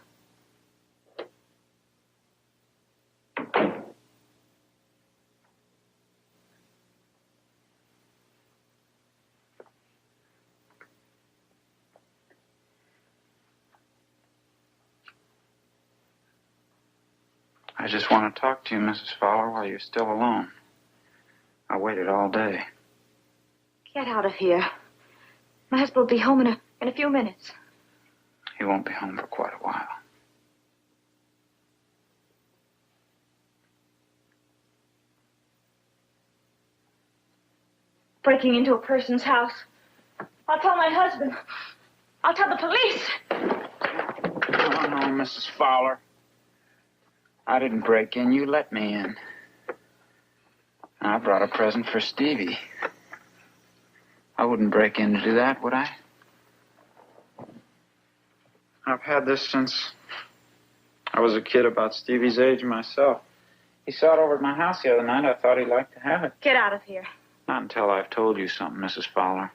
I just want to talk to you, Mrs. Fowler, while you're still alone. I waited all day. Get out of here. My husband will be home in a few minutes. He won't be home for quite a while. Breaking into a person's house. I'll tell my husband. I'll tell the police. Oh, no, Mrs. Fowler. I didn't break in. You let me in. I brought a present for Stevie. I wouldn't break in to do that, would I? I've had this since I was a kid, about Stevie's age myself. He saw it over at my house the other night. I thought he'd like to have it. Get out of here. Not until I've told you something, Mrs. Fowler.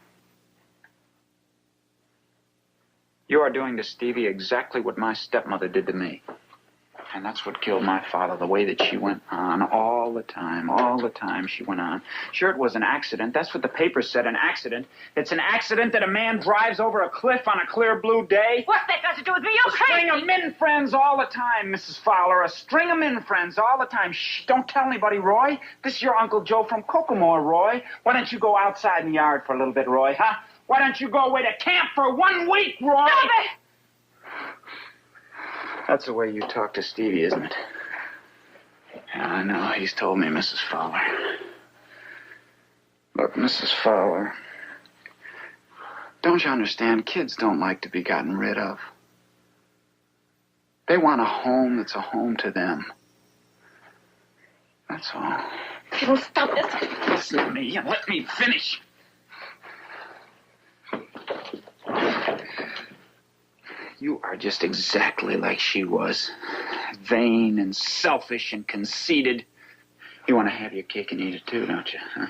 You are doing to Stevie exactly what my stepmother did to me. And that's what killed my father, the way that she went on all the time she went on. Sure, it was an accident. That's what the papers said, an accident. It's an accident that a man drives over a cliff on a clear blue day. What's that got to do with me? You're crazy. A string of men friends all the time, Mrs. Fowler. A string of men friends all the time. Shh, don't tell anybody, Roy. This is your Uncle Joe from Kokomo, Roy. Why don't you go outside in the yard for a little bit, Roy, huh? Why don't you go away to camp for 1 week, Roy? Stop it! That's the way you talk to Stevie, isn't it? Yeah, I know. He's told me, Mrs. Fowler. Look, Mrs. Fowler, don't you understand? Kids don't like to be gotten rid of. They want a home that's a home to them. That's all. If you don't stop this. Listen to me and let me finish. You are just exactly like she was. Vain and selfish and conceited. You want to have your cake and eat it too, don't you? Huh?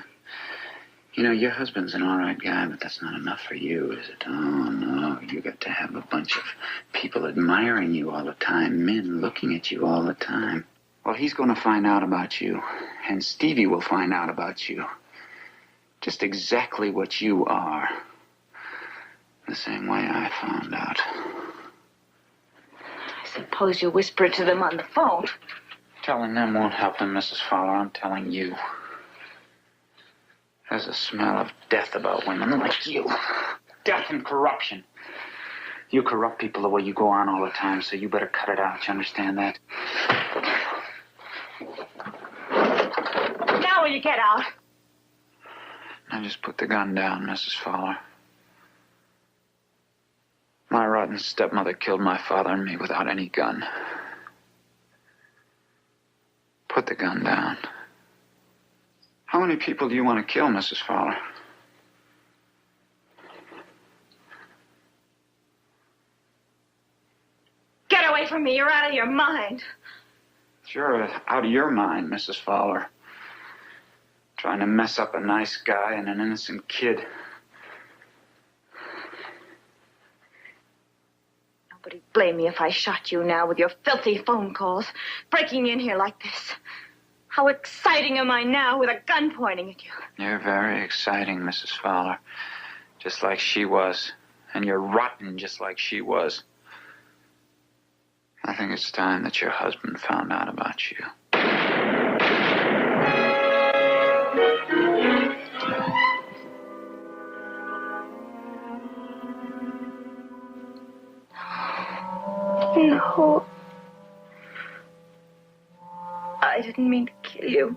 You know, your husband's an all right guy, but that's not enough for you, is it? Oh, no. You got to have a bunch of people admiring you all the time, men looking at you all the time. Well, he's going to find out about you, and Stevie will find out about you. Just exactly what you are. The same way I found out. Suppose you whisper it to them on the phone. Telling them won't help them, Mrs. Fowler. I'm telling you. There's a smell of death about women like you. Death and corruption. You corrupt people the way you go on all the time, so you better cut it out. You understand that? Now will you get out? Now just put the gun down, Mrs. Fowler. My rotten stepmother killed my father and me without any gun. Put the gun down. How many people do you want to kill, Mrs. Fowler? Get away from me. You're out of your mind. Sure, out of your mind, Mrs. Fowler. Trying to mess up a nice guy and an innocent kid. Nobody'd blame me if I shot you now with your filthy phone calls. Breaking in here like this. How exciting am I now with a gun pointing at you? You're very exciting, Mrs. Fowler. Just like she was. And you're rotten just like she was. I think it's time that your husband found out about you. No. I didn't mean to kill you.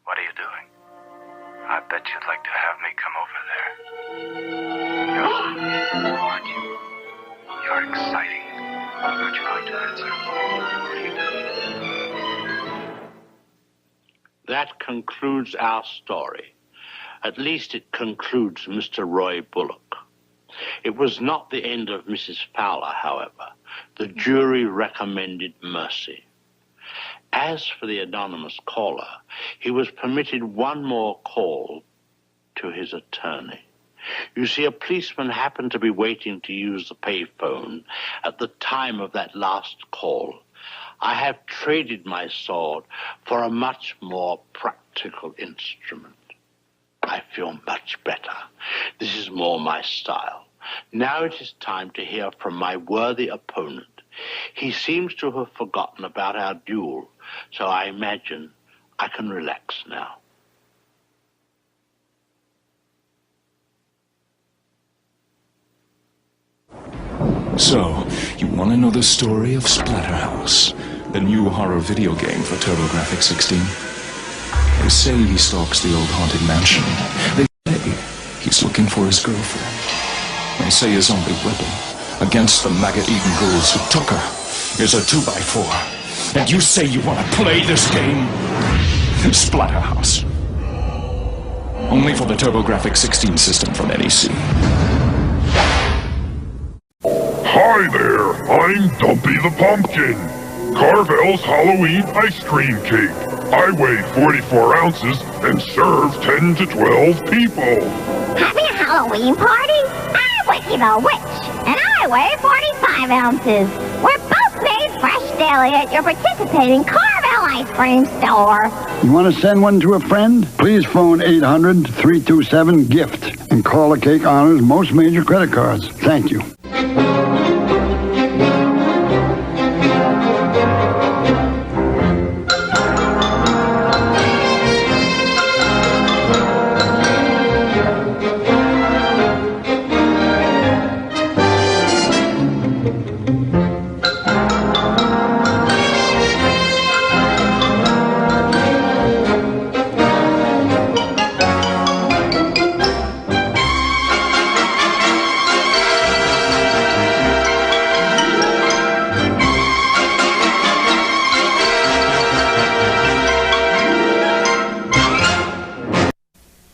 What are you doing? I bet you'd like to have me come over there. You're aren't you? You're exciting. Aren't you going to answer? What are you doing? That concludes our story. At least it concludes Mr. Roy Bullock. It was not the end of Mrs. Fowler, however. The jury recommended mercy. As for the anonymous caller, he was permitted one more call to his attorney. You see, a policeman happened to be waiting to use the payphone at the time of that last call. I have traded my sword for a much more practical instrument. I feel much better. This is more my style. Now it is time to hear from my worthy opponent. He seems to have forgotten about our duel, so I imagine I can relax now. So, you want to know the story of Splatterhouse, the new horror video game for TurboGrafx 16? They say he stalks the old haunted mansion. They say he's looking for his girlfriend. They say his only weapon against the maggot-eaten ghouls who took her is a 2x4. And you say you want to play this game? Splatterhouse. Only for the TurboGrafx 16 system from NEC. Hi there, I'm Dumpy the Pumpkin. Carvel's Halloween ice cream cake. I weigh 44 ounces and serve 10 to 12 people. Having a Halloween party? I'm Wiki the Witch, and I weigh 45 ounces. We're both made fresh daily at your participating Carvel ice cream store. You want to send one to a friend? Please phone 800-327-GIFT and call the Cake Honors most major credit cards. Thank you.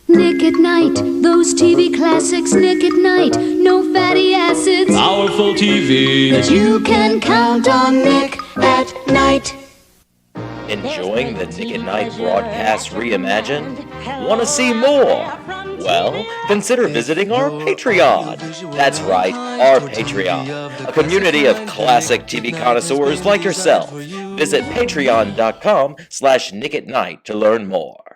Nick at Night, those TV classics, Nick at Night, no fatty acids. Powerful TV. You can count on Nick at Night. Enjoying the Nick at Night broadcast Reimagined? Want to see more? Well, consider visiting our Patreon. That's right, our Patreon, a community of classic TV connoisseurs like yourself. Visit patreon.com/nickatnight to learn more.